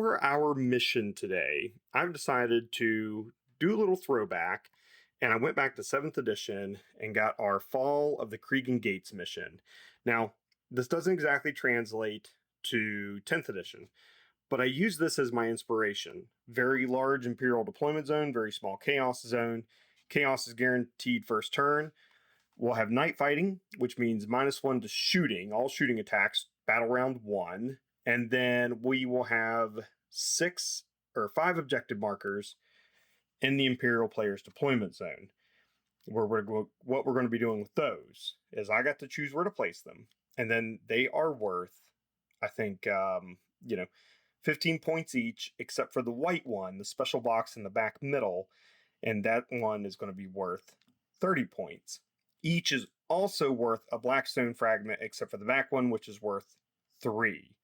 for our mission today, I've decided to do a little throwback, and I went back to 7th edition and got our Fall of the Cregan Gates mission. Now, this doesn't exactly translate to 10th edition, but I use this as my inspiration. Very large Imperial deployment zone, very small Chaos zone. Chaos is guaranteed first turn. We'll have night fighting, which means -1 to shooting, all shooting attacks, battle round 1. And then we will have 5 objective markers in the Imperial player's deployment zone. What we're going to be doing with those is I got to choose where to place them. And then they are worth, I think, 15 points each, except for the white one, the special box in the back middle. And that one is going to be worth 30 points. Each is also worth a black stone fragment, except for the back one, which is worth 3.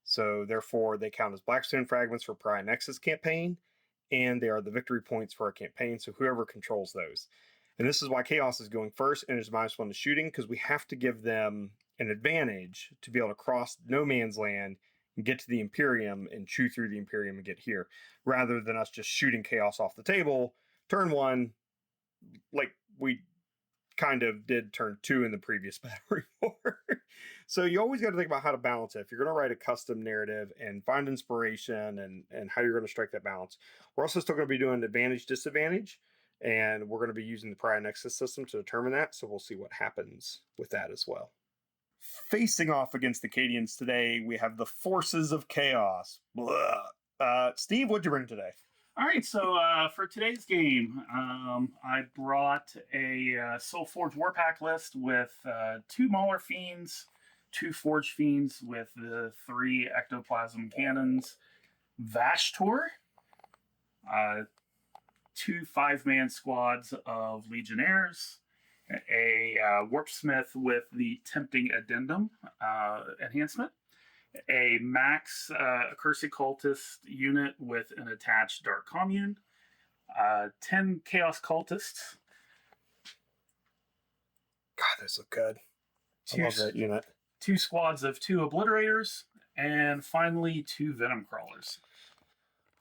So therefore, they count as Blackstone fragments for Pariah Nexus campaign, and they are the victory points for our campaign. So whoever controls those. And this is why Chaos is going first and is -1 to shooting, because we have to give them an advantage to be able to cross no man's land and get to the Imperium and chew through the Imperium and get here, rather than us just shooting Chaos off the table. Turn 1, like we kind of did turn 2 in the previous battle report. So you always got to think about how to balance it. If you're going to write a custom narrative and find inspiration and how you're going to strike that balance. We're also still going to be doing advantage, disadvantage, and we're going to be using the Pariah Nexus system to determine that. So we'll see what happens with that as well. Facing off against the Cadians today, we have the Forces of Chaos. Steve, what'd you bring today? All right, so for today's game, I brought a Soulforge Warpack list with 2 Mauler Fiends, 2 Forge Fiends with the 3 Ectoplasm Cannons, Vashtor, 2 5-man squads of Legionnaires, a Warpsmith with the Tempting Addendum enhancement, a max Accursed Cultist unit with an attached Dark Commune, 10 Chaos Cultists. God, those look good. I love that unit. 2 squads of 2 Obliterators, and finally 2 Venom Crawlers.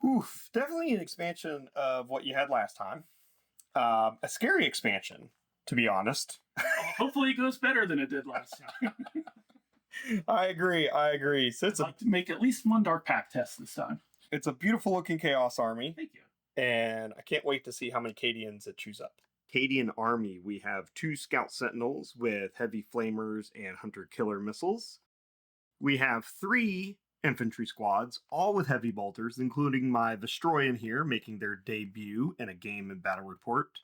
Oof, definitely an expansion of what you had last time. A scary expansion, to be honest. Hopefully it goes better than it did last time. I agree. So I'd like to make at least 1 Dark Pack test this time. It's a beautiful looking Chaos army. Thank you. And I can't wait to see how many Cadians it chews up. Cadian army, we have 2 Scout Sentinels with heavy flamers and hunter-killer missiles. We have 3 infantry squads, all with heavy bolters, including my Vestroyan here, making their debut in a game and battle report.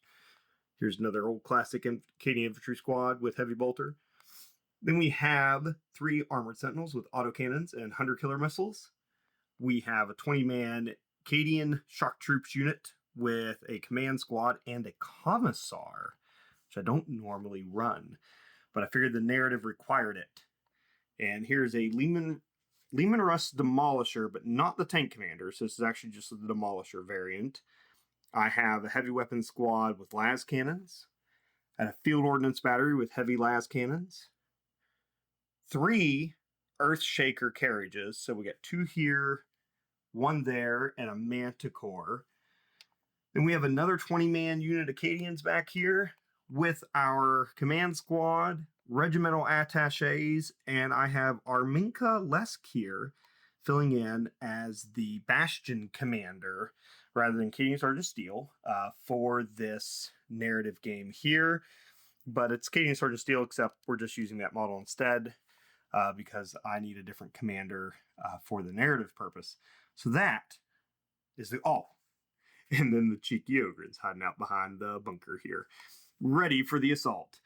Here's another old classic Cadian infantry squad with heavy bolter. Then we have 3 Armored Sentinels with autocannons and hunter-killer missiles. We have a 20-man Cadian Shock Troops unit with a command squad and a commissar, which I don't normally run, but I figured the narrative required it. And here's a Leman Russ Demolisher, but not the tank commander, so this is actually just the Demolisher variant. I have a heavy weapons squad with las cannons, and a field ordnance battery with heavy las cannons, 3 Earthshaker carriages, so we got 2 here, 1 there, and a Manticore. Then we have another 20-man unit Acadians back here with our command squad, regimental attaches, and I have Arminka Lesk here filling in as the Bastion commander rather than Cadian Sergeant Steel for this narrative game here. But it's Cadian Sergeant Steel, except we're just using that model instead because I need a different commander for the narrative purpose. So that is the and then the cheeky ogrins hiding out behind the bunker here, ready for the assault.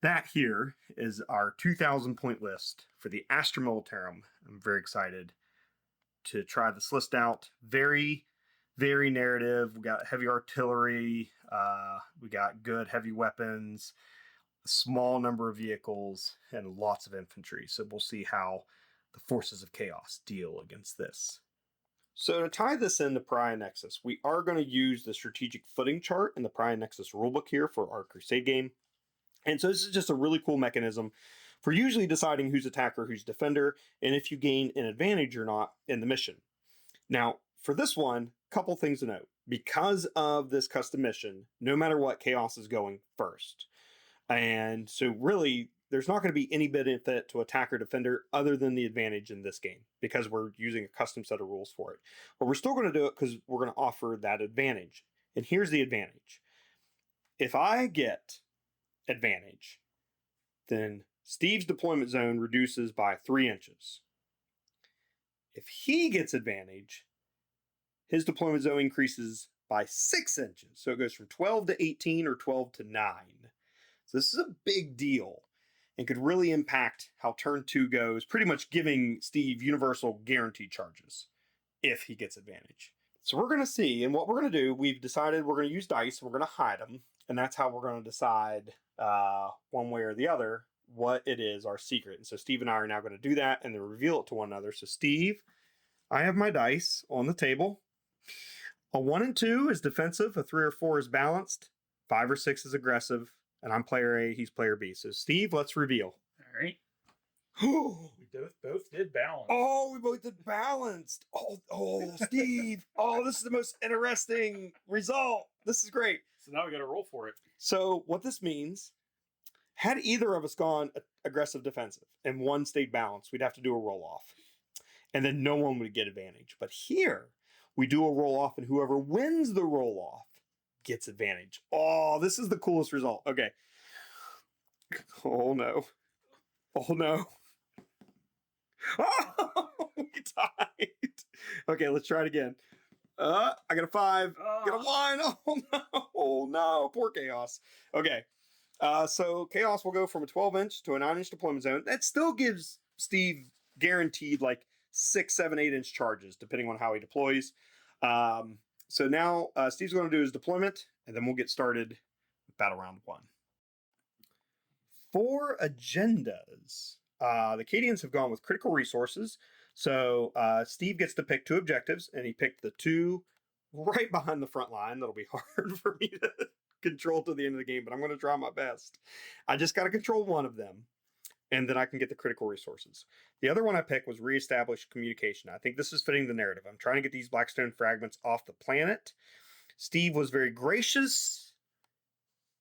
That here is our 2,000 point list for the Astra Militarum. I'm very excited to try this list out. Very, very narrative. We got heavy artillery. We got good heavy weapons, a small number of vehicles, and lots of infantry. So we'll see how the Forces of Chaos deal against this. So to tie this into Pariah Nexus, we are going to use the strategic footing chart in the Pariah Nexus rulebook here for our Crusade game. And so this is just a really cool mechanism for usually deciding who's attacker, who's defender, and if you gain an advantage or not in the mission. Now, for this one, couple things to note. Because of this custom mission, no matter what, Chaos is going first. And so, really, there's not going to be any benefit to attacker defender other than the advantage in this game because we're using a custom set of rules for it. But we're still going to do it because we're going to offer that advantage. And here's the advantage. If I get advantage, then Steve's deployment zone reduces by 3 inches. If he gets advantage, his deployment zone increases by 6 inches. So it goes from 12 to 18 or 12 to 9. So this is a big deal and could really impact how turn 2 goes, pretty much giving Steve universal guaranteed charges if he gets advantage. So we're going to see, and what we're going to do, we've decided we're going to use dice and we're going to hide them, and that's how we're going to decide one way or the other what it is, our secret. And so Steve and I are now going to do that and then reveal it to one another. So Steve, I have my dice on the table. A 1 and 2 is defensive, a 3 or 4 is balanced, 5 or 6 is aggressive, and I'm player A, he's player B. So Steve, let's reveal. All right. We both did balance. Oh, we both did balanced. Oh, Steve. Oh, this is the most interesting result. This is great. So now we got to roll for it. So what this means, had either of us gone aggressive defensive and one stayed balanced, we'd have to do a roll off. And then no one would get advantage. But here, we do a roll off, and whoever wins the roll off gets advantage. Oh, this is the coolest result. Okay. Oh, no. Oh, no. Oh, we tied. Okay, let's try it again. I got a 5. Got a 1. Oh, no. Oh, no. Poor Chaos. Okay. So Chaos will go from a 12-inch to a 9-inch deployment zone. That still gives Steve guaranteed like 6, 7, 8-inch charges, depending on how he deploys. So now Steve's going to do his deployment, and then we'll get started with Battle Round 1. For agendas, the Cadians have gone with critical resources. So Steve gets to pick 2 objectives, and he picked the 2 right behind the front line. That'll be hard for me to control to the end of the game, but I'm going to try my best. I just got to control one of them, and then I can get the critical resources. The other one I picked was reestablish communication. I think this is fitting the narrative. I'm trying to get these Blackstone fragments off the planet. Steve was very gracious,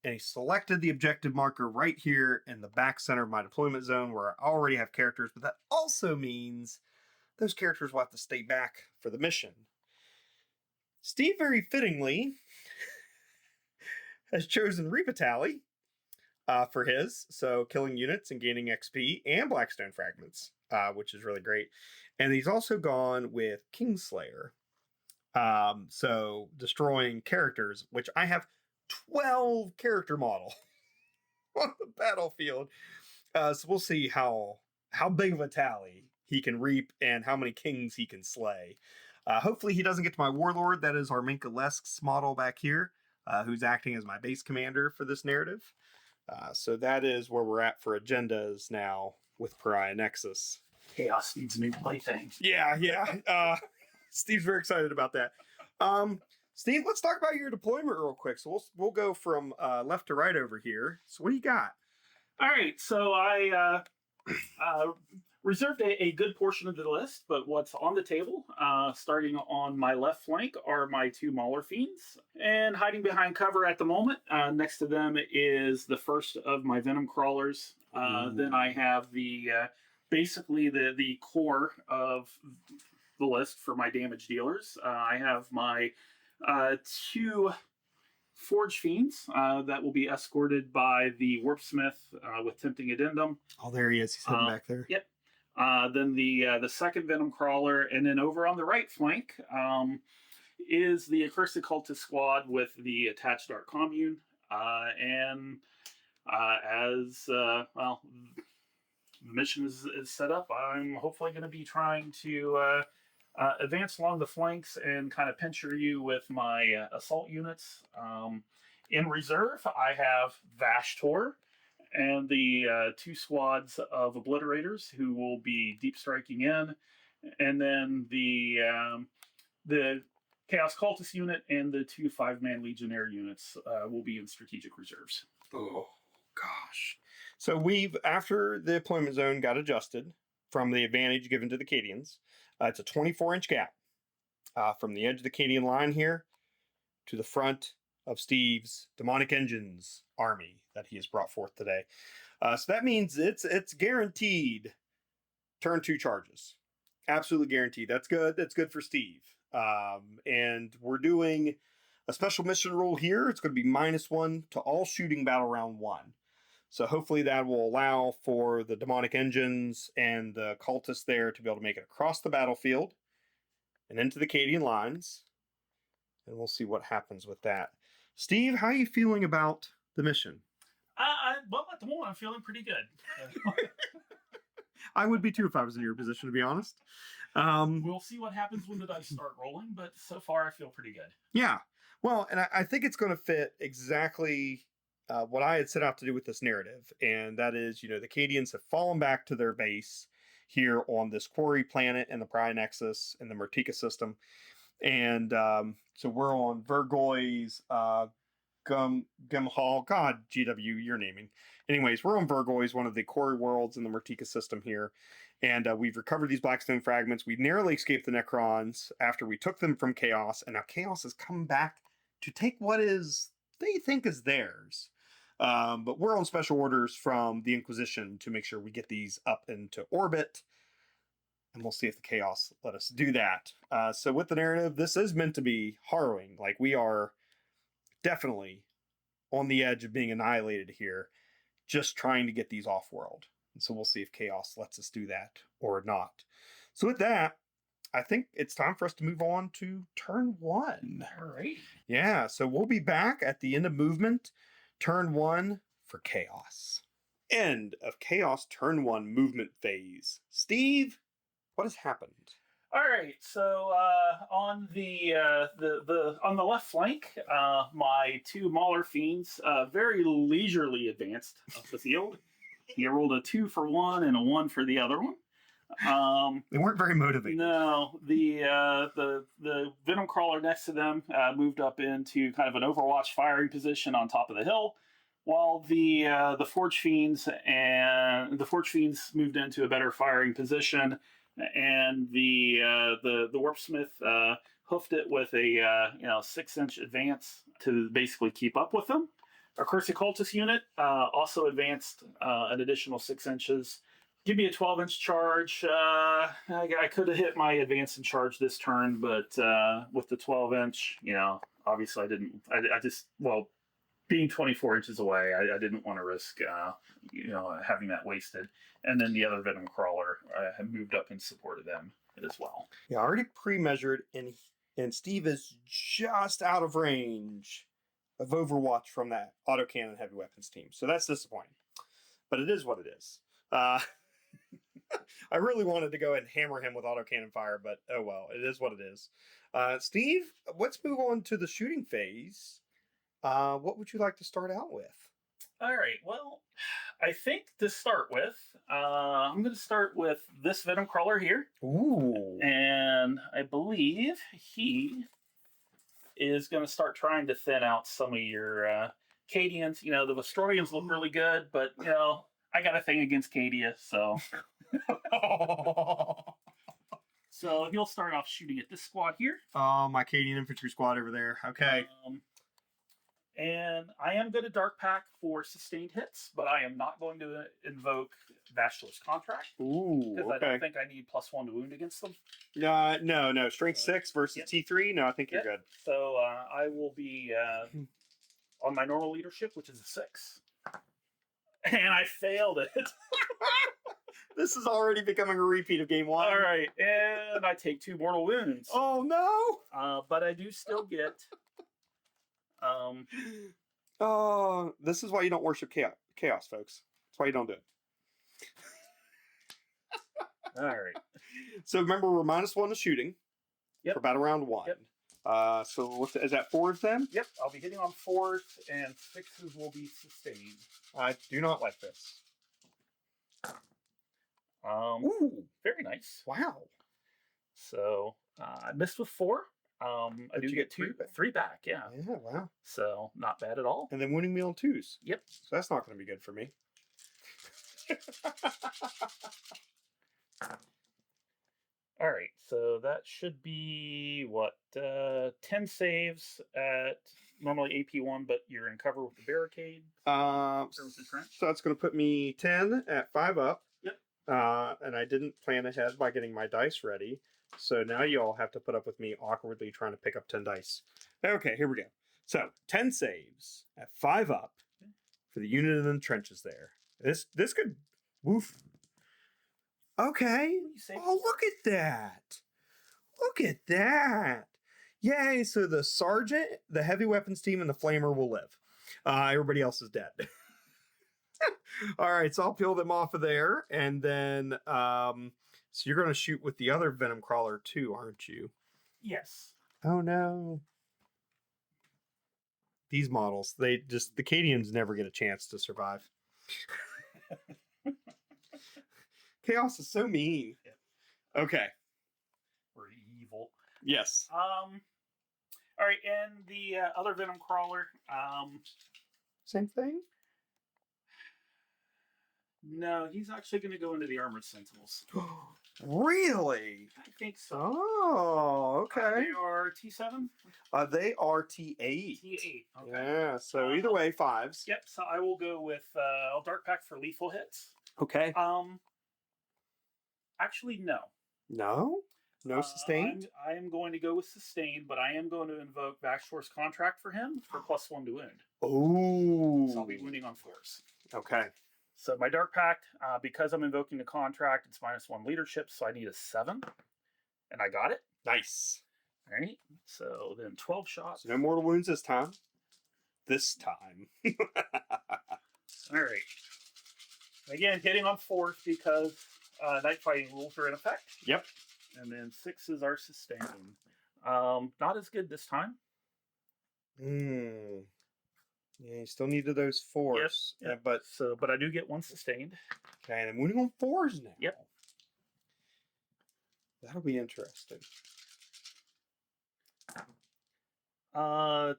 and he selected the objective marker right here in the back center of my deployment zone where I already have characters, but that also means those characters will have to stay back for the mission. Steve, very fittingly, has chosen Repatally for his, so killing units and gaining XP and Blackstone fragments, which is really great. And he's also gone with Kingslayer, so destroying characters, which I have 12 character model on the battlefield. So we'll see how big of a tally he can reap and how many kings he can slay. Hopefully he doesn't get to my warlord. That is Arminka Lesk's model back here, who's acting as my base commander for this narrative. So that is where we're at for agendas now with Pariah Nexus. Chaos needs new playthings. Yeah. Steve's very excited about that. Steve, let's talk about your deployment real quick. So we'll go from left to right over here. So what do you got? All right. So I reserved a good portion of the list, but what's on the table, starting on my left flank, are my 2 Mauler Fiends. And hiding behind cover at the moment, next to them is the first of my Venom Crawlers. Then I have basically the core of the list for my damage dealers. I have my 2 Forge Fiends that will be escorted by the Warpsmith with Tempting Addendum. Oh, there he is. He's heading back there. Yep. Then the second Venom Crawler, and then over on the right flank is the Accursed Cultist Squad with the attached Dark Commune. As the mission is set up, I'm hopefully going to be trying to advance along the flanks and kind of pincher you with my assault units. In reserve, I have Vashtor and the 2 squads of Obliterators who will be deep striking in, and then the Chaos Cultist unit and the 2 5-man Legionnaire units will be in strategic reserves. Oh, gosh. So we've, after the deployment zone got adjusted from the advantage given to the Cadians, it's a 24-inch gap. from the edge of the Cadian line here to the front of Steve's demonic engines army that he has brought forth today. So that means it's guaranteed turn 2 charges. Absolutely guaranteed. That's good. That's good for Steve. And we're doing a special mission rule here. It's going to be -1 to all shooting battle round 1. So hopefully that will allow for the demonic engines and the cultists there to be able to make it across the battlefield and into the Cadian lines. And we'll see what happens with that. Steve, how are you feeling about the mission? Well, at the moment, I'm feeling pretty good. I would be too if I was in your position, to be honest. We'll see what happens when the dice start rolling, but so far I feel pretty good. Yeah. Well, and I think it's going to fit exactly what I had set out to do with this narrative. And that is, the Cadians have fallen back to their base here on this quarry planet in the Pry Nexus in the Mertika system. And so we're on Vergoy's Gumhall. God, GW, you're naming. Anyways, we're on Vergoy's, one of the quarry worlds in the Mertika system here. And we've recovered these Blackstone fragments. We narrowly escaped the Necrons after we took them from Chaos. And now Chaos has come back to take what they think is theirs. But we're on special orders from the Inquisition to make sure we get these up into orbit. And we'll see if the Chaos let us do that. So with the narrative, this is meant to be harrowing. Like, we are definitely on the edge of being annihilated here, just trying to get these off-world. And so we'll see if Chaos lets us do that or not. So with that, I think it's time for us to move on to turn 1. All right. Yeah, so we'll be back at the end of movement, turn 1 for Chaos. End of Chaos turn 1 movement phase. Steve, what has happened? All right, so on the left flank, my 2 Mauler Fiends very leisurely advanced up the field. He rolled a 2 for one and a 1 for the other one. They weren't very motivated. No, the Venom Crawler next to them moved up into kind of an Overwatch firing position on top of the hill, while the Forge Fiends moved into a better firing position. And the Warpsmith hoofed it with a 6-inch advance to basically keep up with them. Our Cursed Cultist unit also advanced an additional 6 inches. Give me a 12-inch charge. I could have hit my advance and charge this turn, but with the 12-inch, obviously I didn't. Being 24 inches away, I didn't want to risk, having that wasted. And then the other Venom Crawler had moved up in support of them as well. Yeah, already pre-measured, and Steve is just out of range of Overwatch from that autocannon heavy weapons team. So that's disappointing. But it is what it is. I really wanted to go ahead and hammer him with autocannon fire, but oh well, it is what it is. Steve, let's move on to the shooting phase. What would you like to start out with? All right. Well, I think to start with, I'm going to start with this Venom Crawler here. Ooh. And I believe he is going to start trying to thin out some of your Cadians. The Vestorians look really good, but, I got a thing against Cadia, so... So he'll start off shooting at this squad here. Oh, my Cadian infantry squad over there. Okay. And I am going to Dark Pack for sustained hits, but I am not going to invoke Vascular's Contract. Ooh, because okay. I don't think I need +1 to wound against them. No. Strength 6 versus T3? No, I think you're good. So I will be on my normal leadership, which is a 6. And I failed it. This is already becoming a repeat of game 1. All right, and I take 2 mortal wounds. Oh, no! But I do still get... Oh, this is why you don't worship chaos, folks. That's why you don't do it. All right. So remember, we're -1 to shooting for battle round 1. Yep. So is that 4s then? Yep. I'll be hitting on 4s, and 6s will be sustained. I do not like this. Ooh, very nice. Wow. So I missed with 4. I do get 3 back. Yeah. Yeah, wow. So not bad at all. And then wounding me on 2s. Yep. So that's not going to be good for me. All right, so that should be what 10 saves at normally AP1, but you're in cover with the barricade. So that's going to put me 10 at 5 up. Yep. And I didn't plan ahead by getting my dice ready. So now you all have to put up with me awkwardly trying to pick up 10 dice. Okay, here we go. So 10 saves at 5 up for the unit in the trenches there. This could woof. Okay. Oh, look at that. Look at that. Yay, so the sergeant, the heavy weapons team, and the flamer will live. Everybody else is dead. All right, so I'll peel them off of there. And then, so you're going to shoot with the other Venom Crawler too, aren't you? Yes. Oh, no. These models, the Cadians never get a chance to survive. Chaos is so mean. Yeah. Okay. We're evil. Yes. All right, and the other Venom Crawler. Same thing? No, he's actually going to go into the Armored Sentinels. Really? I think so. Oh, okay. They are T7? They are T8. T8, okay. Yeah, so either way, 5s. Yep, so I will go with, I'll Dark Pack for lethal hits. Okay. Actually, no. No? No sustained? I am going to go with sustained, but I am going to invoke Baxtor's Contract for him for +1 to wound. Oh. So I'll be wounding on 4s. Okay. So my Dark Pact, because I'm invoking the contract, it's -1 leadership, so I need a 7. And I got it. Nice. All right. So then 12 shots. So no mortal wounds this time. This time. All right. Again, hitting on 4th because night fighting rules are in effect. Yep. And then 6s are sustaining. Not as good this time. Yeah, you still needed those 4s. Yep. Yeah, but I do get 1 sustained. Okay, and I'm moving on 4s now. Yep. That'll be interesting.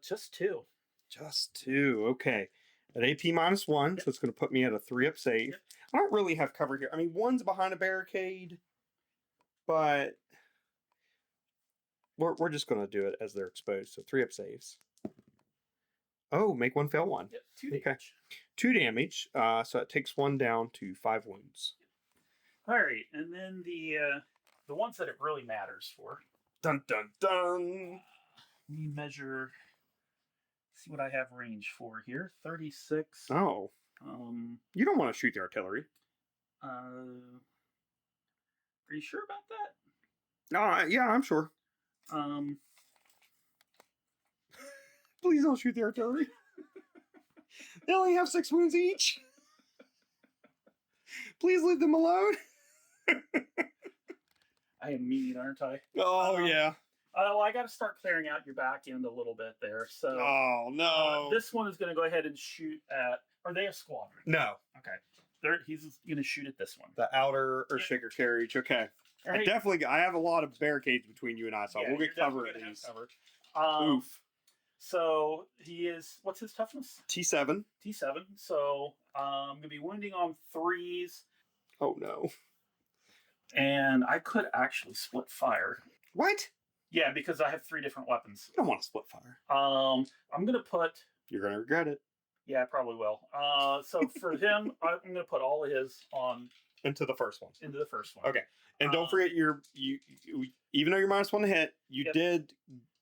Just 2. Just 2. Okay. At AP -1, so it's going to put me at a 3-up save. Yep. I don't really have cover here. I mean, 1's behind a barricade, but we're just going to do it as they're exposed. So 3-up saves. Oh, make 1 fail 1. Yep, 2 damage. Okay. 2 damage. So it takes 1 down to 5 wounds. All right, and then the ones that it really matters for. Dun dun dun. Let me measure. See what I have range for here. 36. Oh. You don't want to shoot the artillery. Are you sure about that? No, yeah, I'm sure. Please don't shoot the artillery. They only have 6 wounds each. Please leave them alone. I am mean, aren't I? Oh, yeah. Well, I got to start clearing out your back end a little bit there. So. Oh, no. This one is going to go ahead and shoot at. Are they a squadron? No. Okay. He's going to shoot at this one. The outer Earthshaker carriage. Okay. Right. I have a lot of barricades between you and I, so we'll get cover at these. Oof. So he is. What's his toughness? T7. T7. So I'm going to be wounding on 3s. Oh, no. And I could actually split fire. What? Yeah, because I have 3 different weapons. You don't want to split fire. I'm going to put... You're going to regret it. Yeah, I probably will. So for him, I'm going to put all of his on... Into the first one. Into the first one. Okay. And don't forget, you even though you're -1 to hit, you did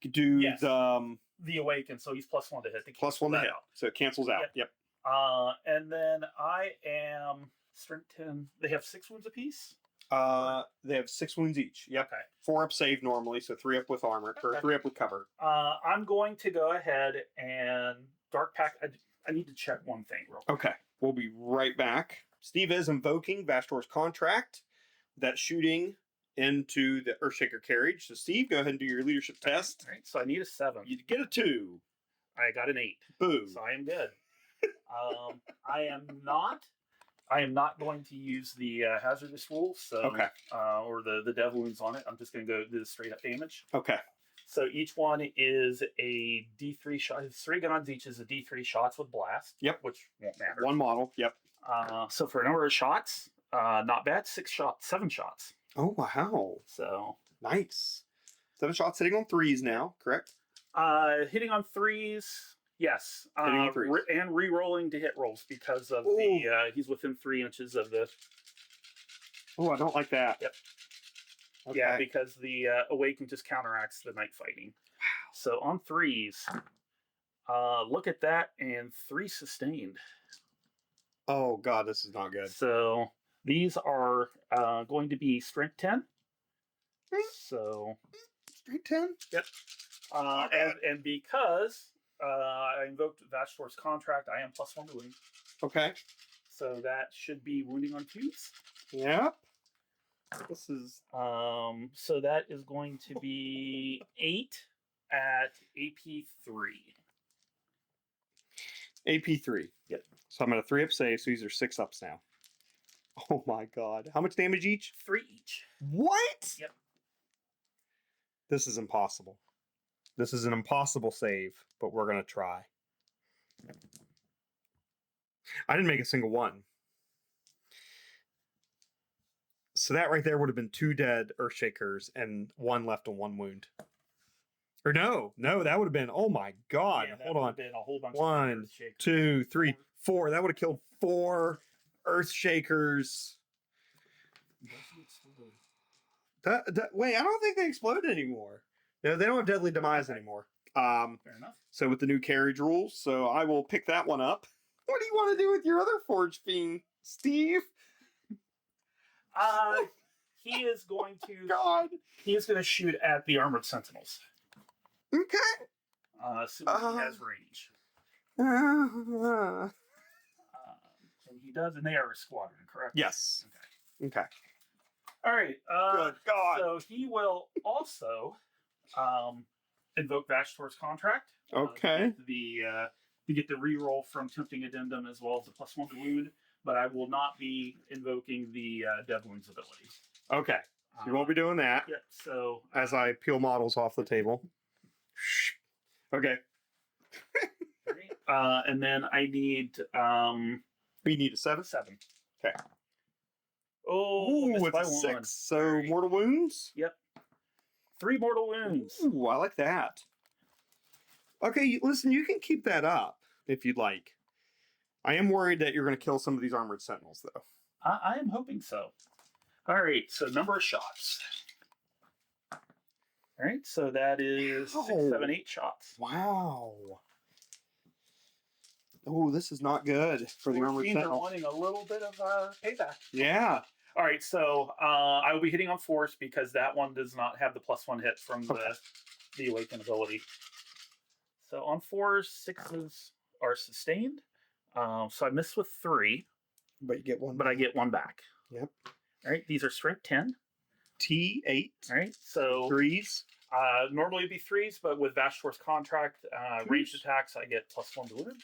do the awaken, so he's +1 to hit. +1 to hit. Out. So it cancels out. Yep. And then I am strength 10. They have 6 wounds apiece? They have 6 wounds each. Yep. Okay. 4-up save normally, so 3-up with armor, or 3-up with cover. I'm going to go ahead and Dark Pack. I need to check one thing real quick. Okay. We'll be right back. Steve is invoking Baxtor's Contract. That's shooting into the Earthshaker carriage. So, Steve, go ahead and do your leadership test. All right. So I need a 7. You get a 2. I got an 8. Boom. So I am good. I am not going to use the hazardous rules. So, okay. Or the dev wounds on it. I'm just going to go do the straight up damage. Okay. So each one is a D3 shot. 3 guns each is a D3 shots with blast. Yep. Which won't matter. 1 model. Yep. So for a number of shots, not bad. 7 shots. Oh, wow. So Nice. 7 shots hitting on 3s now, correct? hitting on 3s, yes. Hitting on 3s. And re-rolling to hit rolls because of Ooh. the he's within 3 inches of the. Oh, I don't like that. Yep. Okay. Yeah, because the awaken just counteracts the night fighting. Wow. So on 3s, look at that, and 3 sustained. Oh, God, this is not good. So these are going to be strength 10. So strength 10? Yep. And because I invoked Vashtor's contract, I am +1 to wound. Okay. So that should be wounding on 2s. Yep. This is so that is going to be 8 at AP 3. AP 3. Yep. So I'm at a 3-up save, so these are 6-ups now. Oh my God. How much damage each? 3 each. What? Yep. This is impossible. This is an impossible save, but we're going to try. I didn't make a single one. So that right there would have been 2 dead Earthshakers and 1 left on 1 wound. Or no, that would have been, oh my God. Yeah, hold on. Been a whole bunch 1, 2, 3, 4. That would have killed 4 Earthshakers. Wait, I don't think they explode anymore. No, they don't have deadly demise anymore. Fair enough. So with the new carriage rules, so I will pick that one up. What do you want to do with your other Forge Fiend, Steve? He is going to. God. He is going to shoot at the armored sentinels. Okay. Assuming he has range. And he does, and they are a squadron, correct? Yes. Okay. All right. Good God. So he will also invoke Vashtor's contract. Okay. To get the reroll from Tempting Addendum as well as the +1 to wound, but I will not be invoking the Dev Wounds ability. Okay. So you won't be doing that. Yep. So as I peel models off the table. Okay. And then I need. We need a 7. 7. Okay. Oh, it's a 6. So mortal wounds. Yep. 3 mortal wounds. Ooh, I like that. Okay, listen, you can keep that up if you'd like. I am worried that you're going to kill some of these armored sentinels, though. I am hoping so. All right, so number of shots. All right, so that is 6, 7, 8 shots. Wow. Oh, this is not good for the armored sentinels. Are wanting a little bit of payback. Yeah. All right, so I will be hitting on force because that one does not have the +1 hit from the awaken ability. So on 4s, 6s are sustained. So I missed with 3. But you get 1. But I get 1 back. Yep. All right, these are strength 10. T8. All right, so 3s. Normally it'd be 3s, but with Vashtor's contract, ranged attacks, I get +1 to wound.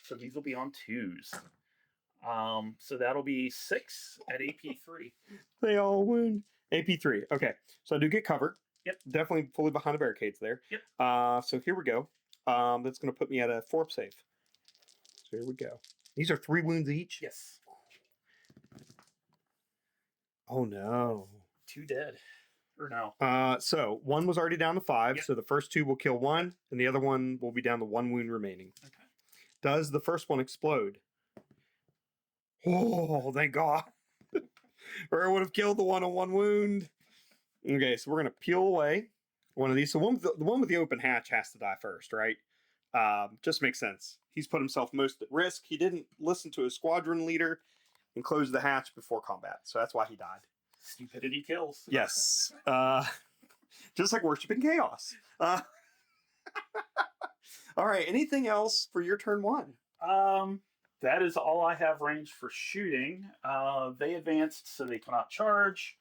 So these will be on 2s. So that'll be 6 at AP 3. They all wound. AP 3. Okay, so I do get covered. Yep. Definitely fully behind the barricades there. Yep. So here we go. That's going to put me at a 4-up save. So here we go. These are 3 wounds each? Yes. Oh no. 2 dead. Or no. So 1 was already down to 5, Yep. so the first 2 will kill 1, and the other one will be down to 1 wound remaining. Okay. Does the first one explode? Oh, thank God. Or I would have killed the one on 1 wound. Okay, so we're going to peel away one of these. So the one with the open hatch has to die first, right? Just makes sense. He's put himself most at risk. He didn't listen to his squadron leader and close the hatch before combat. So that's why he died. Stupidity kills. Yes. Just like worshiping chaos. All right. Anything else for your turn 1? That is all I have range for shooting. They advanced, so they cannot charge.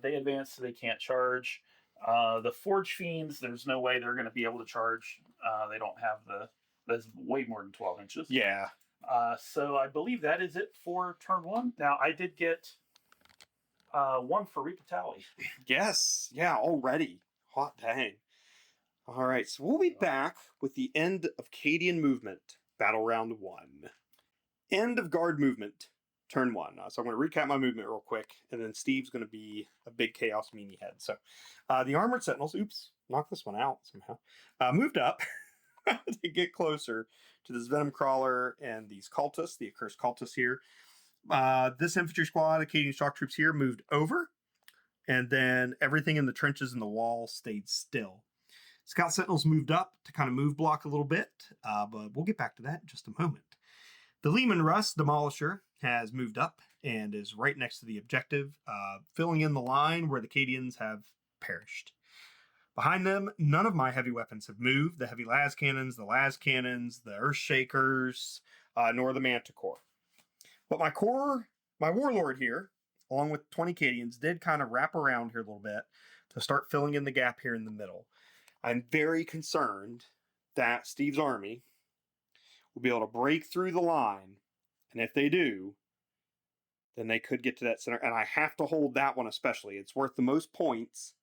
They advanced, so they can't charge. The Forge Fiends, there's no way they're going to be able to charge. They don't have that's way more than 12 inches. Yeah. So I believe that is it for turn 1. Now, I did get 1 for Reaper Tally. Yes. Yeah, already. Hot dang. All right, so we'll be back with the end of Cadian movement, battle round 1. End of guard movement. turn 1. So I'm going to recap my movement real quick, and then Steve's going to be a big chaos meanie head. So the armored sentinels, oops, knocked this one out somehow, moved up to get closer to this venom crawler and these cultists, the accursed cultists here. This infantry squad, Acadian shock troops here, moved over, and then everything in the trenches and the wall stayed still. Scout sentinels moved up to kind of move block a little bit, but we'll get back to that in just a moment. The Lehman Russ Demolisher has moved up and is right next to the objective, filling in the line where the Acadians have perished. Behind them, none of my heavy weapons have moved. The heavy las cannons, the earth shakers, nor the manticore. But my warlord here, along with 20 Acadians, did kind of wrap around here a little bit to start filling in the gap here in the middle. I'm very concerned that Steve's army will be able to break through the line, and if they do, then they could get to that center, and I have to hold that one especially. It's worth the most points,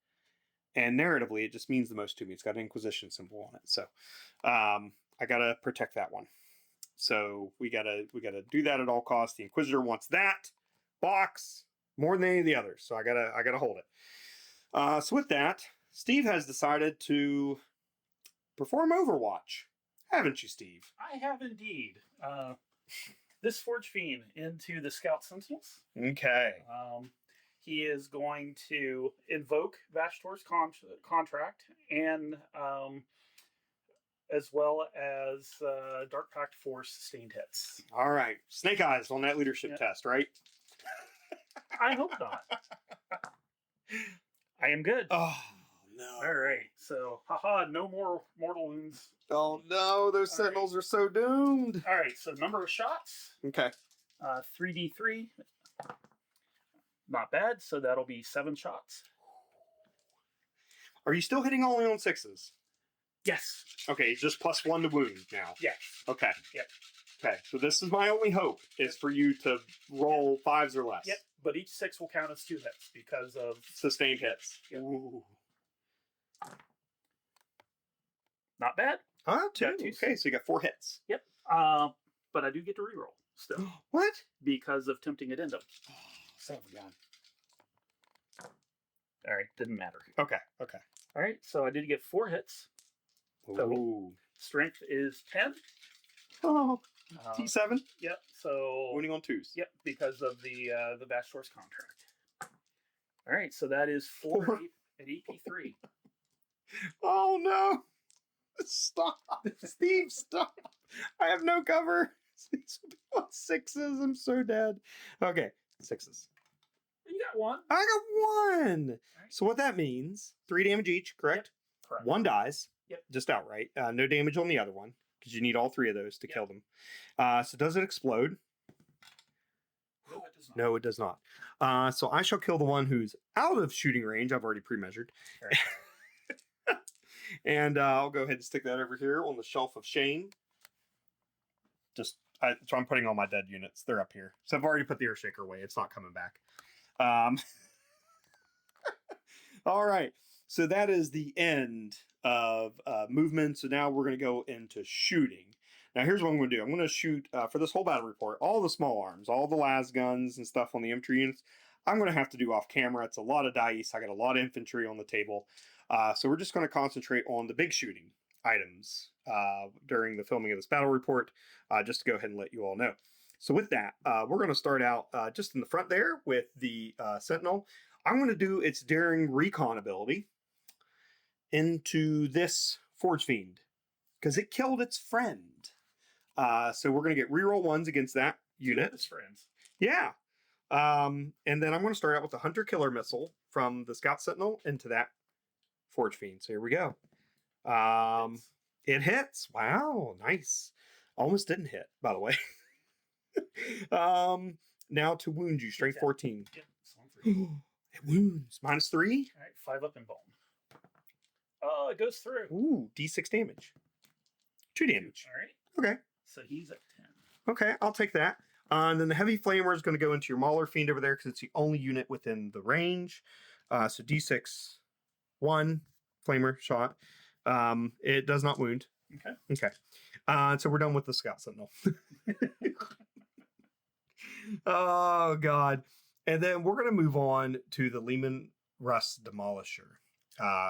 and narratively, it just means the most to me. It's got an Inquisition symbol on it, so I gotta protect that one. So we gotta do that at all costs. The Inquisitor wants that box more than any of the others, so I gotta hold it. So with that, Steve has decided to perform Overwatch. Haven't you, Steve? I have indeed. This Forge Fiend into the Scout Sentinels. Okay. He is going to invoke Vashtor's contract and as well as Dark Pact Force sustained hits. All right. Snake eyes on that leadership test, right? I hope not. I am good. Oh, no. All right. So, haha, no more mortal wounds. Oh, no. Those sentinels are so doomed. All right. So, number of shots. Okay. 3d3. Not bad. So, that'll be 7 shots. Are you still hitting only on 6s? Yes. Okay. Just +1 to wound now. Yeah. Okay. Yep. Okay. So, this is my only hope is for you to roll 5s or less. Yep. But each 6 will count as 2 hits because of sustained hits. Yep. Ooh. Not bad. Huh? 2. Okay, so you got 4 hits. Yep. But I do get to reroll still. What? Because of tempting addendum. Oh, son of a gun. All right, didn't matter. Okay. All right, so I did get 4 hits. Ooh. Strength is 10. Oh. T7. Yep. So wounding on 2s. Yep, because of the Vashtor's contract. All right, so that is 4 at EP3. Oh no! Stop, Steve! Stop! I have no cover. 6s. I'm so dead. Okay, 6s. You got 1. I got 1. Right. So what that means? 3 damage each, correct? Yep. Correct. 1 dies. Yep. Just outright. No damage on the other one because you need all 3 of those to kill them. So does it explode? No, it does not. No, it does not. So I shall kill the one who's out of shooting range. I've already pre-measured. Right. And I'll go ahead and stick that over here on the shelf of shame. So I'm putting all my dead units. They're up here. So I've already put the Earthshaker away. It's not coming back. All right. So that is the end of movement. So now we're going to go into shooting. Now here's what I'm going to do. I'm going to shoot, for this whole battle report, all the small arms, all the las guns and stuff on the infantry units. I'm going to have to do off camera. It's a lot of dice. I got a lot of infantry on the table. So we're just going to concentrate on the big shooting items during the filming of this battle report, just to go ahead and let you all know. So with that, we're going to start out just in the front there with the Sentinel. I'm going to do its daring recon ability into this Forge Fiend because it killed its friend. So we're going to get reroll 1s against that unit. His friends. Yeah. And then I'm going to start out with the Hunter Killer Missile from the Scout Sentinel into that Forge Fiend. So here we go. It hits. Wow, nice. Almost didn't hit, by the way. Now to wound you, strength 14. Yep. It wounds. -3. All right, 5 up in bone. Oh, it goes through. Ooh, D6 damage. 2 damage. All right. Okay. So he's at 10. Okay, I'll take that. And then the Heavy Flamer is going to go into your Mauler Fiend over there because it's the only unit within the range. So D6, 1 Flamer shot. It does not wound. Okay. Okay. So we're done with the Scout Sentinel. Oh, God. And then we're going to move on to the Lehman Russ Demolisher.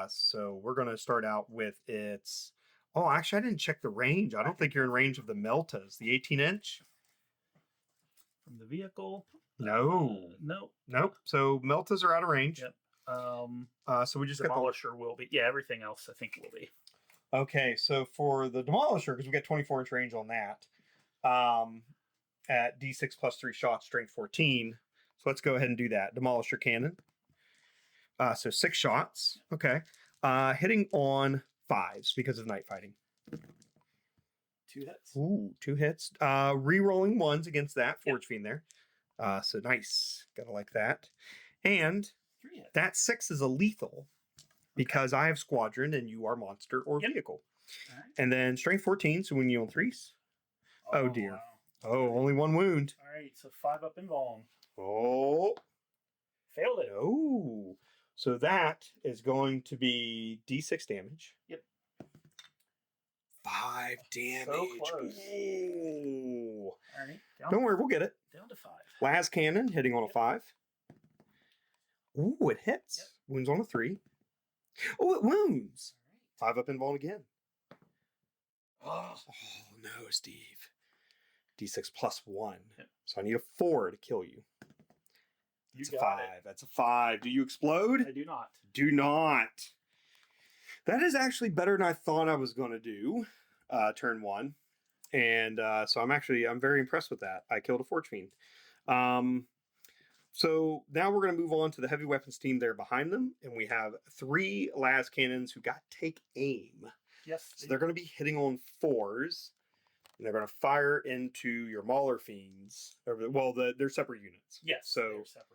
So we're going to start out with its... Oh, actually, I didn't check the range. I don't think you're in range of the Meltas. The 18-inch? From the vehicle? No. Nope. Nope. So Meltas are out of range. Yep. So we just got the... Demolisher will be. Yeah, everything else I think will be. Okay, so for the Demolisher, because we got 24-inch range on that, at D6 plus 3 shots, strength 14. So let's go ahead and do that. Demolisher cannon. So 6 shots. Okay. Hitting on 5s because of night fighting. 2 hits. Ooh, 2 hits. Re-rolling 1s against that Forge Fiend there. So nice. Gotta like that. And 3 hits. that 6 is a lethal because I have Squadron and you are Monster or Vehicle. Right. And then strength 14, so when you on 3s. Oh dear. Wow. Oh, only 1 wound. All right, so 5 up invuln. Oh. Failed it. Oh. So that is going to be D6 damage. Yep. 5 damage. So close. Ooh. All right. Don't worry, we'll get it. Down to 5. Las cannon hitting on a 5. Ooh, it hits. Yep. Wounds on a 3. Oh, it wounds. 5 up invuln again. Oh no, Steve. D6 plus 1. Yep. So I need a 4 to kill you. You That's a got 5. it. That's a 5. Do you explode? I do not. Do not. That is actually better than I thought I was going to do. Turn 1. And so I'm very impressed with that. I killed a Forge Fiend. So now we're going to move on to the heavy weapons team there behind them. And we have 3 las cannons who got take aim. Yes. So they're going to be hitting on 4s. And they're going to fire into your Mauler Fiends. Well, they're separate units. Yes. So they're separate.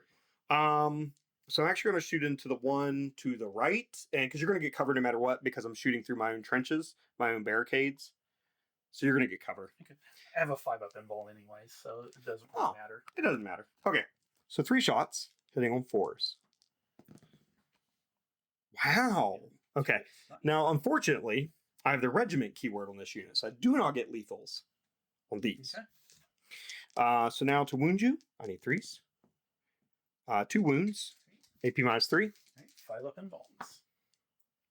So I'm actually going to shoot into the one to the right, and because you're going to get covered no matter what, because I'm shooting through my own trenches, my own barricades. So you're going to get cover. Okay. I have a 5 up invuln anyway, so it doesn't really matter. It doesn't matter. Okay. So 3 shots hitting on 4s. Wow. Okay. Now, unfortunately, I have the regiment keyword on this unit, so I do not get lethals on these. Okay. So now to wound you, I need 3s. 2 wounds. AP minus 3. Right, 5 up invulns.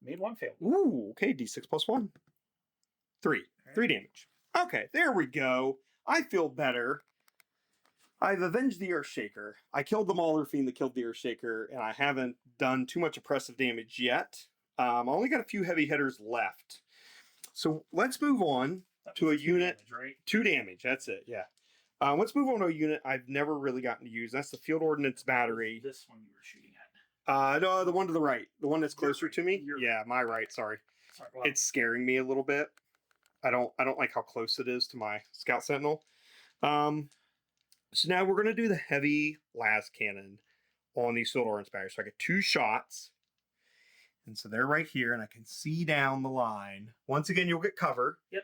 Made 1 fail. Ooh, okay. D6 plus 1. 3. Right. 3 damage. Okay, there we go. I feel better. I've avenged the Earthshaker. I killed the Mauler Fiend that killed the Earthshaker, and I haven't done too much oppressive damage yet. I only got a few heavy hitters left. So let's move on to a unit. Damage, right? 2 damage. That's it, yeah. Let's move on to a unit I've never really gotten to use. That's the Field Ordnance Battery. This one you were shooting at. No, the one to the right. The one that's closer to me. Your Yeah, my right, sorry. Sorry, well, It's scaring me a little bit. I don't like how close it is to my Scout Sentinel. So now we're going to do the heavy las cannon on these Field Ordnance Batteries. So I get 2 shots. And so they're right here, and I can see down the line. Once again, you'll get cover. Yep.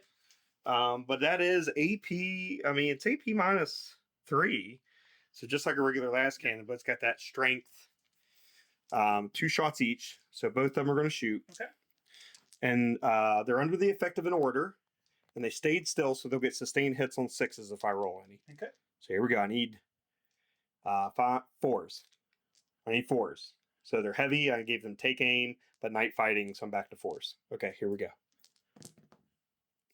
But that is AP. I mean, it's AP minus 3. So just like a regular las cannon, but it's got that strength. 2 shots each. So both of them are going to shoot. Okay. And they're under the effect of an order. And they stayed still, so they'll get sustained hits on 6s if I roll any. Okay. So here we go. I need 4s. I need 4s. So they're heavy. I gave them take aim, but night fighting, so I'm back to 4s. Okay, here we go.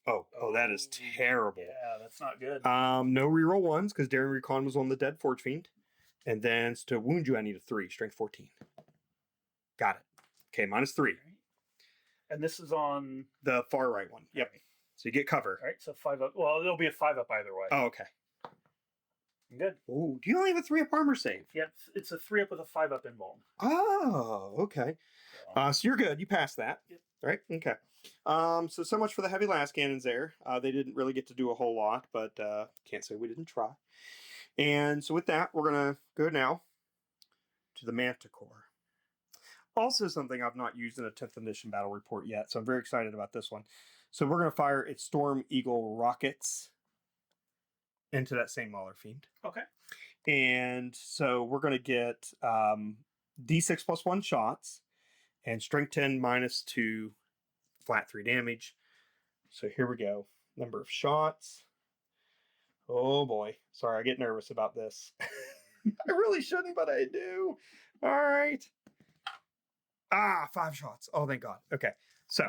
Oh, that is terrible. Yeah, that's not good. No reroll 1s because Daring Recon was on the dead Forge Fiend. And then to wound you, I need a 3, strength 14. Got it. Okay, minus 3. Right. And this is on The far right one. Yep. Right. So you get cover. All right, so 5 up. Well, there'll be a 5 up either way. Oh, okay. I'm good. Ooh, do you only have a 3 up armor save? Yep, it's a 3 up with a 5 up invuln. Oh, okay. So you're good. You passed that. Yep. Right? Okay. So much for the heavy las cannons there. They didn't really get to do a whole lot, but can't say we didn't try. And so with that, we're going to go now to the Manticore. Also something I've not used in a 10th edition battle report yet, so I'm very excited about this one. So we're going to fire its Storm Eagle rockets into that same Mauler Fiend. Okay. And so we're going to get D6 plus 1 shots and strength 10 minus 2 flat 3 damage. So here we go. Number of shots. Oh boy. Sorry, I get nervous about this. I really shouldn't, but I do. All right. 5 shots. Oh, thank God. Okay. So,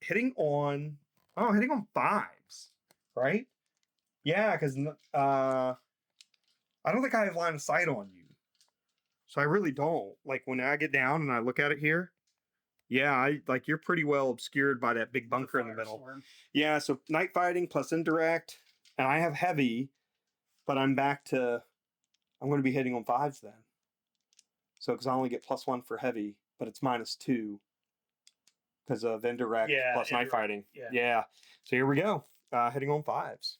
hitting on hitting on 5s, right? Yeah, because I don't think I have line of sight on you. So I really don't. Like when I get down and I look at it here, yeah, I like you're pretty well obscured by that big bunker in the middle. Storm. Yeah, so night fighting plus indirect, and I have heavy, but I'm back to I'm going to be hitting on 5s then. So because I only get +1 for heavy, but it's -2 because of indirect plus night fighting. Yeah. So here we go. Hitting on 5s.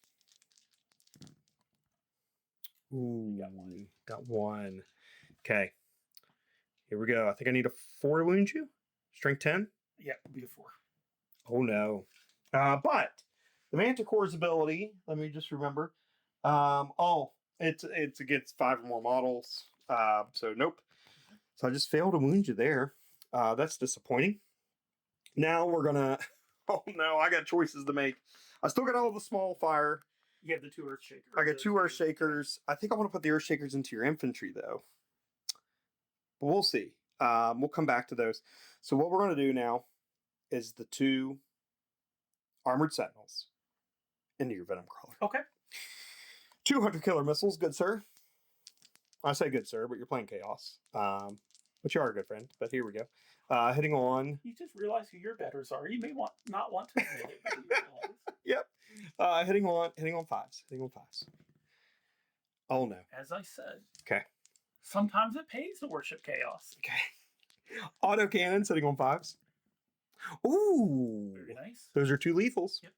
Ooh, got one. Okay. Here we go. I think I need a 4 to wound you. Strength 10? Yeah, it'll be a 4. Oh no. But the Manticore's ability, let me just remember. It's against 5 or more models. So nope. So I just failed to wound you there. That's disappointing. Now we're gonna oh no, I got choices to make. I still got all the small fire. You have the 2 Earth Shakers. I got 2 Earth Shakers. I think I want to put the Earth Shakers into your infantry though. But we'll see. We'll come back to those. So what we're going to do now is the 2 Armored Sentinels into your Venom Crawler. Okay. 200 killer missiles, good sir. I say good sir, but you're playing Chaos. But you are a good friend. But here we go. Hitting on. You just realized who your betters are. You may not want to admit it, but you realize. Yep. Hitting on 5s. Hitting on 5s. Oh no. As I said. Okay. Sometimes it pays to worship Chaos. Okay. Autocannon sitting on 5s. Ooh. Very nice. Those are 2 lethals. Yep.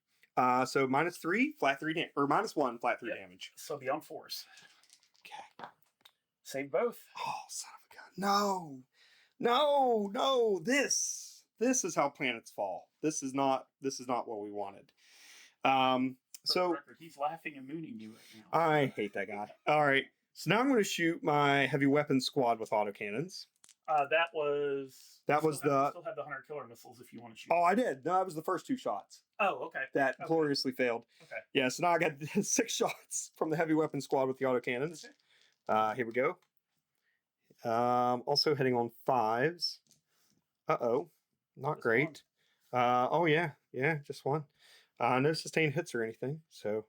So -3, flat 3 or -1, flat 3 damage. So be on 4s. Okay. Save both. Oh, son of a gun. No. This is how planets fall. This is not what we wanted. So record, he's laughing and mooning you right now. I hate that guy. All right. So now I'm going to shoot my heavy weapons squad with autocannons. That was the still have the 100 killer missiles if you want to shoot. Oh, I did. No, that was the first 2 shots. Oh, okay. That gloriously failed. Okay. Yeah, so now I got 6 shots from the heavy weapons squad with the autocannons. Okay. Here we go. Also hitting on 5s. Uh-oh. Not just great. Oh yeah, just 1. No sustained hits or anything, so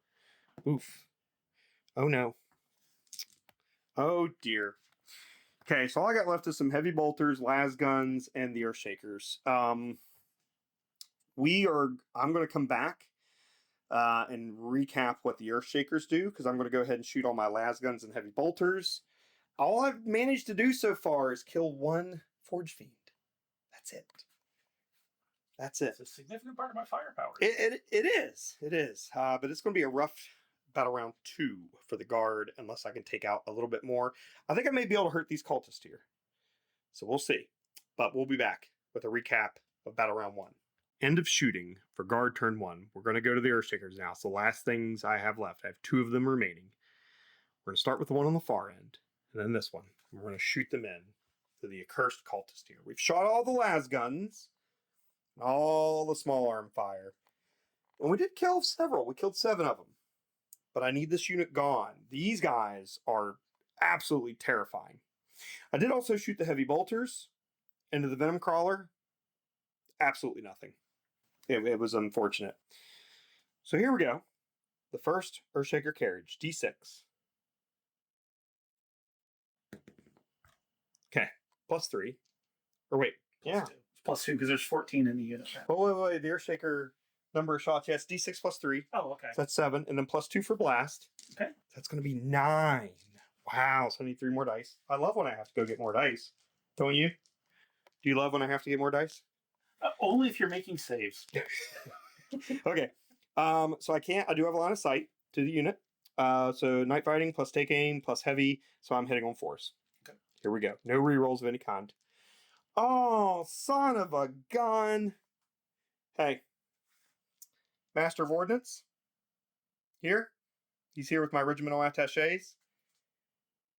oof. Oh no. Oh dear. Okay, so all I got left is some heavy bolters, las guns, and the earth shakers. I'm gonna come back and recap what the earth shakers do, because I'm gonna go ahead and shoot all my las guns and heavy bolters. All I've managed to do so far is kill 1 Forge Fiend. That's it. It's a significant part of my firepower. It is. But it's going to be a rough battle round 2 for the guard, unless I can take out a little bit more. I think I may be able to hurt these cultists here. So we'll see. But we'll be back with a recap of battle round 1. End of shooting for guard turn 1. We're going to go to the Earthshakers now. It's the last things I have left. I have 2 of them remaining. We're going to start with the one on the far end, and then this one. We're going to shoot them in to the accursed cultist here. We've shot all the las guns, all the small arm fire, and we did kill several. We killed 7 of them. But I need this unit gone. These guys are absolutely terrifying. I did also shoot the heavy bolters into the venom crawler. Absolutely nothing. It was unfortunate. So here we go. The first Earthshaker carriage, D6. Okay, +3. Or wait, Plus 2. Plus 2, because there's 14 in the unit. Oh, wait. The Earthshaker number of shots, yes, D6 +3. Oh, okay. So that's 7, and then +2 for blast. Okay. That's going to be 9. Wow, so I need 3 more dice. I love when I have to go get more dice. Don't you? Do you love when I have to get more dice? Only if you're making saves. Okay. So I do have a line of sight to the unit. So night fighting plus take aim plus heavy. So I'm hitting on 4s. Okay. Here we go. No rerolls of any kind. Oh, son of a gun. Hey. Master of Ordnance. Here. He's here with my regimental attaches.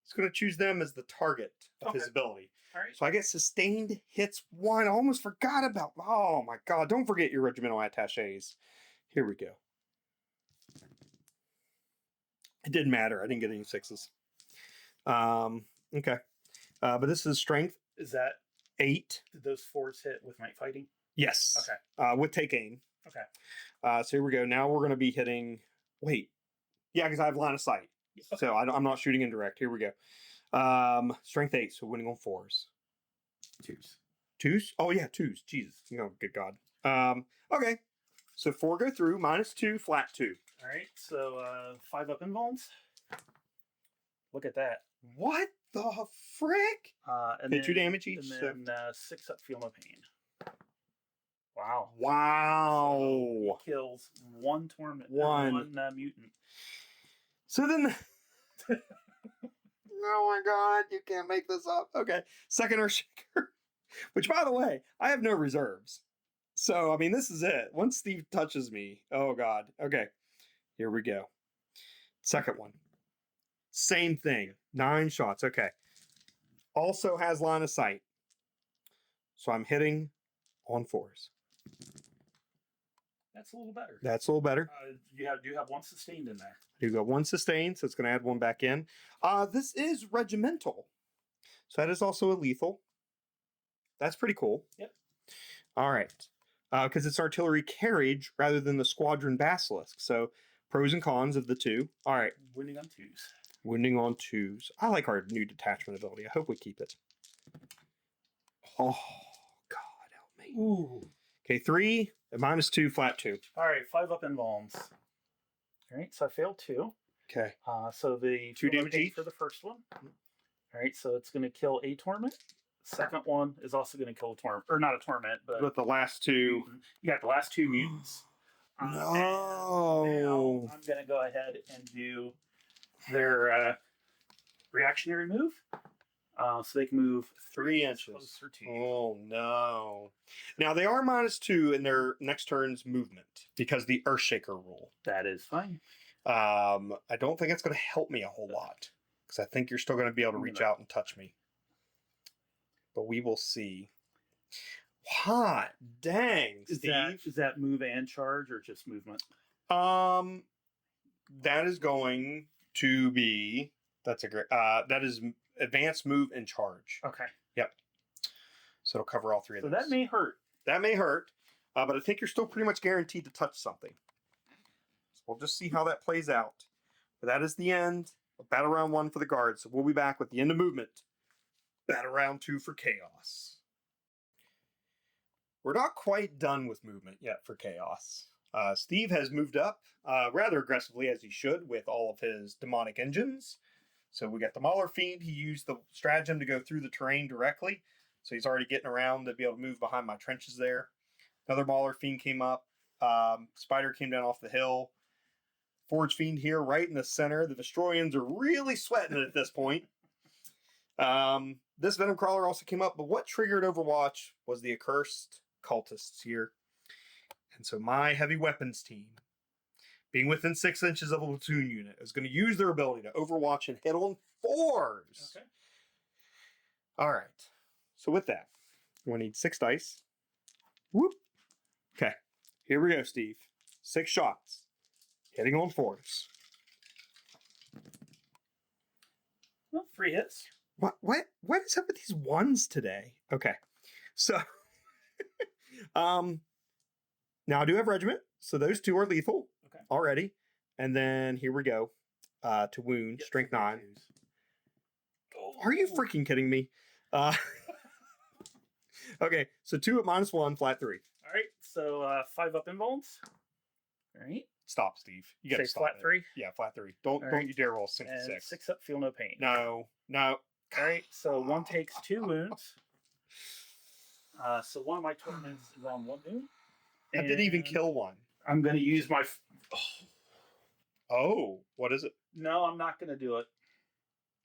He's going to choose them as the target of his ability. All right. So I get sustained hits 1. I almost forgot about. Oh my god! Don't forget your regimental attaches. Here we go. It didn't matter. I didn't get any 6s. Okay. But this is strength. Is that 8. did those 4s hit with night fighting? Yes. Okay. With take aim. Okay. So here we go. Now we're going to be hitting. Wait. Yeah, because I have line of sight. Okay. So I'm not shooting indirect. Here we go. Strength 8. So winning on 4s. 2s. 2s? Oh, yeah, 2s. Jesus. Good God. Okay. So 4 go through. -2, flat 2. All right. So 5 up invulns. Look at that. What the frick? And okay, then, 2 damage each. And then 6 up feel no pain. Wow. Wow. So he kills 1 torment. One mutant. So then. Oh my God, you can't make this up. Okay. Second Earthshaker. Which, by the way, I have no reserves. So, I mean, this is it. Once Steve touches me. Oh God. Okay. Here we go. Second one. Same thing. 9 shots. Okay. Also has line of sight. So I'm hitting on 4s. That's a little better. That's a little better. Do you have 1 sustained in there? You got 1 sustained, so it's going to add 1 back in. This is regimental. So that is also a lethal. That's pretty cool. Yep. All right. Because it's artillery carriage rather than the squadron basilisk. So pros and cons of the two. All right. Wounding on 2s. Wounding on 2s. I like our new detachment ability. I hope we keep it. Oh, God, help me. Ooh. Okay, 3, -2, flat 2. All right, 5 up invulns. All right, so I failed 2. Okay. So the 2 damage each for the first one. All right, so it's going to kill a torment. Second one is also going to kill a torment, or not a torment, but with the last 2. You got the last 2 mutants. No. Now I'm going to go ahead and do their reactionary move. So they can move 3 inches closer to you. Oh, no. Now, they are -2 in their next turn's movement because the Earthshaker rule. That is fine. I don't think it's going to help me a whole lot because I think you're still going to be able to reach out and touch me. But we will see. Hot dang, Steve. Is that move and charge or just movement? That is going to be... That's a great... that is advanced, move, and charge. Okay. Yep. So it'll cover all 3 of those. So that may hurt. That may hurt, but I think you're still pretty much guaranteed to touch something. So we'll just see how that plays out. But that is the end of Battle Round 1 for the Guards. So we'll be back with the end of movement. Battle Round 2 for Chaos. We're not quite done with movement yet for Chaos. Steve has moved up rather aggressively, as he should, with all of his demonic engines. So we got the Mauler Fiend. He used the stratagem to go through the terrain directly. So he's already getting around to be able to move behind my trenches there. Another Mauler Fiend came up. Spider came down off the hill. Forge Fiend here right in the center. The Destroyans are really sweating it at this point. This Venom Crawler also came up, but what triggered Overwatch was the Accursed Cultists here. And so my heavy weapons team, being within 6 inches of a platoon unit, is going to use their ability to Overwatch and hit on 4s. Okay. All right. So with that, we'll need 6 dice. Whoop. Okay. Here we go, Steve. 6 shots. Hitting on 4s. Well, 3 hits. What is up with these 1s today? Okay. So now I do have regiment, so those 2 are lethal already. And then here we go. To wound, strength 9. Are you freaking kidding me? Okay, so 2 at -1, flat 3. All right, so 5 up invulns. All right. Stop, Steve. You got to stop. Flat 3? Yeah, flat 3. Don't you dare roll 6 and 6. 6 up, feel no pain. No. All right, so 1 takes 2 wounds. So one of my torments is on 1 wound. I didn't even kill 1. I'm going to use my... Oh, what is it? No, I'm not going to do it.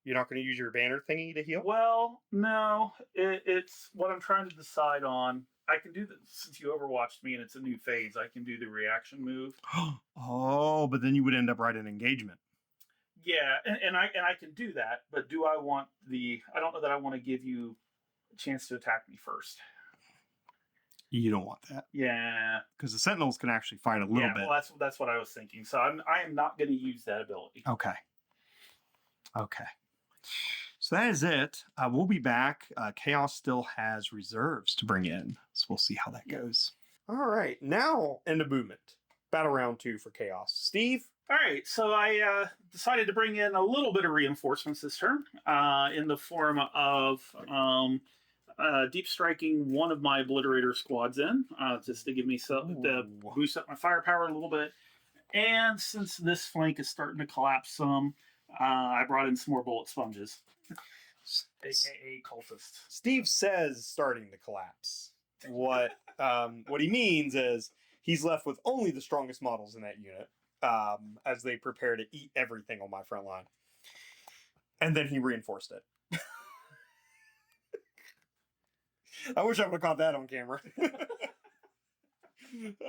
You're not going to use your banner thingy to heal? Well, no. It's what I'm trying to decide on. I can do this, since you overwatched me and it's a new phase, I can do the reaction move. Oh, but then you would end up right in engagement. Yeah, and I can do that, but do I want I don't know that I want to give you a chance to attack me first. You don't want that. Yeah. Because the Sentinels can actually fight a little bit. Well, that's what I was thinking. So I am not going to use that ability. Okay. So that is it. We'll be back. Chaos still has reserves to bring in. So we'll see how that goes. All right. Now, end of movement. Battle round 2 for Chaos. Steve? All right. So I decided to bring in a little bit of reinforcements this turn in the form of deep striking one of my obliterator squads in, just to give me to boost up my firepower a little bit. And since this flank is starting to collapse some, I brought in some more bullet sponges, aka cultists. Steve says starting to collapse. What he means is he's left with only the strongest models in that unit as they prepare to eat everything on my front line. And then he reinforced it. I wish I would have caught that on camera.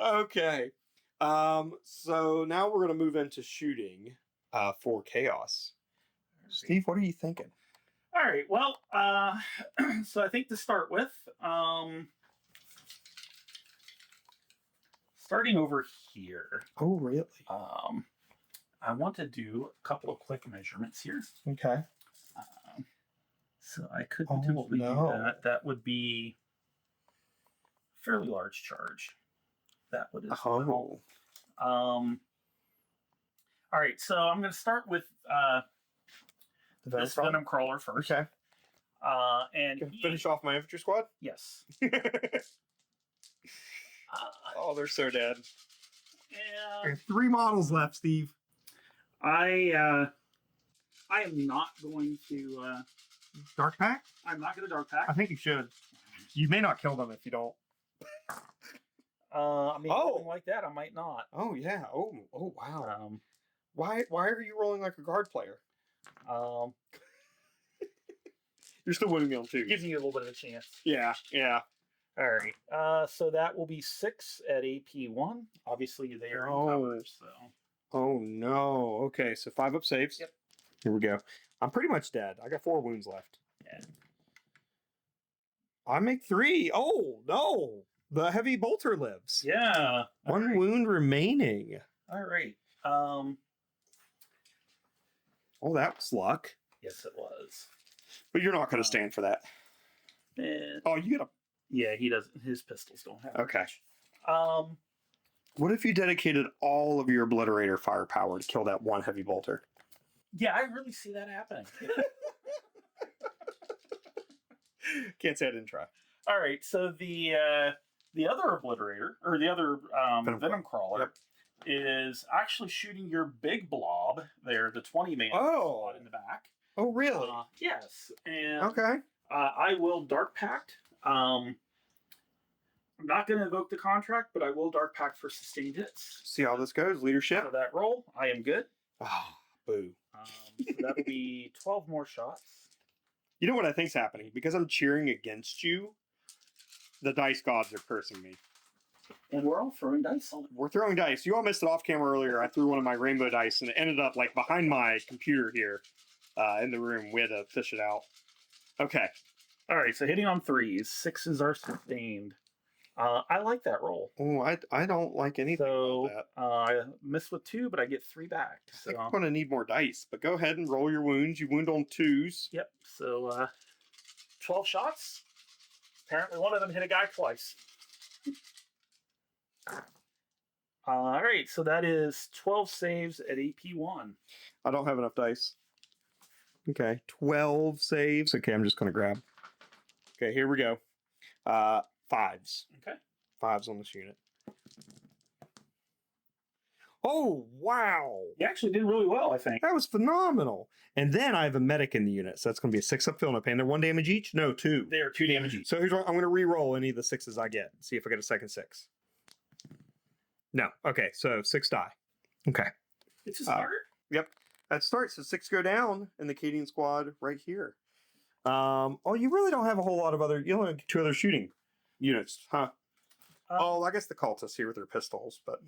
Okay. So now we're going to move into shooting for Chaos. Steve, what are you thinking? All right. Well, so I think to start with, starting over here. Oh, really? I want to do a couple of quick measurements here. Okay. So I could potentially do that. That would be a fairly large charge. That would as well. All right, so I'm going to start with this Venom Crawler first. Okay. And finish off my infantry squad? Yes. Oh, they're so dead. And 3 models left, Steve. I am not going to Dark Pack? I'm not going to Dark Pack. I think you should. You may not kill them if you don't. Something like that, I might not. Oh yeah. Oh wow. Why are you rolling like a guard player? You're still winning me on 2. Gives you a little bit of a chance. Yeah. All right. So that will be 6 at AP1. Obviously, they are in cover, so. Oh no. Okay, so 5 up saves. Yep. Here we go. I'm pretty much dead. I got 4 wounds left. Yeah. I make 3. Oh no. The heavy bolter lives. Yeah. 1 wound remaining. All right. Oh, that was luck. Yes, it was. But you're not going to stand for that. Oh, you got a... Yeah, he doesn't. His pistols don't have Okay. much. What if you dedicated all of your obliterator firepower to kill that 1 heavy bolter? Yeah, I really see that happening. Can't say I didn't try. All right, so the other obliterator, or the other Venom Crawler, is actually shooting your big blob there, the 20-man squad in the back. Oh, really? Yes. And okay. I will Dark Pact. I'm not going to evoke the contract, but I will Dark Pact for sustained hits. See how this goes. Leadership. For that roll, I am good. Ah, boo. So that will be 12 more shots. You know what I think's happening? Because I'm cheering against you, the dice gods are cursing me. And we're all throwing dice on it. We're throwing dice. You all missed it off camera earlier. I threw one of my rainbow dice, and it ended up like behind my computer here in the room. We had to fish it out. Okay. All right, so hitting on 3s. 6s are sustained. I like that roll. Oh, I don't like anything about that. I missed with 2, but I get 3 back. So I think I'm going to need more dice, but go ahead and roll your wounds. You wound on 2s. Yep, so 12 shots. Apparently one of them hit a guy twice. All right, so that is 12 saves at AP1. I don't have enough dice. Okay, 12 saves. Okay, I'm just going to grab. Okay, here we go. 5s. Okay. 5s on this unit. Oh, wow. You actually did really well, I think. That was phenomenal. And then I have a medic in the unit, so that's going to be a 6-up feel no pain. They're 1 damage each? No, 2. They are 2 damage each. So here's what I'm going to re-roll any of the 6s I get. See if I get a second 6. No. Okay, so 6 die. Okay. It's a start. Yep. That starts. So 6 go down in the Cadian squad right here. Oh, you really don't have a whole lot of other... You only have 2 other shooting units, huh? I guess the cultists here with their pistols, but...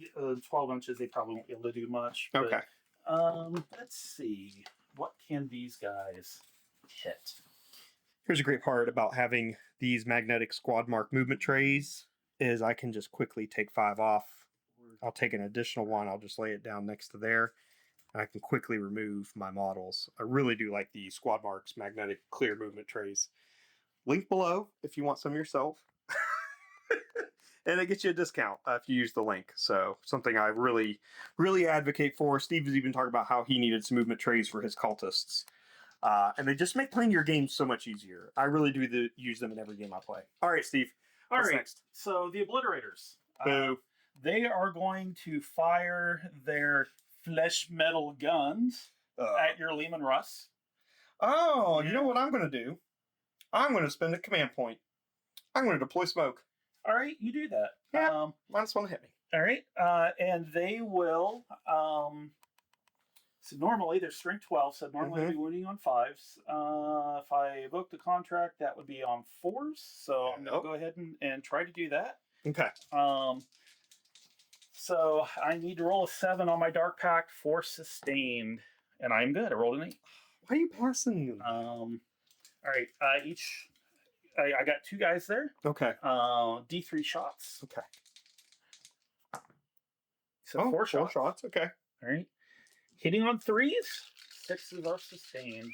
12 inches, they probably won't be able to do much. Okay. But, let's see. What can these guys hit? Here's a great part about having these magnetic squad mark movement trays is I can just quickly take 5 off. I'll take an additional 1. I'll just lay it down next to there. And I can quickly remove my models. I really do like the Squad Marks magnetic clear movement trays. Link below if you want some yourself. And it gets you a discount if you use the link. So something I really, really advocate for. Steve has even talked about how he needed some movement trays for his cultists. And they just make playing your game so much easier. I really do use them in every game I play. All right, Steve. What's next? So the Obliterators. Boo. They are going to fire their flesh metal guns at your Lehman Russ. Oh, you know what I'm going to do? I'm going to spend a command point. I'm going to deploy smoke. All right, you do that. Yeah, -1 to hit me. All right, and they will. So normally they're strength 12, so normally they'd be wounding on 5s. If I evoke the contract, that would be on 4s. So I'm going to go ahead and try to do that. Okay. So I need to roll a 7 on my Dark Pact for sustained, and I'm good. I rolled an 8. Why are you passing? All right, I got 2 guys there. Okay. D3 shots. Okay. So 4 shots. 4 shots. Okay. All right. Hitting on 3s. 6s are sustained.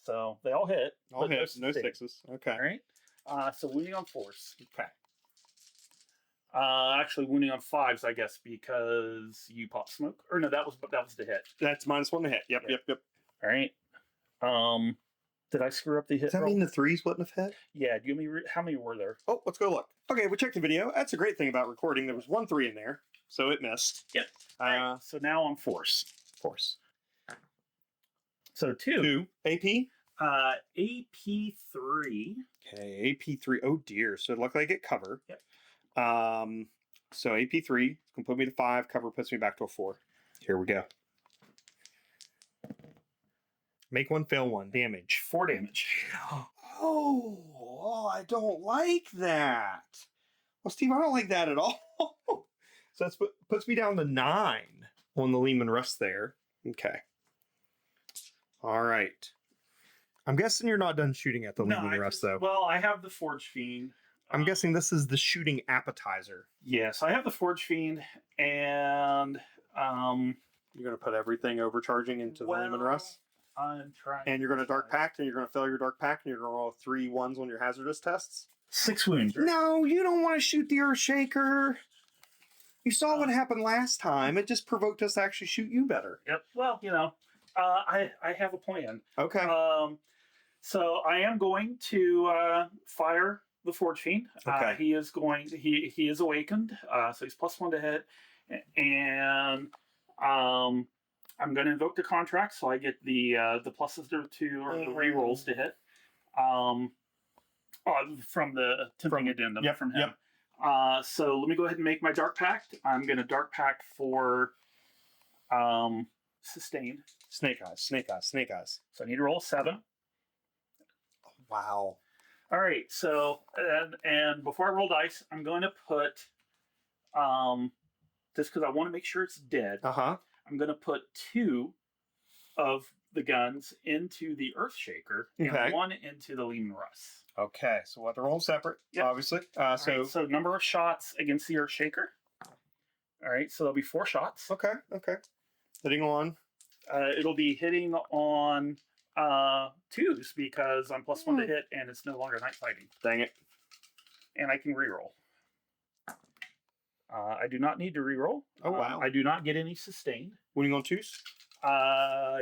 So they all hit. All hit. No 6s. Okay. All right. So wounding on 4s. Okay. Actually wounding on 5s, I guess, because you pop smoke. Or no, that was the hit. That's -1 to hit. Yep. All right. Did I screw up the hit? Does that mean the 3s wouldn't have hit? Yeah. Give me how many were there? Oh, let's go look. Okay, we checked the video. That's a great thing about recording. There was 1 3 in there, so it missed. Yep. Right. So now on force. So 2 AP. AP3. Okay, AP3. Oh dear. So it looked like it cover. Yep. So AP3 can put me to 5. Cover puts me back to a 4. Here we go. Make 1, fail 1. Damage. 4 damage. Oh, I don't like that. Well, Steve, I don't like that at all. So that puts me down to 9 on the Lehman Russ there. Okay. All right. I'm guessing you're not done shooting at the Lehman Russ, though. Well, I have the Forge Fiend. I'm guessing this is the shooting appetizer. Yes, I have the Forge Fiend, and you're going to put everything overcharging into the Lehman Russ? I'm trying. And you're going to Dark Pact, and you're going to fail your Dark Pact, and you're going to roll 3 1s on your hazardous tests? 6 wounds. Right? No, you don't want to shoot the Earthshaker. You saw what happened last time. It just provoked us to actually shoot you better. Yep. Well, I have a plan. Okay. So I am going to fire the Forge Fiend. Okay. He is awakened. So he's +1 to hit, and I'm going to invoke the contract, so I get the pluses to or the re-rolls to hit. From the tempting addendum from him. Yep. So let me go ahead and make my Dark Pact. I'm going to Dark Pact for sustained. Snake eyes. So I need to roll a 7. Oh, wow. All right. So and before I roll dice, I'm going to put just because I want to make sure it's dead. I'm going to put 2 of the guns into the Earthshaker and 1 into the Lehman Russ. Okay, so we'll have to roll separate, obviously. So number of shots against the Earthshaker. All right, so there'll be 4 shots. Okay. Hitting on? It'll be hitting on 2s because I'm +1 to hit and it's no longer night fighting. Dang it. And I can reroll. I do not need to reroll. Oh, wow. I do not get any sustained. Winning on 2s?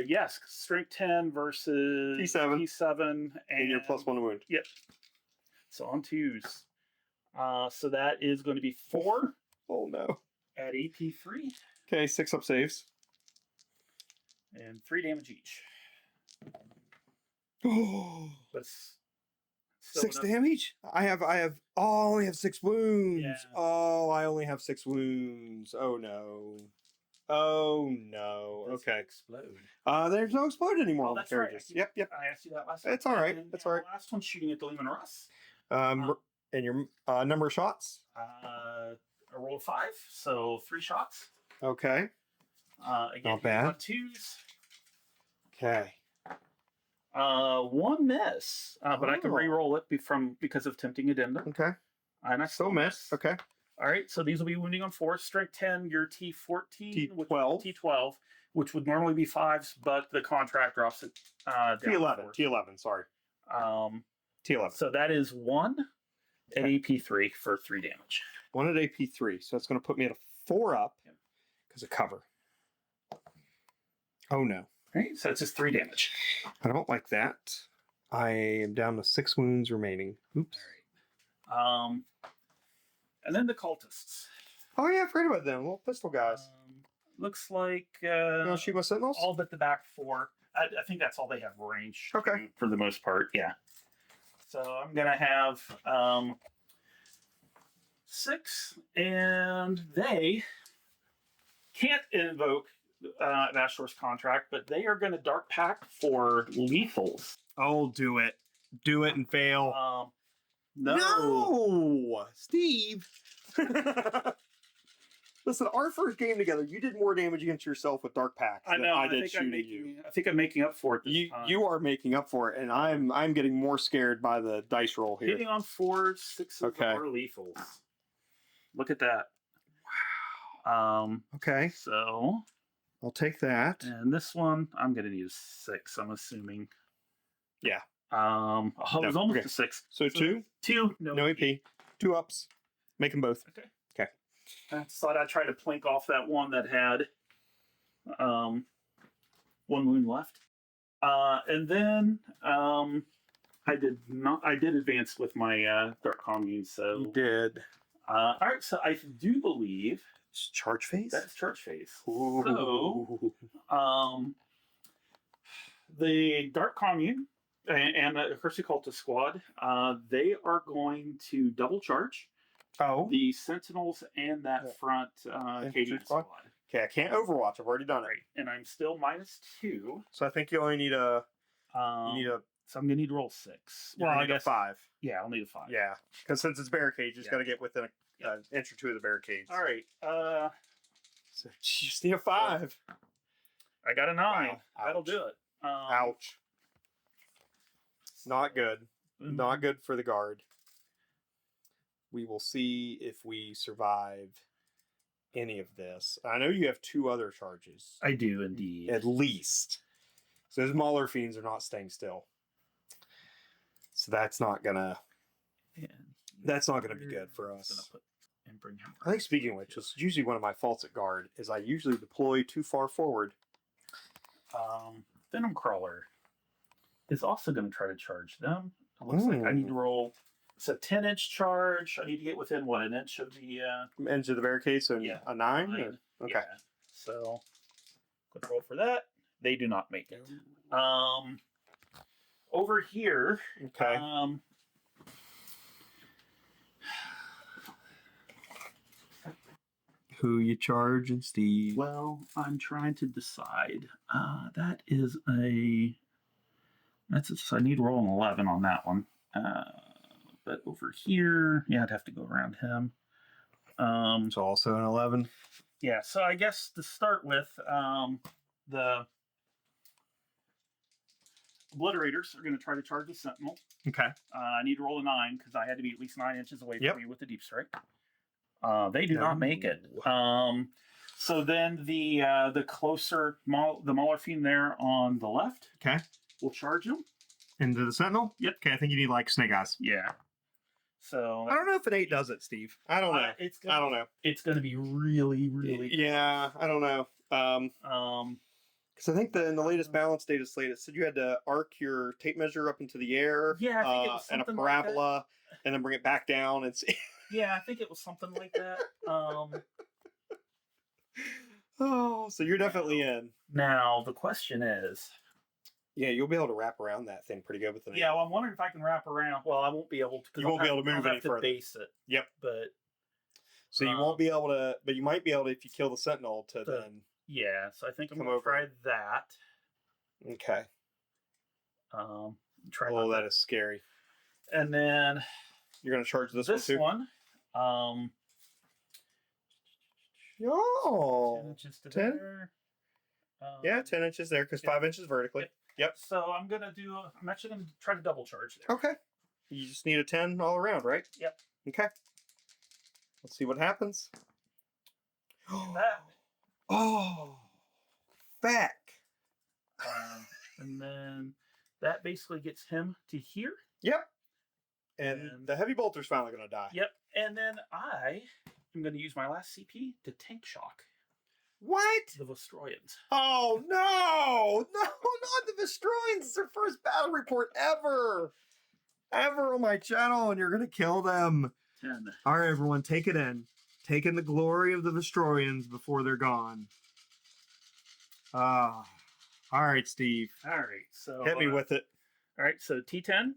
Yes, strength 10 versus T7 and you're +1 to wound. Yep. So on 2s. So that is going to be 4. Oh no. At AP3. Okay, 6 up saves. And 3 damage each. Oh. But 6 damage? I only have 6 wounds. Yeah. Oh, I only have 6 wounds. Oh no. Okay. Explode. There's no explode anymore on the that's right. carriages. Yep. I asked you that last time. It's all right. It's all right. The last one's shooting at the Lehman Russ. And your number of shots? I rolled 5, so 3 shots. Okay. Again, not bad. On 2s. Okay. One miss, but I can re-roll it because of tempting addendum. Okay. And I still miss. Okay. All right, so these will be wounding on 4. Strength 10, your T14, T12. T12, which would normally be 5s, but the contract drops it down. T11. T11, sorry. T11. So that is 1 at AP3 for 3 damage. 1 at AP3. So that's going to put me at a 4 up because of cover. Oh, no. All right, so it's just 3 damage. I don't like that. I am down to 6 wounds remaining. Oops. All right. And then the cultists. Oh, yeah, I forgot about them. Little pistol guys. Looks like... you want to shoot my sentinels? All but the back 4. I think that's all they have range. Okay. For the most part, yeah. So I'm going to have 6, and they can't invoke Vastor's contract, but they are going to Dark Pact for lethals. Oh, do it. Do it and fail. No! Steve! Listen, our first game together, you did more damage against yourself with Dark Pact than I did shooting you. I think I'm making up for it this time. You are making up for it, and I'm getting more scared by the dice roll here. Hitting on 4, 6 are lethals. Look at that. Wow. Okay. So... I'll take that. And this one, I'm going to need a 6, I'm assuming. Yeah. It was almost a 6. So 2? 2. No AP. 2 ups. Make them both. Okay. Okay. I just thought I'd try to plink off that one that had 1 wound left. And then I did advance with my Dark Commune, so... You did. All right, so I do believe... It's charge phase? That's charge phase. Ooh. So, the Dark Commune and the Hersey Cultist squad, they are going to double charge the Sentinels and that front Cadian squad. Okay, I can't Overwatch. I've already done it. Right, and I'm still -2. So I think you only need a... So I'm gonna need to roll 6. Well, I guess 5. Yeah, I'll need a 5. Yeah, because since it's barricade, you just got to get within an inch or 2 of the barricades. All right. So you just need a 5. I got a 9. Wow. That'll do it. Ouch. Not good. Not good for the guard. We will see if we survive any of this. I know you have 2 other charges. I do indeed. At least. So those Mauler fiends are not staying still. So that's not gonna be good for us. I think speaking of which, it's usually one of my faults at guard is I usually deploy too far forward. Venom Crawler is also going to try to charge them. It looks like I need to roll. It's a 10-inch charge. I need to get within an inch of the edge of the barricade. So a 9. Okay. Yeah. So quick roll for that. They do not make it. Over here. Okay. Who you charging, Steve? Well, I'm trying to decide. I need to roll an 11 on that one. But over here, I'd have to go around him. It's also an 11. Yeah, so I guess to start with, the Obliterators are going to try to charge the Sentinel. Okay. I need to roll a 9 because I had to be at least 9 inches away from you with the Deep Strike. They do not make it. So then the closer, the Mauler Fiend there on the left. Okay. We'll charge him. Into the Sentinel? Yep. Okay, I think you need Snake Eyes. Yeah. So I don't know if an 8 does it, Steve. I don't know. I don't know. It's going to be really, really. Yeah, I don't know. Because I think in the latest balance data slate, it said you had to arc your tape measure up into the air. Yeah, I think it was and a something parabola, like and then bring it back down. And yeah, I think it was something like that. Oh, so you're definitely in. Now the question is. Yeah, you'll be able to wrap around that thing pretty good with the. Yeah, well, I'm wondering if I can wrap around. Well, I won't be able to. You won't be able to move any further. Base it. Yep. But. So you won't be able to, but you might be able to if you kill the Sentinel to then. Yeah, so I think I'm going to try that. Okay. Try. Oh, that is scary. And then you're going to charge this one too. Oh. 10 inches to 10? there. Yeah, 10 inches there because 5 inches vertically. Yep. So I'm actually gonna try to double charge there. Okay. You just need a 10 all around, right? Yep. Okay. Let's see what happens. That. Oh, back. And then that basically gets him to here. Yep. And the heavy bolter's finally going to die. Yep. And then I am going to use my last CP to tank shock. What? The Vostroyans. Oh, no. No, not the Vestroyans. It's their first battle report ever. Ever on my channel, and you're going to kill them. 10. All right, everyone, take it in. Take in the glory of the Vestroyans before they're gone. All right, Steve. All right. So hit me with it. All right. So T10.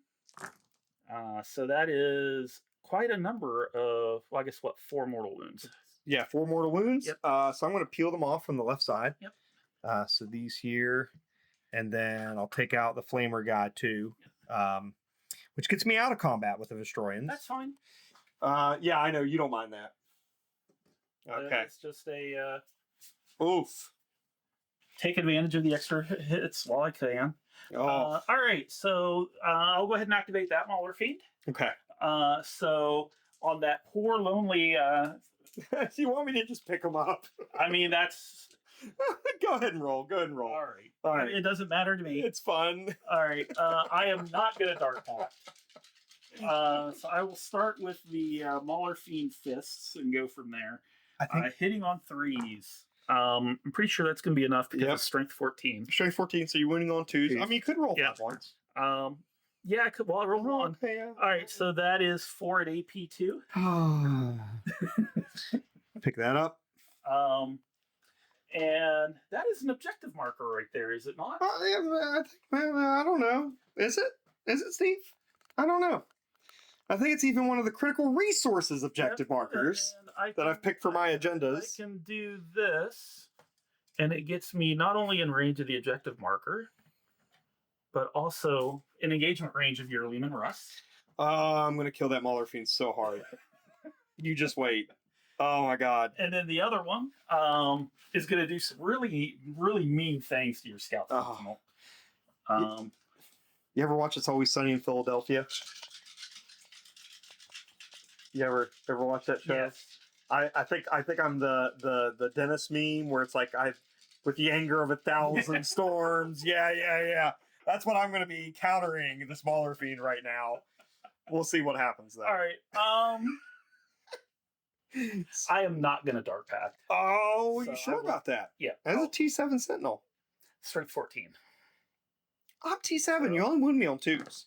So that is quite a number of, well, I guess, 4 mortal wounds. Yeah, 4 mortal wounds. Yep. So I'm going to peel them off from the left side. Yep. So these here, and then I'll take out the flamer guy too, which gets me out of combat with the Vestroyans. That's fine. Yeah, I know you don't mind that. Okay. It's just a Oof. take advantage of the extra hits while I can. Oh. All right, so I'll go ahead and activate that Mauler Fiend. Okay. So on that poor lonely. You want me to just pick them up? I mean, that's. Go ahead and roll. Go ahead and roll. All right. All right. It doesn't matter to me. It's fun. All right. I am not going to Dark Pact. So I will start with the Mauler Fiend Fists and go from there. I think hitting on 3s. I'm pretty sure that's going to be enough because it's Strength 14. Strength 14, so you're winning on 2s. I mean, you could roll 5 points. Yeah, I could. Well, I roll 1. Yeah. All right, so that is 4 at AP 2. Pick that up. And that is an objective marker right there, is it not? I don't know. Is it? Is it, Steve? I don't know. I think it's even one of the critical resources objective markers that I've picked for my agendas. I can do this, and it gets me not only in range of the objective marker, but also in engagement range of your Lehman Russ. I'm going to kill that Mauler Fiend so hard. You just wait. Oh my god. And then the other one is going to do some really, really mean things to your Scout Sentinel. You ever watch It's Always Sunny in Philadelphia? You ever watch that show? Yes. I think I'm the Dennis meme where it's like with the anger of 1,000 storms. Yeah. That's what I'm going to be countering the smaller fiend right now. We'll see what happens though. All right. I am not going to Dark Pact. Oh, so you sure about that? Yeah. As a T7 Sentinel. Strength 14. I'm T7. You only wound me on 2s.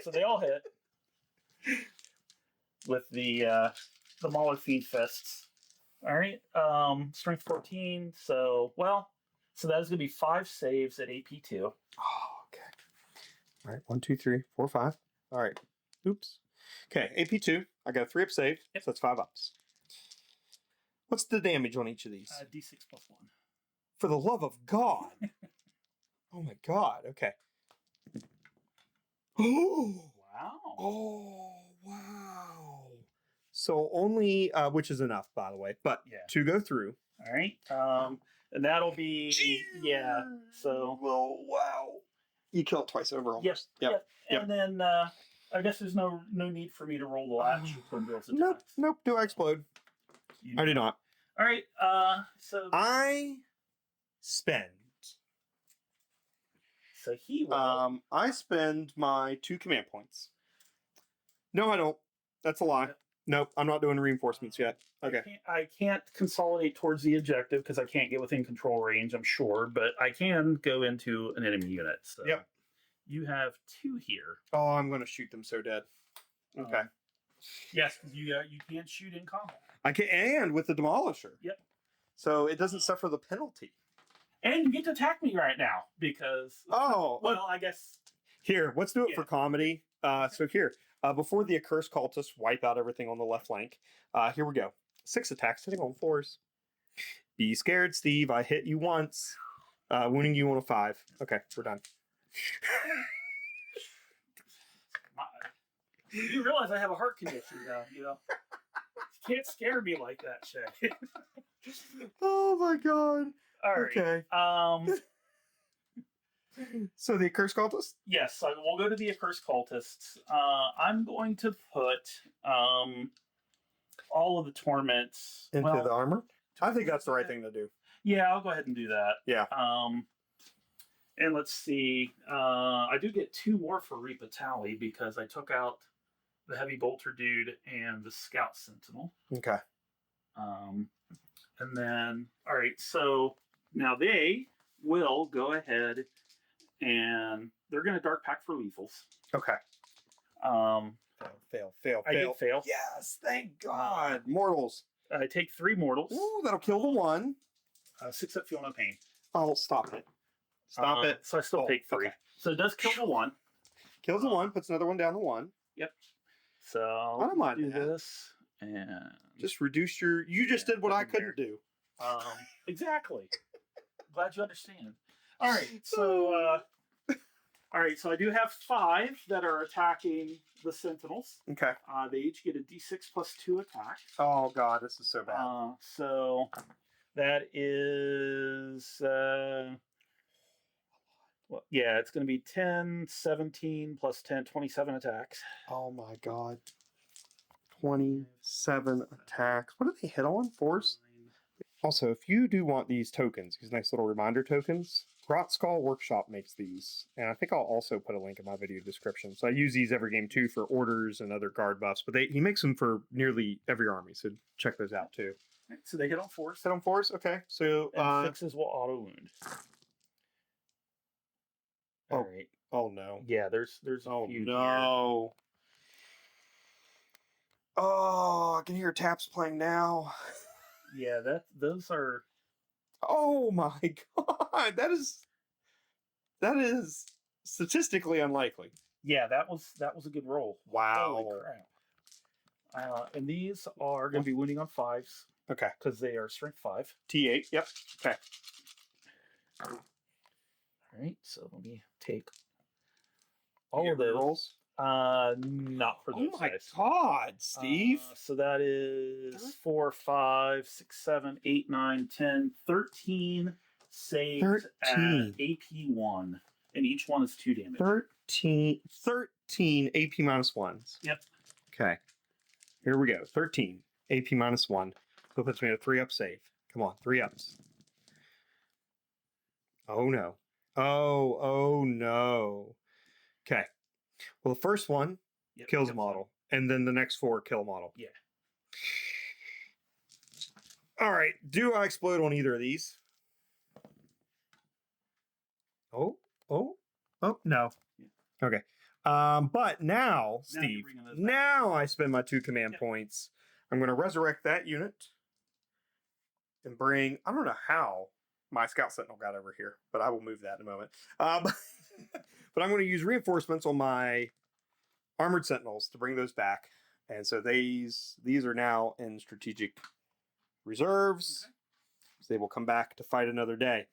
So they all hit. With the Mauler Fiend Fists. All right. Strength 14. So that is going to be 5 saves at AP2. Oh, okay. All right. 1, 2, 3, 4, 5. All right. Oops. Okay. AP2. I got a 3 up save. Yep. So that's 5 ups. What's the damage on each of these? D6 plus 1. For the love of God. Oh my God. Okay. Oh. Wow. Oh. Wow. So only, which is enough, by the way, but 2 go through. All right. And that'll be, so. Well, wow. You kill it twice over almost. Yep. And then, I guess there's no need for me to roll the latch. Nope. Do I explode? I do not. All right. So. I spend. So he will. I spend my 2 command points. No, I don't. That's a lie. Nope, I'm not doing reinforcements yet. Okay. I can't consolidate towards the objective because I can't get within control range, I'm sure, but I can go into an enemy unit. So yep. You have 2 here. Oh, I'm going to shoot them so dead. Okay. Yes, because you can't shoot in combat. I can, and with the Demolisher. Yep. So it doesn't suffer the penalty. And you get to attack me right now because. Oh. Well, I guess. Here, let's do it for comedy. So here. Before the accursed cultists wipe out everything on the left flank, here we go. 6 attacks hitting on 4s. Be scared, Steve. I hit you once. Wounding you on a 5. Okay, we're done. You realize I have a heart condition now, You can't scare me like that, Shay. Oh my God. All right. Okay. So the Accursed Cultist? Yes, so we'll go to the Accursed Cultists. I'm going to put all of the torments Into the armor? I think that's the right thing to do. Yeah, I'll go ahead and do that. Yeah. And let's see. I do get 2 more for Reaper Tally because I took out the Heavy Bolter dude and the Scout Sentinel. Okay. And then, all right, so now they will go ahead and they're going to Dark Pact for lethals. Okay. Fail. I did fail. Yes, thank God. Mortals. I take 3 mortals. Ooh, that'll kill the one. 6 that feel no pain. Oh, stop it. Stop it. So I still take 3. Okay. So it does kill the one. Kills the one, puts another one down to 1. Yep. So I don't mind do that. this and just reduce your. You just did what I couldn't do. Exactly. Glad you understand. All right, so so I do have 5 that are attacking the Sentinels. Okay. They each get a D6 plus 2 attack. Oh God, this is so bad. So that is yeah, it's going to be 10, 17 plus 10, 27 attacks. Oh my God. 27 attacks. What do they hit on? Force? Also, if you do want these tokens, these nice little reminder tokens, Rot Skull Workshop makes these. And I think I'll also put a link in my video description. So I use these every game too for orders and other guard buffs. But he makes them for nearly every army. So check those out too. So they hit on force. Hit on force? Okay. So and 6s will auto wound. All right. Oh no. Yeah, there's a few no. Here. Oh, I can hear taps playing now. Yeah, those are. Oh my God, that is statistically unlikely. Yeah, that was a good roll. Wow. Holy crap. And these are going to be wounding on 5s. Okay. Because they are strength 5. T8. Yep. Okay. All right. So let me take all of those rolls. Not for those. Oh my guys. God, Steve. So that is 4, 5, 6, 7, 8, 9, 10, 13 saves at AP1. And each one is 2 damage. 13 AP minus 1s. Yep. Okay. Here we go. 13 AP minus 1. So puts me at a 3-up save. Come on, 3 ups. Oh no. Oh no. Okay. Well, the first one kills a model, and then the next 4 kill a model. Yeah. All right. Do I explode on either of these? Oh, no. Yeah. Okay. But now, Steve, now I spend my 2 command points. I'm going to resurrect that unit and bring, I don't know how my Scout Sentinel got over here, but I will move that in a moment. But I'm going to use reinforcements on my Armored Sentinels to bring those back. And so these are now in strategic reserves. Okay. So they will come back to fight another day.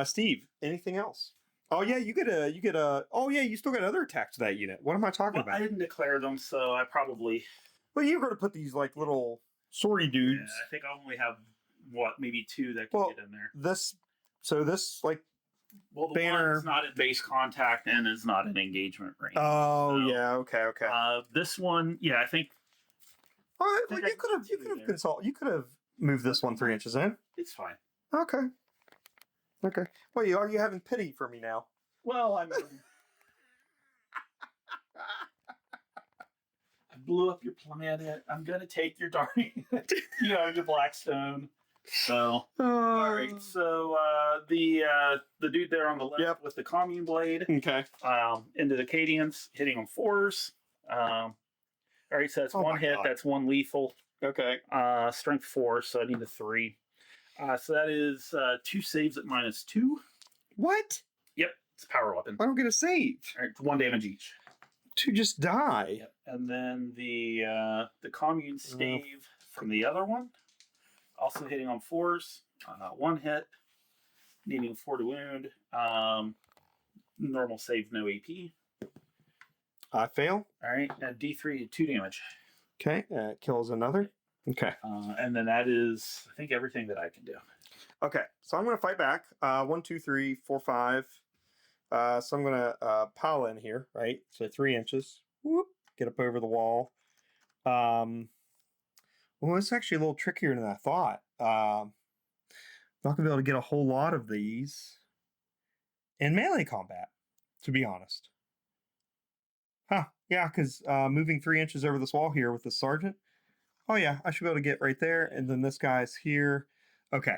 Steve, anything else? Oh yeah, you still got other attacks to that unit. What am I talking about? I didn't declare them, so I probably... Well, you're going to put these like little swordy dudes. Yeah, I think I only have, maybe 2 that can get in there. This like... Well, the banner is not in base contact and is not in engagement range. Oh, so, yeah, okay. This one, I think... Oh, well, you could have moved this one 3 inches in. It's fine. Okay. Well, are you having pity for me now? Well, I blew up your planet. I'm gonna take your your Blackstone. So, all right. So the dude there on the left with the commune blade. Okay. Into the Cadians, hitting on 4s. All right. So that's 1 hit. God. That's 1 lethal. Okay. Strength 4. So I need a 3. So that is 2 saves at -2. What? Yep. It's a power weapon. I don't get a save. All right. 1 damage each. To just die. Yep. And then the commune stave from the other one. Also hitting on 4s. 1 hit. Needing 4 to wound. Normal save, no AP. I fail. All right. And D3, 2 damage. Okay. Kills another. Okay. And then that is, I think, everything that I can do. Okay. So I'm going to fight back. 1, 2, 3, 4, 5. So I'm going to pile in here, right? So 3 inches. Whoop, get up over the wall. Well, it's actually a little trickier than I thought. Not going to be able to get a whole lot of these in melee combat, to be honest. Huh, yeah, because moving 3 inches over this wall here with the sergeant. Oh, yeah, I should be able to get right there. And then this guy's here. Okay.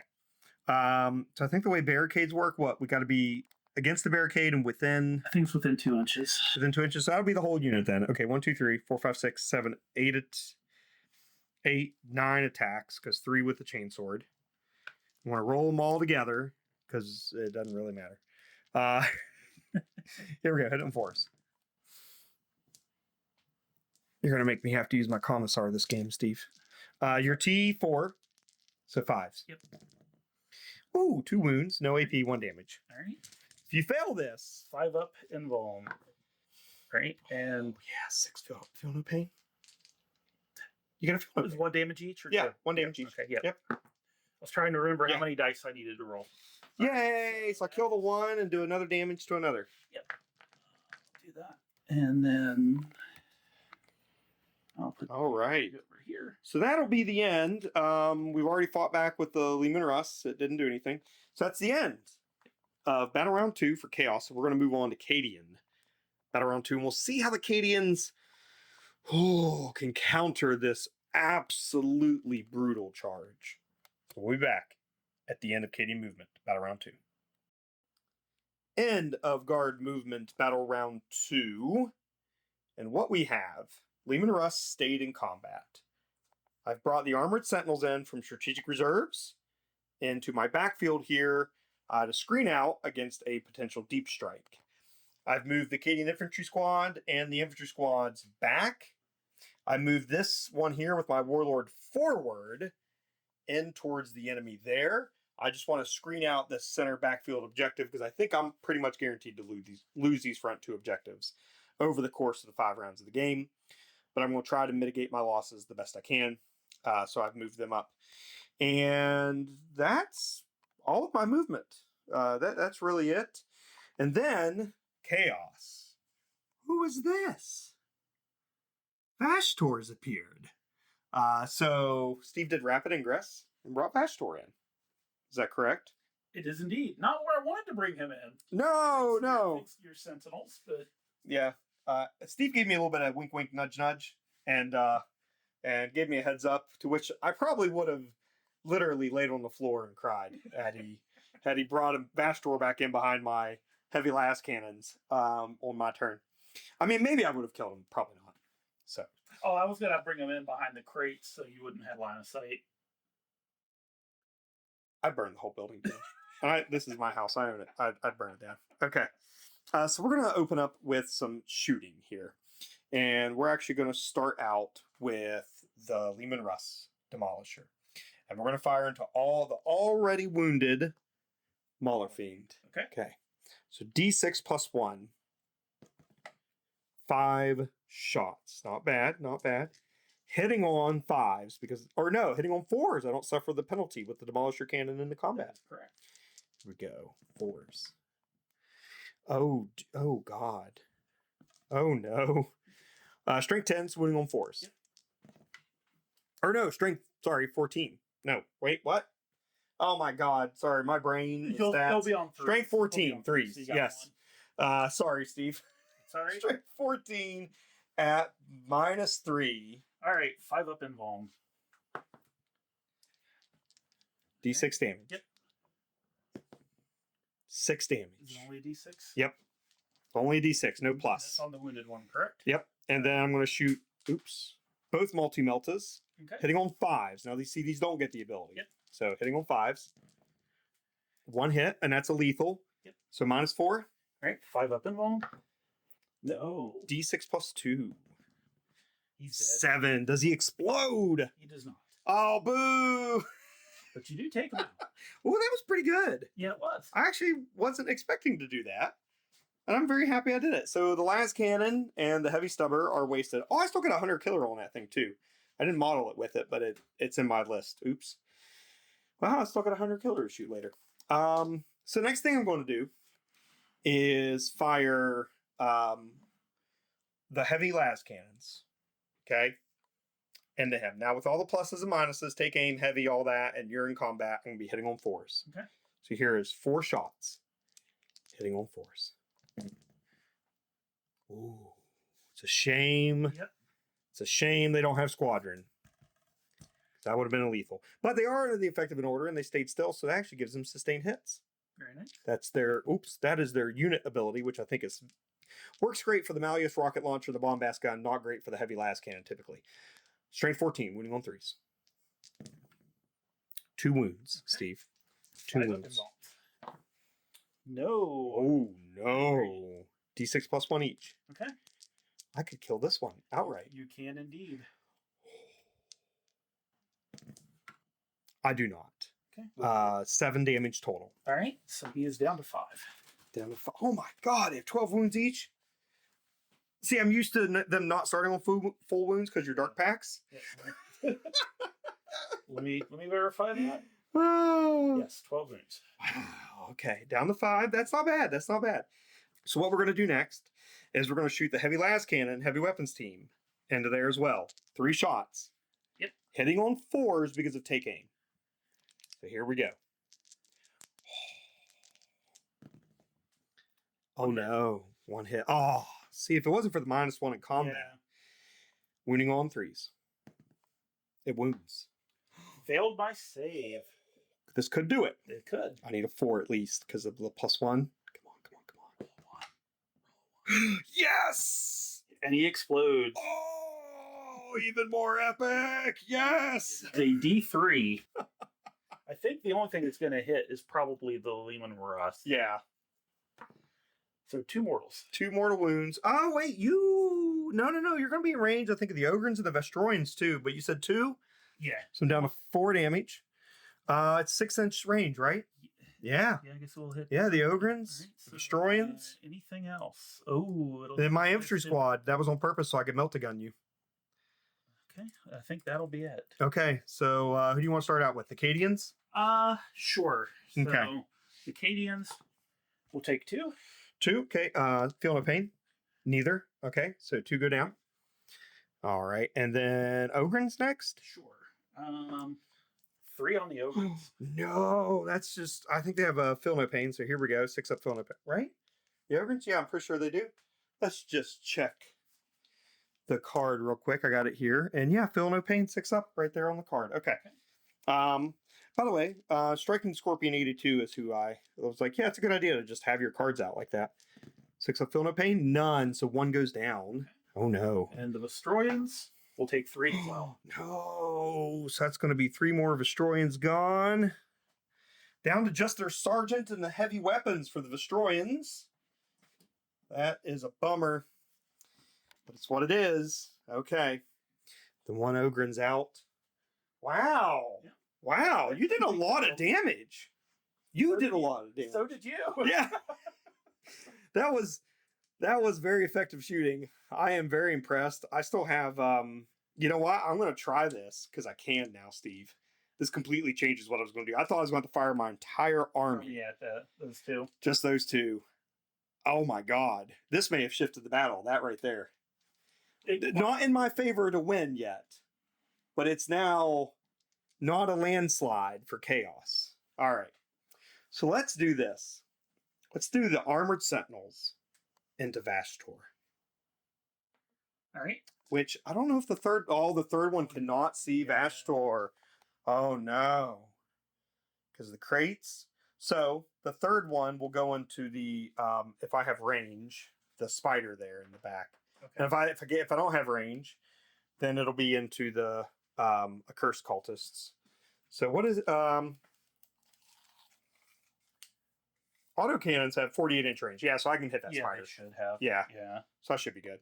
So I think the way barricades work, we got to be against the barricade and within. I think it's within 2 inches. Within 2 inches. So that'll be the whole unit then. Okay, 1, 2, 3, 4, 5, 6, 7, 8, 9 attacks, because 3 with the chainsword. I want to roll them all together because it doesn't really matter. Here we go. Hit them for us. You're going to make me have to use my commissar this game, Steve. Your T4, so 5s. Yep. Ooh, 2 wounds, no AP, 1 damage. All right. If you fail this, 5 up invuln. Right, and yeah, 6 feel no pain. You gotta feel it was 1 damage each, or 2? 1 damage each. Okay, Yep. I was trying to remember how many dice I needed to roll. Yay! So I kill the 1 and do another damage to another. Yep. Do that, and then I'll put all right over here. So that'll be the end. We've already fought back with the Lehman Russ. It didn't do anything. So that's the end of Battle Round 2 for Chaos. So we're going to move on to Cadian Battle Round 2, and we'll see how the Cadians can counter this absolutely brutal charge. So we'll be back at the end of Cadian Movement, Battle Round 2. End of Guard Movement, Battle Round 2. And what we have, Lehman Russ stayed in combat. I've brought the Armored Sentinels in from Strategic Reserves into my backfield here to screen out against a potential deep strike. I've moved the Cadian Infantry Squad and the Infantry Squads back. I moved this one here with my Warlord forward in towards the enemy there. I just want to screen out this center backfield objective because I think I'm pretty much guaranteed to lose these front 2 objectives over the course of the 5 rounds of the game. But I'm going to try to mitigate my losses the best I can. So I've moved them up. And that's all of my movement. That's really it. And then Chaos. Who is this? Vashtor's appeared. So Steve did Rapid Ingress and brought Vashtor in. Is that correct? It is indeed. Not where I wanted to bring him in. No. Your Sentinels, but... Yeah. Steve gave me a little bit of wink, wink, nudge, nudge, and gave me a heads up, to which I probably would have literally laid on the floor and cried had he brought Vashtor back in behind my heavy las cannons on my turn. I mean, maybe I would have killed him. Probably not. So. Oh, I was going to bring him in behind the crates so you wouldn't have line of sight. I'd burn the whole building down. This is my house. I own it. I'd burn it down. Okay. So we're going to open up with some shooting here. And we're actually going to start out with the Lehman Russ Demolisher. And we're going to fire into all the already wounded Mauler Fiend. Okay. So D6 plus 1. 5 shots. Not bad. Hitting on 5s hitting on 4s. I don't suffer the penalty with the Demolisher cannon in the combat. That's correct. Here we go. 4s. Oh God. Oh no. Strength 10's winning on 4s. Yep. Or no, strength, 14. No, wait, what? Oh my God. Sorry, my brain. He'll be on 3. Strength 14, 3s. So yes. Sorry, Steve. Sorry. Strength 14 at -3. All right, 5 up invuln. D6 damage. Yep. 6 damage. Is it only a D6? Yep. Only a D6, no plus. That's on the wounded one, correct? Yep. And then I'm going to shoot, both multi-meltas, hitting on 5s. Now, these don't get the ability. Yep. So, hitting on 5s. 1 hit, and that's a lethal. Yep. So, -4. All right, 5 up invuln. No. D6 plus 2. He's dead. 7. Does he explode? He does not. Oh, boo! But you do take him out. Oh, that was pretty good. Yeah, it was. I actually wasn't expecting to do that. And I'm very happy I did it. So the las cannon and the heavy stubber are wasted. Oh, I still got a 100 killer on that thing too. I didn't model it with it, but it's in my list. Oops. Well, I still got a 100 killer to shoot later. So next thing I'm going to do is fire the heavy las cannons. Okay. And they have now with all the pluses and minuses, take aim, heavy, all that, and you're in combat and be hitting on 4s. Okay. So here is 4 shots hitting on 4s. Ooh, it's a shame. Yep. It's a shame they don't have squadron. That would have been lethal. But they are the effective in order and they stayed still, so that actually gives them sustained hits. Very nice. That's their that is their unit ability, which I think is works great for the Malleus rocket launcher, the bombast gun, not great for the heavy las cannon typically. Strength 14, wounding on 3s. 2 wounds, okay. Steve. 2 wounds. No. Oh no. D6 plus 1 each. Okay. I could kill this one outright. You can indeed. I do not. Okay. 7 damage total. All right. So he is down to 5. Down to 5. Oh my god, they have 12 wounds each. See, I'm used to them not starting on full wounds because you're dark packs. Yeah. let me verify that. Oh. Yes, 12 wounds. Wow. Okay, down to 5. That's not bad. That's not bad. So what we're going to do next is we're going to shoot the heavy las cannon, heavy weapons team into there as well. 3 shots. Yep. Hitting on 4s because of take aim. So here we go. Oh no, 1 hit. Oh, see, if it wasn't for the -1 in combat, wounding on 3s. It wounds. Failed my save. This could do it. It could. I need a 4 at least because of the +1. Come on. Yes! And he explodes. Oh, even more epic. Yes! A D3. I think the only thing that's going to hit is probably the Lehman Russ. Yeah. So 2 mortals. 2 mortal wounds. Oh, wait, you... No, you're going to be in range, I think, of the Ogrins and the Vestroians, too. But you said 2? Yeah. So I'm down to 4 damage. It's 6-inch range, right? Yeah. Yeah, I guess we'll hit... Yeah, the Ogrins, right, so, Vestroians. Anything else? Oh, it'll... Then my infantry squad. That was on purpose so I could melt-a-gun you. Okay, I think that'll be it. Okay, so who do you want to start out with? The Cadians? Sure. So, okay. The Cadians will take 2. 2, okay. Feel no pain? Neither. Okay, so 2 go down. All right, and then Ogrins next? Sure. 3 on the Ogrins. No, that's just, I think they have a feel no pain, so here we go. 6 up, feel no pain. Right? The Ogrins? Yeah, I'm pretty sure they do. Let's just check the card real quick. I got it here. And yeah, feel no pain, 6 up right there on the card. Okay. By the way, Striking Scorpion 82 is who I was like, yeah, it's a good idea to just have your cards out like that. 6 up, feel no pain, none. So 1 goes down. Oh no. And the Vestroians will take 3 as well. No. So that's going to be 3 more Vestroians gone. Down to just their sergeant and the heavy weapons for the Vestroians. That is a bummer. But it's what it is. Okay. The 1 Ogren's out. Wow. Yeah. Wow. You did a lot of damage. You did a lot of damage. So did you. Yeah. That was very effective shooting. I am very impressed. I still have, you know what? I'm going to try this because I can now, Steve. This completely changes what I was going to do. I thought I was going to fire my entire army. Yeah, those 2. Just those 2. Oh my God. This may have shifted the battle. That right there. Not in my favor to win yet, but it's now not a landslide for chaos. All right. So let's do this. Let's do the Armored Sentinels into Vashtor. All right. Which I don't know if the third one cannot see Vashtor. Oh no. Because of the crates. So the third one will go into the, if I have range, the spider there in the back. Okay. And if I don't have range, then it'll be into the accursed cultists. So what is autocannons have 48-inch range. Yeah, so I can hit that spider. They should have. Yeah. Yeah. So I should be good.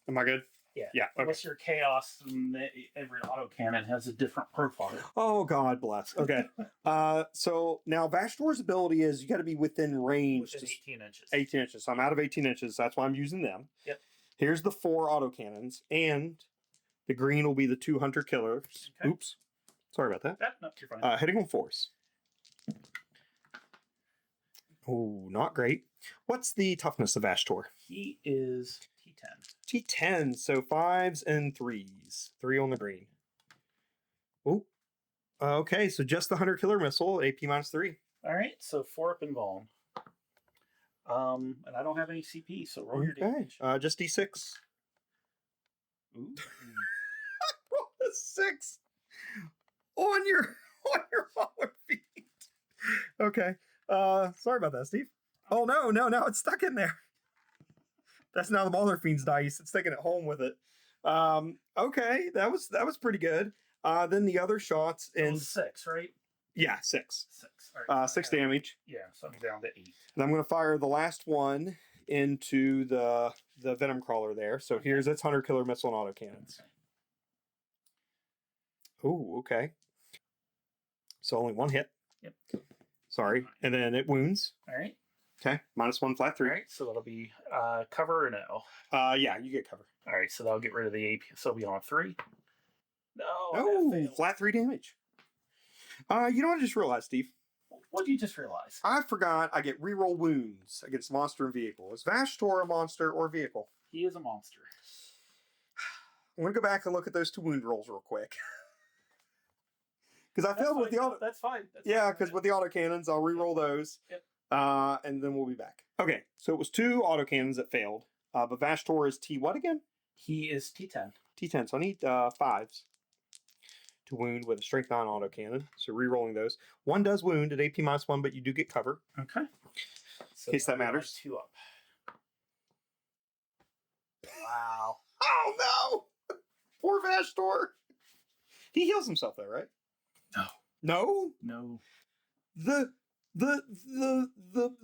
Am I good? Yeah. Yeah. Okay. Unless you're chaos, and every autocannon has a different profile. Oh, God bless. Okay. So now Vashtor's ability is you got to be within range. Within 18 inches. 18 inches. So I'm out of 18 inches. That's why I'm using them. Yep. Here's the 4 autocannons, and the green will be the 2 hunter killers. Okay. Oops. Sorry about that. No, you're fine. Hitting on 4s. Oh, not great. What's the toughness of Ashtor? He is T10. T10, so 5s and 3s. 3 on the green. Oh, okay, so just the Hunter Killer Missile, AP -3. All right, so 4 up in Vaughn. And I don't have any CP, so roll your damage. Just D6. Ooh. Roll a 6 on your Mauler feet. Okay. Sorry about that, Steve. Oh no, it's stuck in there. That's now the Mauler Fiend's dice. It's taking it home with it. Okay, that was pretty good. Then the other shots in 6, right? Yeah, 6. 6. All right, 6 damage. Yeah, so I'm down to 8. And I'm going to fire the last one into the Venom Crawler there. So here's its Hunter Killer Missile and autocannons. Oh, okay. So only 1 hit. Yep. Sorry. And then it wounds. All right. Okay. -1 flat 3. All right, so that'll be cover or no? Yeah, you get cover. All right, so that'll get rid of the AP. So it'll be on 3. No. Oh, flat 3 damage. You know what I just realized, Steve? What did you just realize? I forgot I get reroll wounds against monster and vehicle. Is Vashtor a monster or vehicle? He is a monster. I'm going to go back and look at those 2 wound rolls real quick. Because I failed with the auto. That's fine. Yeah, because with the autocannons, I'll reroll those. Yep. And then we'll be back. Okay, so it was 2 autocannons that failed. But Vashtor is T what again? He is T10. T10, so I need 5s to wound with a strength 9 autocannon. So re-rolling those. 1 does wound at AP -1, but you do get cover. Okay. So in case that matters. 2 up. Wow. Oh no! Poor Vashtor. He heals himself though, right? No. No? No. The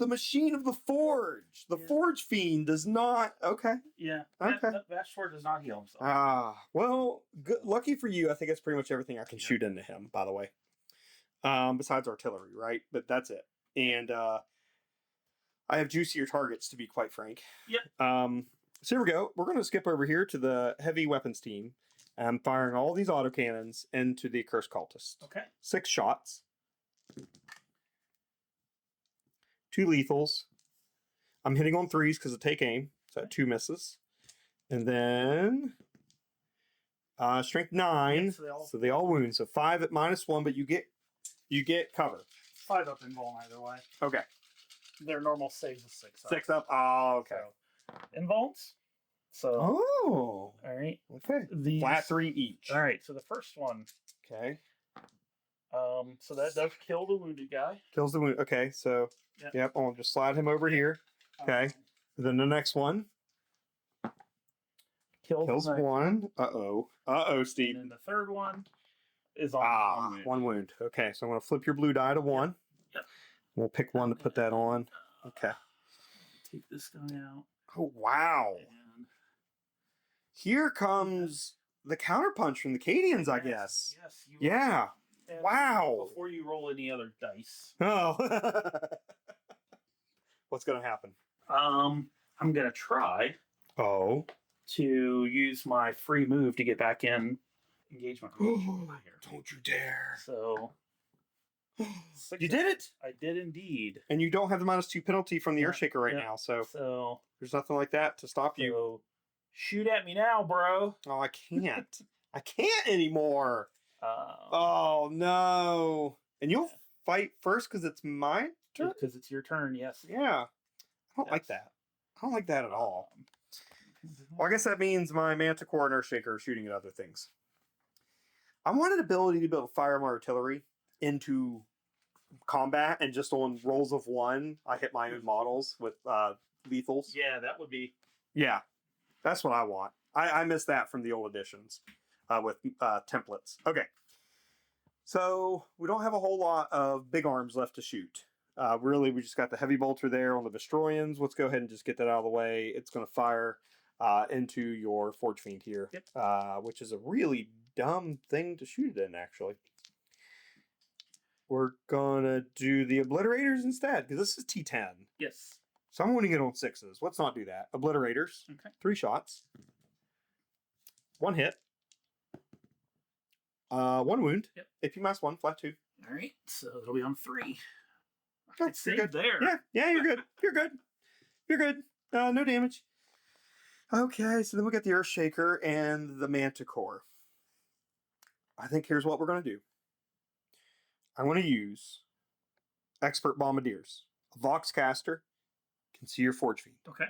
machine of the forge. The forge fiend does not. Okay. Yeah. Okay. Vashtor does not heal himself. Well, good, lucky for you. I think that's pretty much everything I can shoot into him. By the way, besides artillery, right? But that's it. And I have juicier targets, to be quite frank. Yep. So here we go. We're going to skip over here to the heavy weapons team. I'm firing all these autocannons into the Accursed Cultist. Okay. 6 shots. 2 lethals. I'm hitting on 3s because of take aim. So 2 misses. And then strength 9. Yep, so they all wound. So 5 at -1, but you get cover. 5 up in Vuln either way. Okay. Their normal saves is 6 up. 6 up. Oh, okay. So, in Vulns. So. Oh. All right. Okay. These, flat 3 each. All right. So the first one. Okay. So that does kill the wounded guy. Kills the wound. Okay. So. Yep. I'll just slide him over here. Okay. Then the next one. Kills 1. Uh-oh, Steve. And then the third one is on 1 wound. Okay, so I'm going to flip your blue die to 1. Yep. We'll pick 1 to put that on. Okay. Take this guy out. Oh, wow. And here comes the counterpunch from the Cadians, I guess. Yes. Yeah. Wow. Before you roll any other dice. Oh. What's going to happen? I'm going to try. Oh. To use my free move to get back in engagement. Don't you dare. So. You did it? I did indeed. And you don't have the -2 penalty from the Earthshaker right now, so there's nothing like that to stop you. Shoot at me now, bro. Oh, I can't. I can't anymore. Oh, no. And you'll fight first because it's my turn? Because it's your turn, yes. Yeah. I don't like that. I don't like that at all. Well, I guess that means my Manticore and Earthshaker are shooting at other things. I want an ability to be able to fire my artillery into combat, and just on rolls of 1, I hit my own models with lethals. Yeah, that would be... Yeah, that's what I want. I miss that from the old editions with templates. Okay. So we don't have a whole lot of big arms left to shoot. Really, we just got the heavy bolter there on the Vestroians. Let's go ahead and just get that out of the way. It's going to fire into your Forge Fiend here, which is a really dumb thing to shoot it in, actually. We're going to do the Obliterators instead, because this is T10. Yes. So I'm winning it on 6s. Let's not do that. Obliterators. Okay. 3 shots. 1 hit. 1 wound. Yep. AP -1, flat 2. All right. So it'll be on 3. It's saved there. Yeah, you're good. You're good. You're good. No damage. Okay, so then we got the Earthshaker and the Manticore. I think here's what we're going to do. I'm going to use Expert Bombardiers. A Voxcaster can see your Forge Fiend. Okay.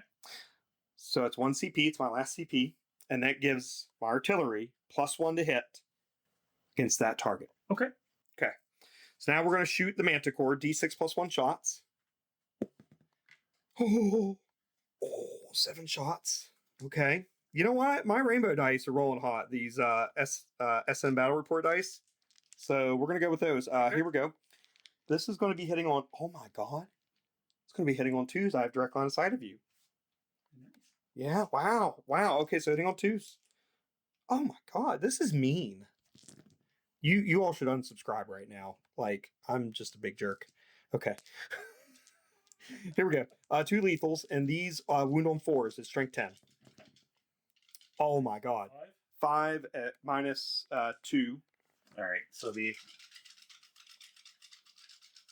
So it's 1 CP. It's my last CP. And that gives my artillery +1 to hit against that target. Okay. Okay. So now we're going to shoot the Manticore, D6 +1 shots. Oh, 7 shots. Okay. You know what? My rainbow dice are rolling hot. These SN Battle Report dice. So we're going to go with those. Here we go. This is going to be hitting on... Oh my god. It's going to be hitting on 2s. I have direct line of sight of you. Yeah, wow. Wow. Okay, so hitting on 2s. Oh my god, this is mean. You all should unsubscribe right now. Like, I'm just a big jerk. Okay. Here we go. 2 lethals, and these wound on 4s is strength 10. Oh my god. 5 at -2. All right, so the...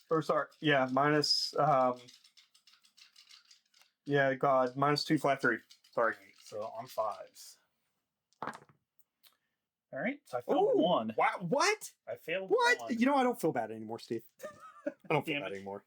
Or sorry, yeah, minus... yeah, god, -2 flat 3. Sorry. So on 5s. All right, so I failed 1. Wow, what? I failed what? 1. You know, I don't feel bad anymore, Steve. I don't feel bad anymore.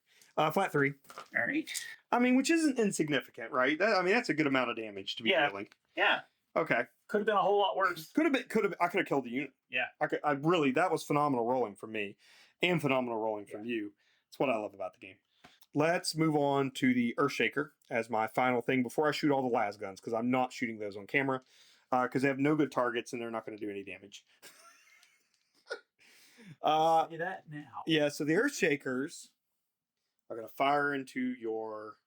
Flat 3. All right. I mean, which isn't insignificant, right? That's a good amount of damage to be dealing. Yeah. Okay. Could have been a whole lot worse. Could have. I could have killed the unit. Yeah. That was phenomenal rolling from me, and phenomenal rolling from you. That's what I love about the game. Let's move on to the Earthshaker as my final thing before I shoot all the las guns, because I'm not shooting those on camera, because they have no good targets and they're not going to do any damage. Say that now. Yeah, so the Earthshakers are going to fire into your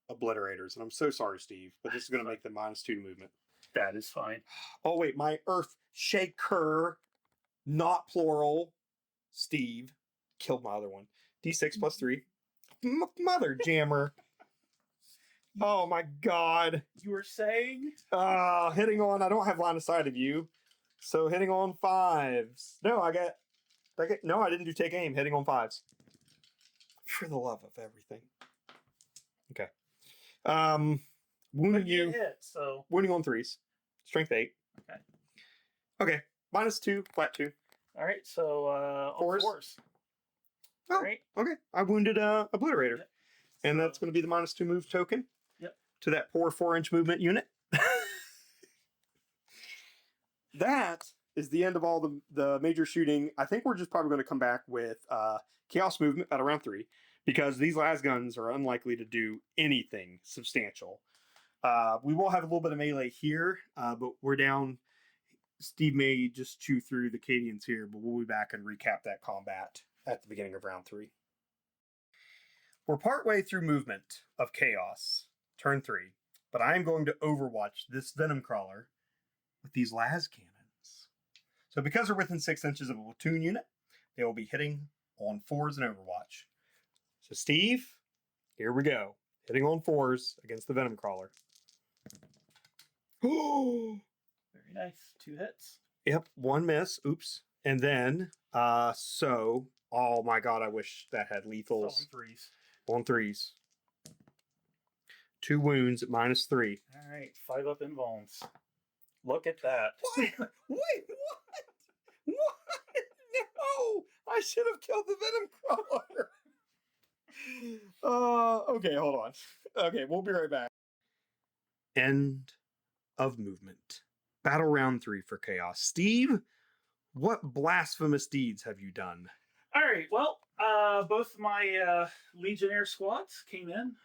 Obliterators. And I'm so sorry, Steve, but this is going to make them -2 to movement. That is fine. Oh, wait, my Earthshaker, not plural, Steve, killed my other one. D6 +3. Mother jammer. Oh my god. You were saying? Hitting on, I don't have line of sight of you. So hitting on 5s. No, I didn't do take aim. Hitting on 5s. For the love of everything. Okay. Wounding you. Wounding on 3s. Strength 8. Okay. Okay. -2, flat 2. All right, so on 4s. Oh, all right. Okay. I wounded Obliterator. Yep. And that's going to be the -2 move token. Yep. To that poor 4-inch movement unit. That is the end of all the major shooting. I think we're just probably going to come back with Chaos Movement at around 3, because these las guns are unlikely to do anything substantial. We will have a little bit of melee here, but we're down. Steve may just chew through the Cadians here, but we'll be back and recap that combat at the beginning of round 3. We're partway through movement of Chaos, turn 3, but I am going to overwatch this Venom Crawler with these las cannons. So because they're within 6 inches of a platoon unit, they will be hitting on 4s in Overwatch. So Steve, here we go. Hitting on 4s against the Venom Crawler. Oh! Very nice. 2 hits. Yep, 1 miss. Oops. And then, oh my god, I wish that had lethals. So on 3s. On 3s. 2 wounds at -3. All right, 5 up in bones. Look at that. Wait, what? No! I should have killed the Venom Crawler. Okay, hold on. Okay, we'll be right back. End of movement. Battle round 3 for Chaos. Steve, what blasphemous deeds have you done? All right, well, both my Legionnaire squads came in,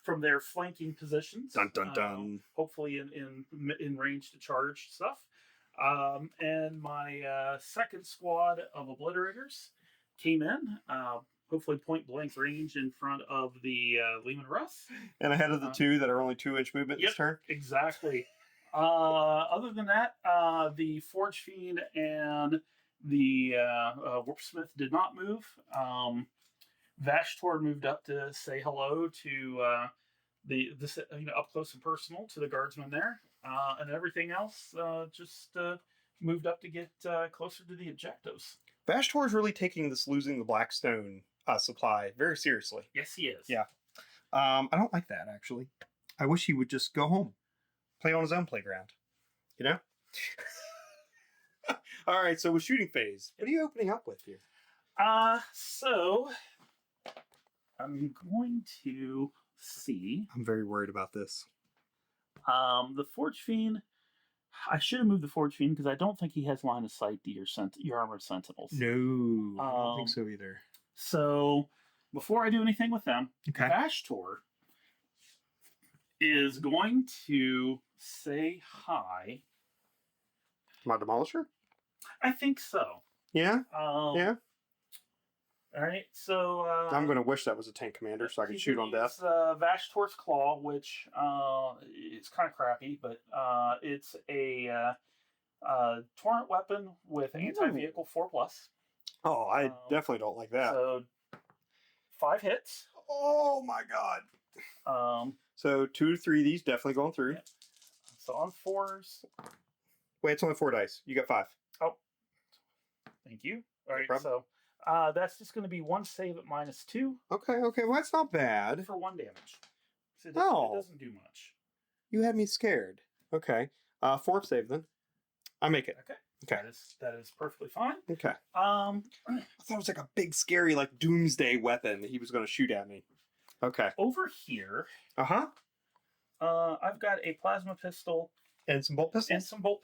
from their flanking positions. Dun dun dun. Hopefully in range to charge stuff. And my second squad of Obliterators came in, hopefully point blank range in front of the Leman Russ. And ahead of the 2 that are only 2-inch movement this turn? Exactly. Other than that, the Forge Fiend and the Warpsmith did not move. Vashtor moved up to say hello to this up close and personal to the guardsmen there, and everything else just moved up to get closer to the objectives. Vashtor is really taking this losing the Blackstone supply very seriously. Yes, he is. Yeah. I don't like that, actually. I wish he would just go home, play on his own playground. You know? All right, so with shooting phase, what are you opening up with here? So I'm going to see. I'm very worried about this. The Forge Fiend. I should have moved the Forge Fiend because I don't think he has line of sight to your Armored Sentinels. No, I don't think so either. So before I do anything with them, Okay. Vashtor is going to say hi. My Demolisher? I think so. Yeah? Yeah? All right, so I'm going to wish that was a tank commander so I can shoot on death. Vashtor's Claw, which is kind of crappy, but it's a torrent weapon with anti-vehicle 4+. Oh, I definitely don't like that. So 5 hits. Oh my god. So 2 to 3 of these definitely going through. Yep. So on 4s. Wait, it's only 4 dice. You got 5. Oh. Thank you. All right, problem. so that's just going to be 1 save at -2. Okay, well that's not bad. For 1 damage. So it doesn't do much. You had me scared. Okay. 4 save then. I make it. Okay. Okay. That is perfectly fine. Okay. I thought it was like a big, scary, like doomsday weapon that he was going to shoot at me. Okay. Over here. Uh-huh. I've got a plasma pistol and some bolt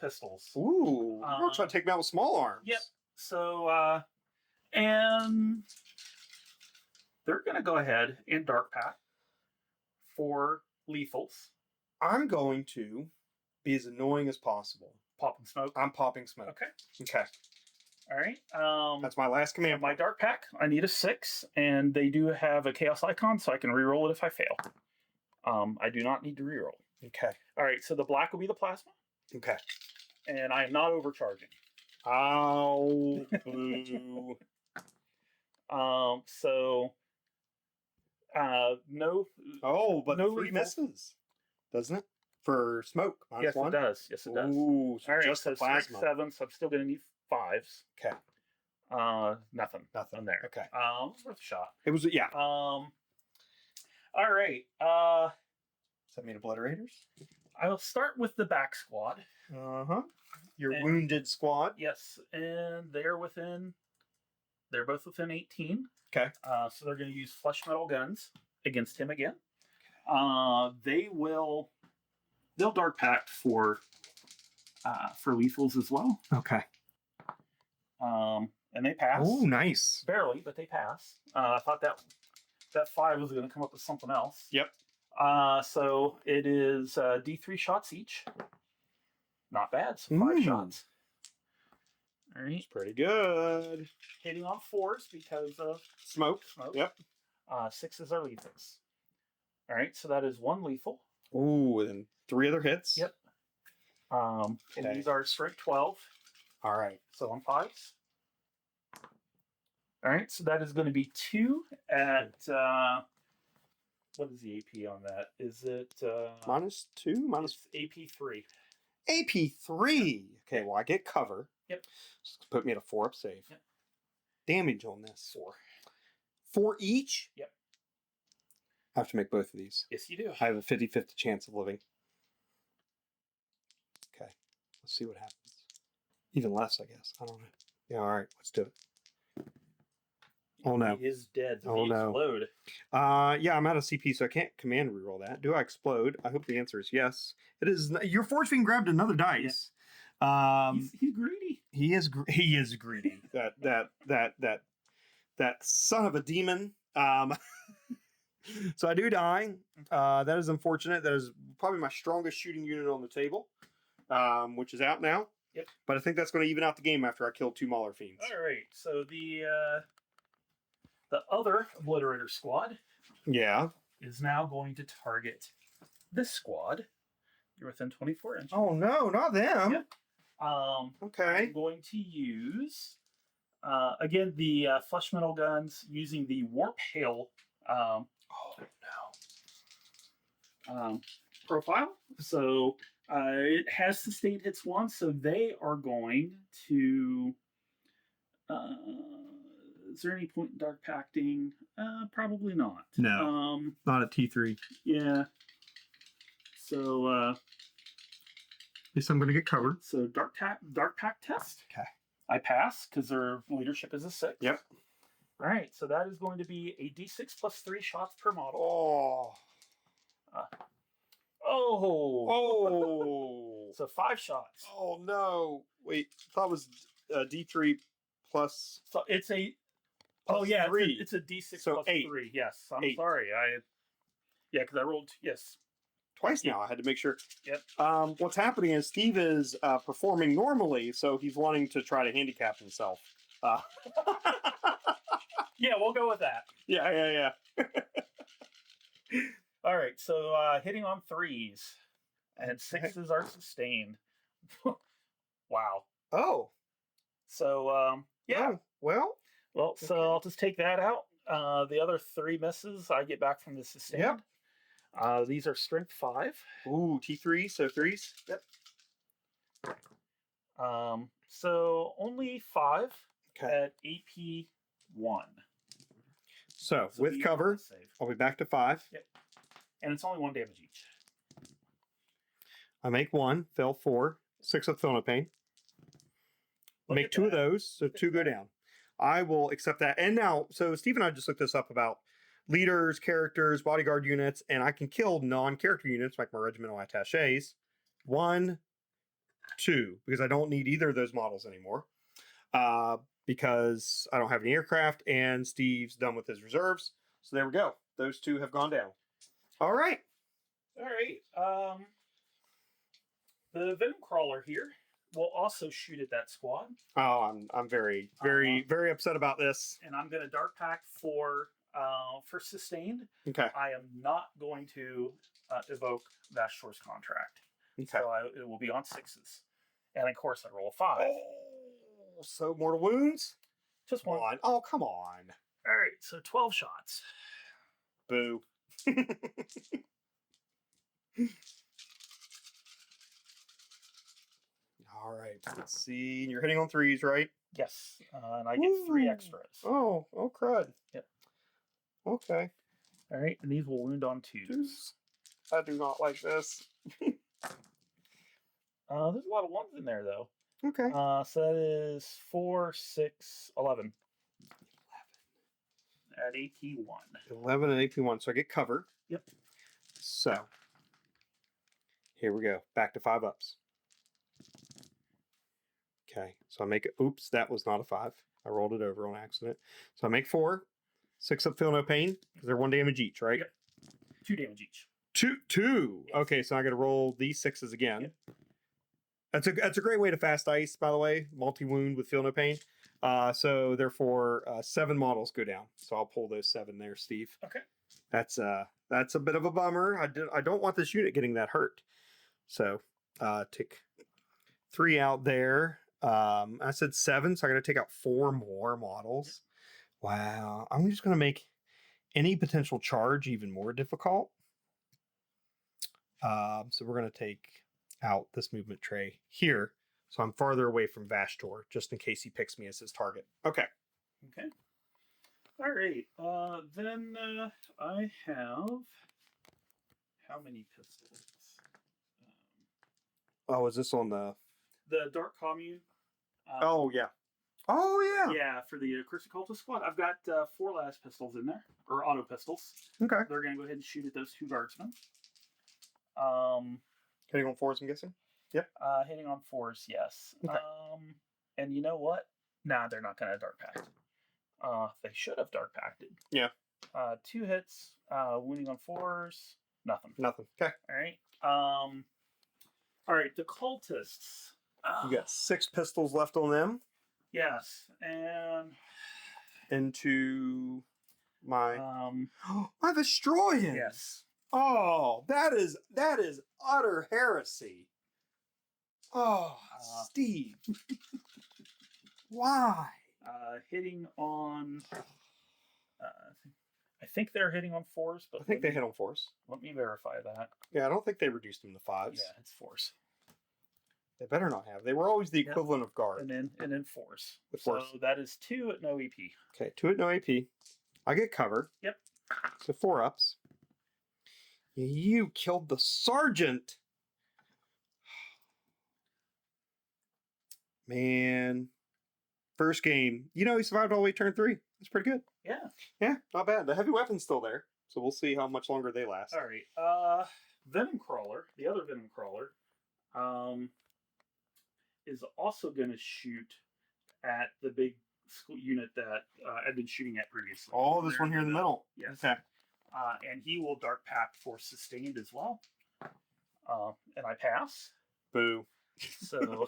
pistols. Ooh. You're trying to take me out with small arms. Yep. So and they're going to go ahead and Dark Pack for lethals. I'm going to be as annoying as possible. Popping smoke. I'm popping smoke. Okay. All right. That's my last command. My Dark Pack, I need a 6, and they do have a Chaos Icon, so I can reroll it if I fail. I do not need to reroll. Okay. All right, so the black will be the plasma. Okay. And I am not overcharging. Ow. Boo. So no. Oh, but no 3 misses, doesn't it? For smoke. Yes, -1? it does. Yes, it does. Ooh, so all right, just so the plasma. 7, so I'm still going to need 5s. Okay. Nothing on there. Okay. It's worth a shot. It was, yeah. All right. Does that mean obliterators? I'll start with the back squad. Uh-huh. Your wounded squad. Yes, and they're both within 18. Okay. So they're going to use flesh metal guns against him again. They'll Dark Pact for lethals as well. Okay. And they pass. Oh, nice. Barely, but they pass. I thought that 5 was going to come up with something else. Yep. So it is D3 shots each. Not bad. So 5 shots. All right. It's pretty good. Hitting on 4s because of smoke. Yep. 6s are lethals. All right. So that is 1 lethal. Ooh, and 3 other hits. Yep. And these are strength 12. All right. So on 5s. All right. So that is going to be 2 at. What is the AP on that? Is it -2? It's AP 3. AP 3. Okay, well I get cover. Yep. Just put me at a 4 up save. Yep. Damage on this. 4. 4 each? Yep. I have to make both of these. Yes, you do. I have a 50-50 chance of living. Okay. Let's see what happens. Even less, I guess. I don't know. Yeah, all right. Let's do it. Oh no. He is dead. Oh no. Explode. Yeah, I'm out of CP, so I can't command reroll that. Do I explode? I hope the answer is yes. It is. Your Forge Fiend grabbed another dice. Yeah. He's greedy. He is greedy. that son of a demon. So I do die. That is unfortunate. That is probably my strongest shooting unit on the table, which is out now. Yep. But I think that's going to even out the game after I kill 2 Mauler Fiends. All right. So the other Obliterator squad, is now going to target this squad. You're within 24 inches. Oh no, not them. Yep. Okay. I'm going to use again the flesh metal guns using the warp hail. Profile. So it has sustained hits once, so they are going to Is there any point in dark pacting? Probably not. No. Not at T3. Yeah. So At least I'm going to get covered. So dark pack test. Okay. I pass because their leadership is a 6. Yep. All right. So that is going to be a D6 plus 3 shots per model. Oh. So 5 shots. Oh no! Wait, I thought it was D3 plus. So it's a. plus Oh yeah, 3. it's a D6 So plus 8. 3. Yes, I'm 8. sorry. Because I rolled. Yes. Twice now. I had to make sure. Yep. What's happening is Steve is performing normally, so he's wanting to try to handicap himself. Yeah, we'll go with that. Yeah. All right, so hitting on 3s and 6s are sustained. Wow. Oh. So yeah. Oh, well. So okay. I'll just take that out. The other 3 misses I get back from the sustained. Yep. These are strength 5. Ooh, T3, so 3s. Yep. So only 5 Okay. at AP 1. So with cover, I'll be back to 5. Yep. And it's only 1 damage each. I make 1, fail 4, 6 of Thona Pain. Make 2 of those, so 2 go down. I will accept that. And now, so Steve and I just looked this up about leaders, characters, bodyguard units, and I can kill non-character units like my regimental attaches. 1, 2, because I don't need either of those models anymore. Because I don't have any aircraft, and Steve's done with his reserves. So there we go. Those 2 have gone down. All right. The Venom Crawler here will also shoot at that squad. Oh, I'm very upset about this. And I'm going to dark pack for sustained. Okay. I am not going to evoke Vashtor's contract. Okay. So it will be on 6s. And of course I roll a 5. Oh, so mortal wounds? Just 1. Oh, come on. All right, so 12 shots. Boo. All right, let's see. You're hitting on 3s, right? Yes, and I get 3 extras. Oh, crud. Yep. Okay. All right, and these will wound on 2s. I do not like this. There's a lot of 1s in there, though. Okay. So that is 4, 6, 11. At AP 1. 11 and AP 1, so I get cover. Yep. So, here we go. Back to 5 ups. Okay, so I make it. Oops, that was not a 5. I rolled it over on accident. So I make 4. 6 up, feel no pain, because they're 1 damage each, right? Yep. 2 damage each. Two. Yes. Okay, so I got to roll these 6s again. Yep. That's a great way to fast ice, by the way. Multi-wound with feel no pain. So therefore, 7 models go down. So I'll pull those 7 there, Steve. Okay. That's a bit of a bummer. I don't want this unit getting that hurt. So take 3 out there. I said 7, so I got to take out 4 more models. Wow. I'm just going to make any potential charge even more difficult. So we're going to take out this movement tray here. So I'm farther away from Vashtor, just in case he picks me as his target. Okay. Okay. All right. Then I have how many pistols? Oh, is this on the Dark Commune? Oh yeah. Oh yeah. Yeah, for the Cursed Cultist squad, I've got 4 las pistols in there, or auto pistols. Okay. They're going to go ahead and shoot at those 2 guardsmen. Hitting on 4s, I'm guessing. Yep. Hitting on 4s, yes. Okay. And you know what? Nah, they're not going to dark pact. They should have dark pacted. Yeah. 2 hits, wounding on 4s, nothing. Nothing. Okay. All right, the cultists. You got 6 pistols left on them. Yes, and into my my Vestroyan. Yes. Oh, that is utter heresy. Oh, Steve. Why? Hitting on. I think they're hitting on 4s, but I think they hit on 4s. Let me verify that. Yeah, I don't think they reduced them to 5s. Yeah, it's 4s. They better not have. They were always the equivalent of guard. And then force. With so force. that is 2 at no AP. Okay, 2 at no AP. I get cover. Yep. So 4 ups. You killed the sergeant. Man. First game. You know, he survived all the way to turn 3. That's pretty good. Yeah. Yeah, not bad. The heavy weapon's still there. So we'll see how much longer they last. All right. Venom Crawler, the other Venom Crawler, is also going to shoot at the big unit that I've been shooting at previously. Oh, this one here in the middle. Yes. Okay. And he will Dark Pact for sustained as well. And I pass. Boo. So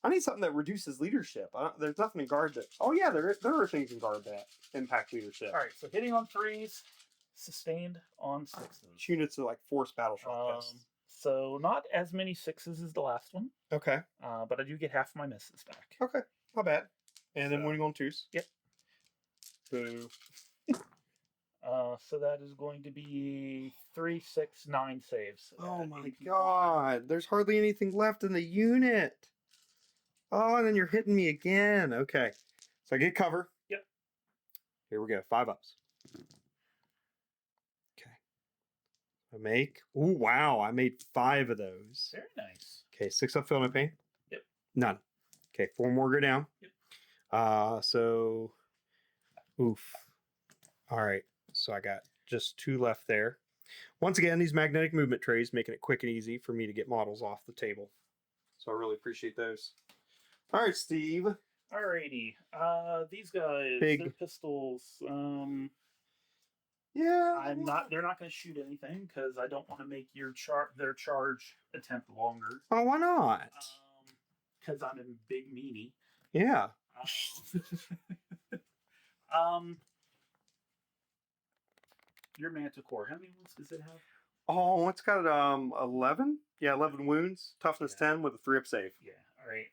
I need something that reduces leadership. There's nothing in guard that. Oh yeah, there are things in guard that impact leadership. all right. So hitting on 3s, sustained on 6s. Units are like force battle shock tests. So not as many 6s as the last one. Okay. But I do get half my misses back. Okay. Not bad. And then winning on 2s. Yep. Boo. So that is going to be 3, 6, 9 saves. Oh my god. There's hardly anything left in the unit. Oh, and then you're hitting me again. Okay. So I get cover. Yep. Here we go. 5 ups. Okay. I make. Oh, wow. I made 5 of those. Very nice. Okay. 6 up, feel no pain? Yep. None. Okay. 4 more go down. Yep. So. Oof. All right. So I got just 2 left there. Once again, these magnetic movement trays making it quick and easy for me to get models off the table. So I really appreciate those. All right, Steve. Alrighty. These guys, Big. their pistols. Yeah. They're not going to shoot anything because I don't want to make their charge attempt longer. Oh, why not? Because I'm a big meanie. Yeah. Your Manticore, how many wounds does it have? Oh, it's got 11. Yeah, 11 wounds. Toughness 10 with a 3-up save. Yeah. All right.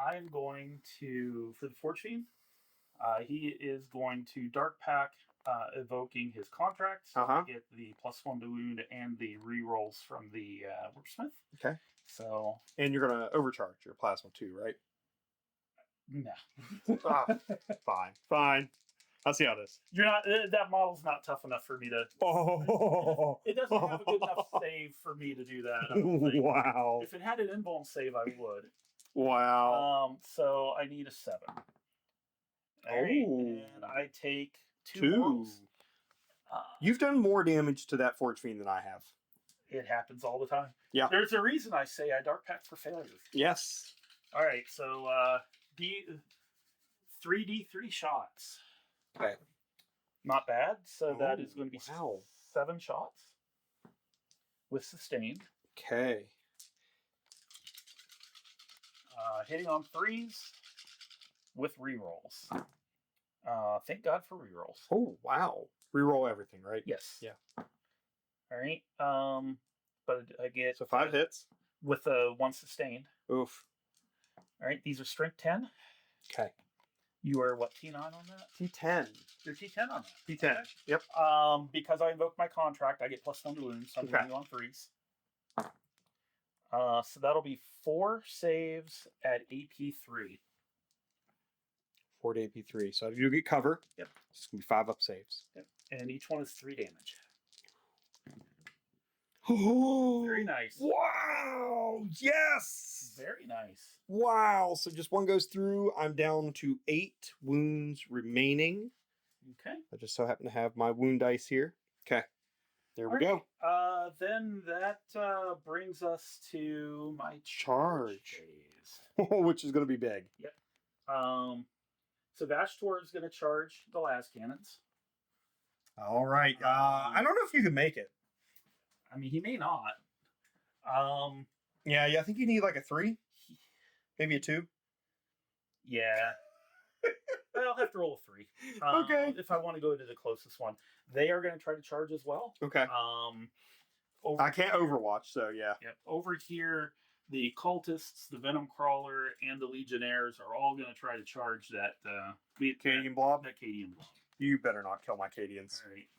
I'm going to for the Forge Fiend. He is going to Dark Pack, evoking his contracts to get the +1 to wound and the rerolls from the Whipsmith. Okay. So. And you're gonna overcharge your plasma too, right? No. Fine. I'll see how this. You're not. That model's not tough enough for me to. Oh. It doesn't have a good enough save for me to do that. I don't think. Wow. If it had an invuln save, I would. Wow. So I need a 7. All right, and I take 2 wounds. You've done more damage to that Forge Fiend than I have. It happens all the time. Yeah. There's a reason I say I Dark Pact for failure. Yes. All right, so 3d3 shots. Okay. Not bad. So that is going to be 7 shots with sustained. Okay. Hitting on 3s with rerolls. Thank God for rerolls. Oh, wow. Reroll everything, right? Yes. Yeah. All right. But I get... So 5 hits. With a 1 sustained. Oof. All right. These are strength 10. Okay. You are what, T9 on that? T10. You're T10 on that. T10. Okay. Yep. Because I invoked my contract, I get +1 to wounds. So I'm going to on 3s. So that'll be 4 saves at AP3. 4 to AP3. So you get cover. Yep. It's going to be 5 up saves. Yep. And each one is 3 damage. Oh, very nice. Wow. Yes. Very nice. Wow. So just 1 goes through. I'm down to 8 wounds remaining. Okay. I just so happen to have my wound dice here. Okay. There we go. Then that brings us to my charge phase. Which is going to be big. Yep. So Vashtor is going to charge the las cannons. All right. I don't know if you can make it. I mean, he may not. Yeah, I think you need like a 3, maybe a 2. Yeah. I'll have to roll a 3. Okay. If I want to go to the closest one, they are going to try to charge as well. Okay. I can't Overwatch, so yeah. Yep. Over here, the cultists, the Venom Crawler, and the Legionnaires are all going to try to charge that Cadian blob. That Cadian blob. You better not kill my Cadians. All right.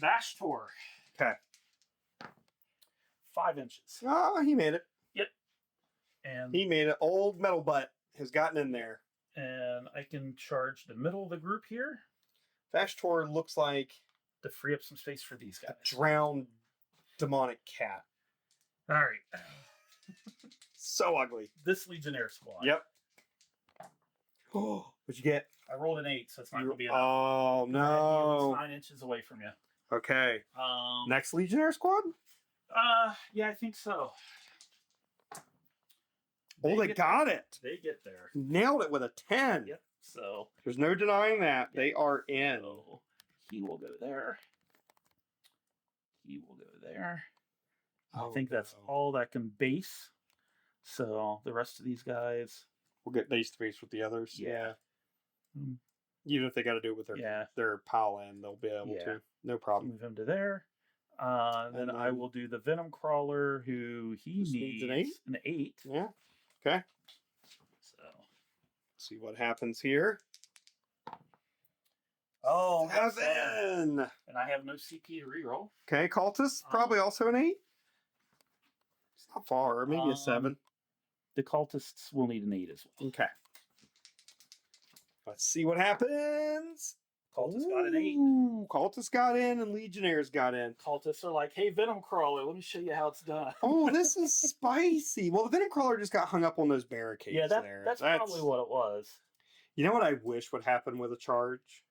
Vashtor. Okay. 5 inches. Oh, he made it. Yep. And He made it. Old metal butt has gotten in there. And I can charge the middle of the group here Vashtor looks like to free up some space for these guys. a drowned demonic cat. All right. So ugly. This Legionnaire squad. Yep. Oh, what'd you get? I rolled an 8, so it's not going to be enough. Oh, no. 9 inches away from you. Okay. Next Legionnaire squad? Yeah, I think so. They got it. They get there. Nailed it with a 10. Yep. So there's no denying that. Yep. They are in. So he will go there. He will go there. I think that's all that can base. So the rest of these guys will get base to base with the others. Yeah. Even if they got to do it with their pile in, they'll be able to. No problem. Move him to there. Then I will do the Venom Crawler, who he needs an 8. Yeah. Okay. So see what happens here. Oh, 7. And I have no CP to reroll. Okay, Cultist, probably also an 8. It's not far, maybe a 7. The Cultists will need an 8 as well. Okay. Let's see what happens. Cultists got an 8. Cultists got in and Legionnaires got in. Cultists are like, hey, Venom Crawler, let me show you how it's done. Oh, this is spicy. Well, the Venom Crawler just got hung up on those barricades there. That's probably what it was. You know what I wish would happen with a charge?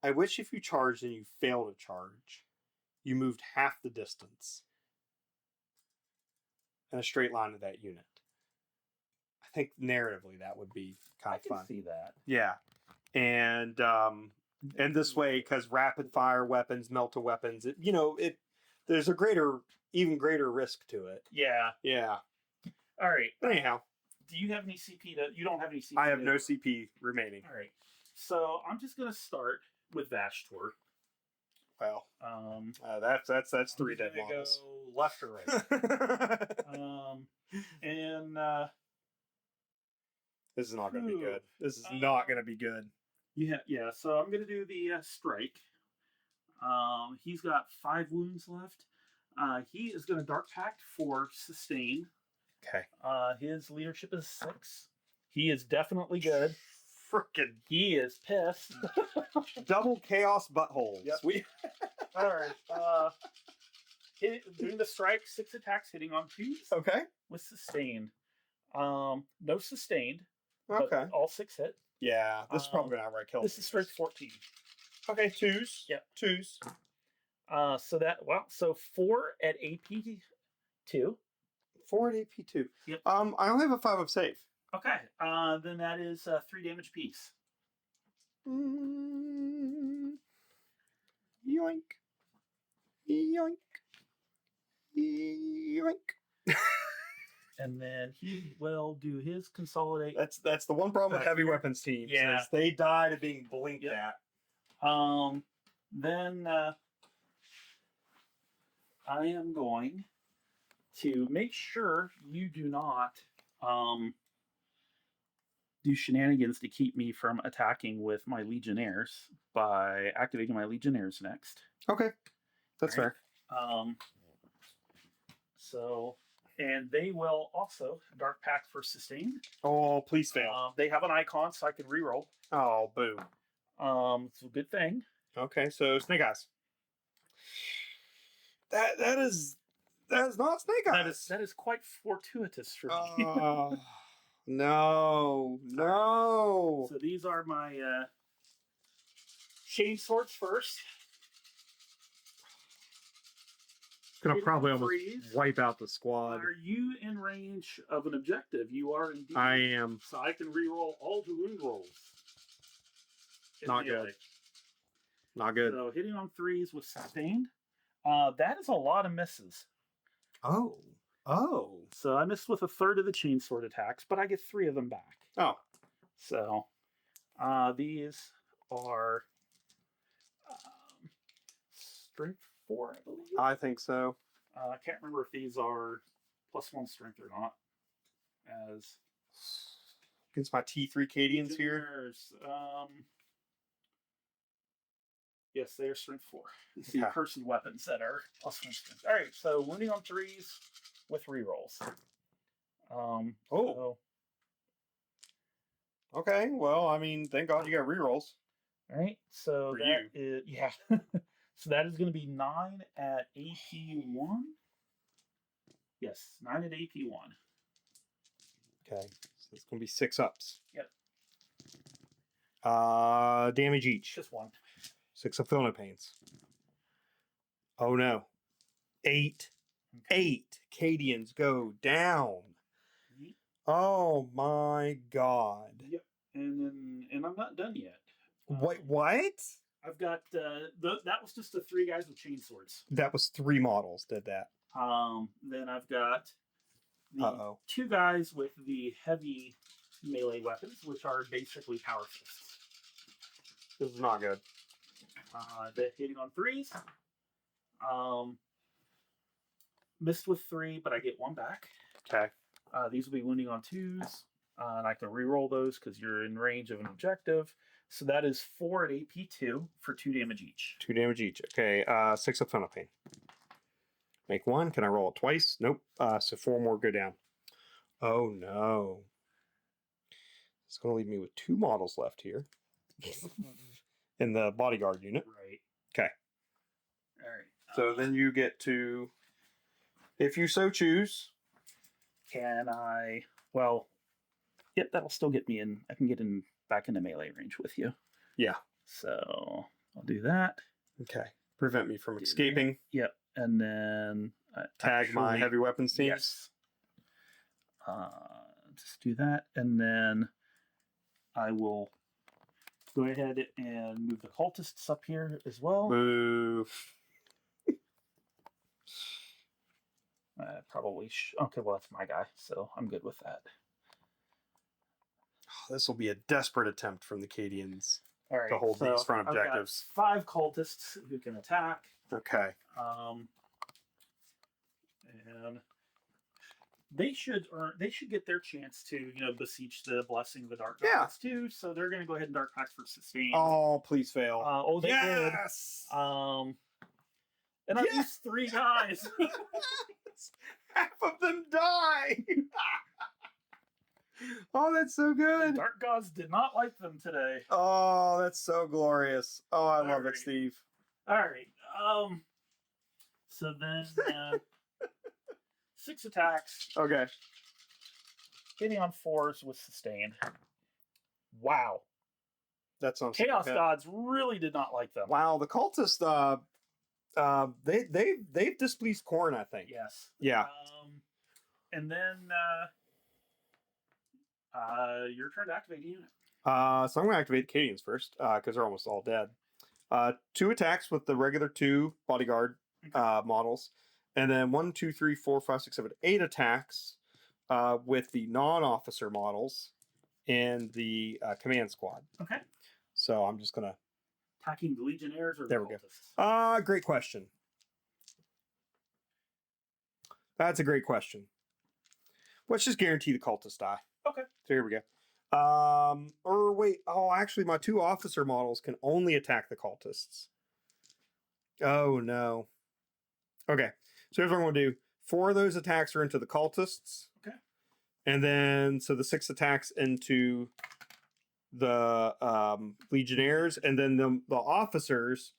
I wish if you charged and you failed a charge, you moved half the distance in a straight line to that unit. I think narratively that would be kind of fun. I can see that. Yeah. And this way, because rapid fire weapons, melt weapons, there's a even greater risk to it. Yeah. Yeah. All right. Anyhow. Do you have any CP you don't have any CP? I have no CP remaining. All right. So I'm just going to start with Vashtor. Well, that's 3 dead models. Go left or right. This is not going to be good. This is not going to be good. Yeah. So I'm going to do the strike. He's got 5 wounds left. He is going to Dark Pact for sustain. Okay. His leadership is 6. He is definitely good. Frickin'. He is pissed. Double chaos buttholes. Yep. All right. Doing the strike, 6 attacks hitting on 2s. Okay. With sustained. No sustained. Okay. But all 6 hit. Yeah. This is probably an outright kill. This is strike 14. Okay. 2s. Yep. 2s. So 4 at AP 2. 4 at AP 2. Yep. I only have a 5 of save. Okay. Then that is 3 damage piece. Yoink. Yoink. Yoink. And then he will do his consolidate. That's the one problem with heavy weapons teams. Yeah. Is they die to being blinked at. Then I am going to make sure you do not do shenanigans to keep me from attacking with my Legionnaires by activating my Legionnaires next. Okay. That's fair. And they will also Dark Pact for sustain. Oh, please fail. They have an icon, so I can reroll. Oh, boo. It's a good thing. Okay, so Snake Eyes. That is not Snake Eyes. That is quite fortuitous for me. No. So these are my chain swords first. Gonna probably almost wipe out the squad. Are you in range of an objective? You are indeed. I am. So I can reroll all the wound rolls. Not good. Not good. So hitting on 3s with sustained. That is a lot of misses. Oh. So I missed with a third of the chainsword attacks, but I get 3 of them back. Oh. So these are strength 4, I believe. I think so. I can't remember if these are +1 strength or not. As against my T3 Cadians here. Yes, they are strength 4. It's the Yeah. accursed weapons that are +1 strength. All right, so wounding on 3s with rerolls. So, Okay, well, I mean, thank God you got rerolls. all right, so For that is yeah. So that is going to be 9 at AP1. Yes, 9 at AP1. Okay, so it's gonna be 6 ups. Yep. Damage each. Just 1. 6 affiliate pains. Oh no. 8. Okay. 8 Cadians go down. Neat. Oh my God. Yep. And I'm not done yet. Wait, what? I've got that was just the 3 guys with chainswords. That was 3 models did that. Then I've got the Uh-oh. 2 guys with the heavy melee weapons, which are basically power fists. This is not good. They're hitting on 3s. Missed with 3, but I get 1 back. Okay. These will be wounding on 2s. And I can re-roll those because you're in range of an objective. So that is 4 at AP2 for 2 damage each. 2 damage each. Okay, 6 affiliate pain. Make 1. Can I roll it twice? Nope. So 4 more go down. Oh no. It's going to leave me with 2 models left here. In the bodyguard unit. Right. Okay. All right. So then you get to, if you so choose. Can I? Well, yep, that'll still get me in. I can get in back into melee range with you. Yeah. So I'll do that. Okay. Prevent me from escaping. Yep. And then Tag my heavy weapons teams. Yes. Just do that, and then I will go ahead and move the cultists up here as well. Move. Probably. Okay, well that's my guy, so I'm good with that. This will be a desperate attempt from the Cadians All right, to hold so these front objectives. I've got 5 cultists who can attack. Okay. And they should get their chance to beseech the blessing of the dark gods too. So they're going to go ahead and dark pact for sustain. Oh, please fail. They did. And I used 3 guys. Half of them die. Oh, that's so good. The dark gods did not like them today. Oh, that's so glorious. Oh, I love right. it, Steve. All right. So then 6 attacks. Okay. Hitting on 4s with sustained. Wow. That sounds Chaos gods really did not like them. Wow, the cultists they've displeased Khorne, I think. Yes. Yeah. And then your turn to activate a unit. So I'm going to activate the Cadians first because they're almost all dead. 2 attacks with the regular 2 bodyguard models, and then 1, 2, 3, 4, 5, 6, 7, 8 attacks with the non-officer models in the command squad. Okay. So I'm just going to attacking the legionnaires or there the we cultists? go. Great question. That's a great question. Let's just guarantee the cultists die. Okay. So here we go. Or wait. Oh, actually, my 2 officer models can only attack the cultists. Oh no. Okay. So here's what I'm going to do. 4 of those attacks are into the cultists. Okay. And then so the 6 attacks into the legionnaires, and then the officers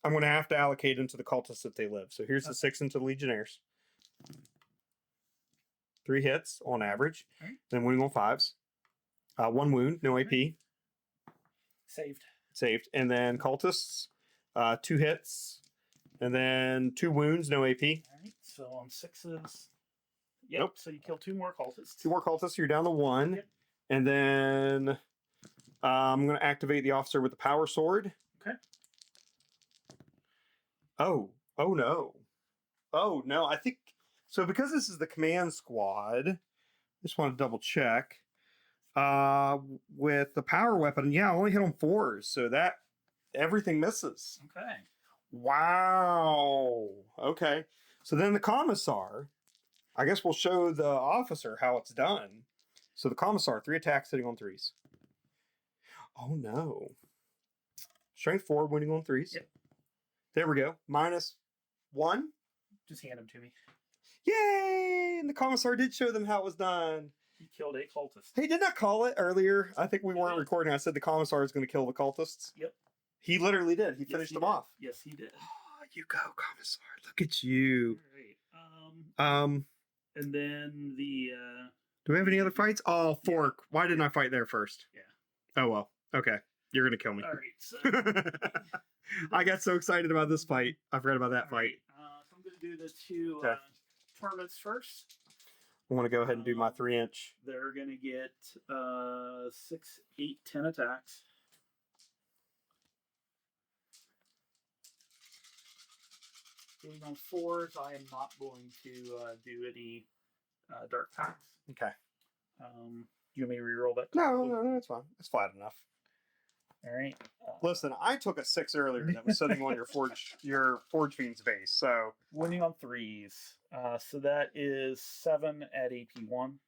I'm going to have to allocate into the cultists if they live. So here's the 6 into the legionnaires. 3 hits on average. Right. Then wounding on 5s. 1 wound, no AP. Saved. And then cultists, 2 hits. And then 2 wounds, no AP. All right. So on 6s. Yep. Nope. So you kill 2 more cultists. 2 more cultists, you're down to 1. Yep. And then I'm going to activate the officer with the power sword. Okay. Oh no. Oh no, I think so because this is the command squad. I just want to double check. With the power weapon, I only hit on 4s, so that everything misses. Okay. Wow. Okay. So then the commissar, I guess we'll show the officer how it's done. So the commissar, 3 attacks hitting on 3s. Oh no. Strength 4, wounding on 3s. Yep. There we go. -1. Just hand them to me. Yay! And the commissar did show them how it was done. He killed a cultist. Hey, didn't I call it earlier? I think we weren't recording. I said the commissar is going to kill the cultists. Yep. He literally did. He finished them off. Yes, he did. Oh, you go, commissar. Look at you. All right. And then the... Do we have any other fights? Oh, Fork. Why didn't I fight there first? Yeah. Oh, well. Okay. You're going to kill me. All right. So... I got so excited about this fight. I forgot about that fight. Right. So I'm going to do the two tournaments first. I want to go ahead and do my 3-inch. They're going to get 6, 8, 10 attacks. Getting on 4s, I am not going to do any dark packs. Okay. You want me to reroll that? No, that's fine. It's flat enough. All right. Listen, I took a 6 earlier that was sitting on your Forge Fiend's base, so... Winning on 3s. So that is 7 at AP1.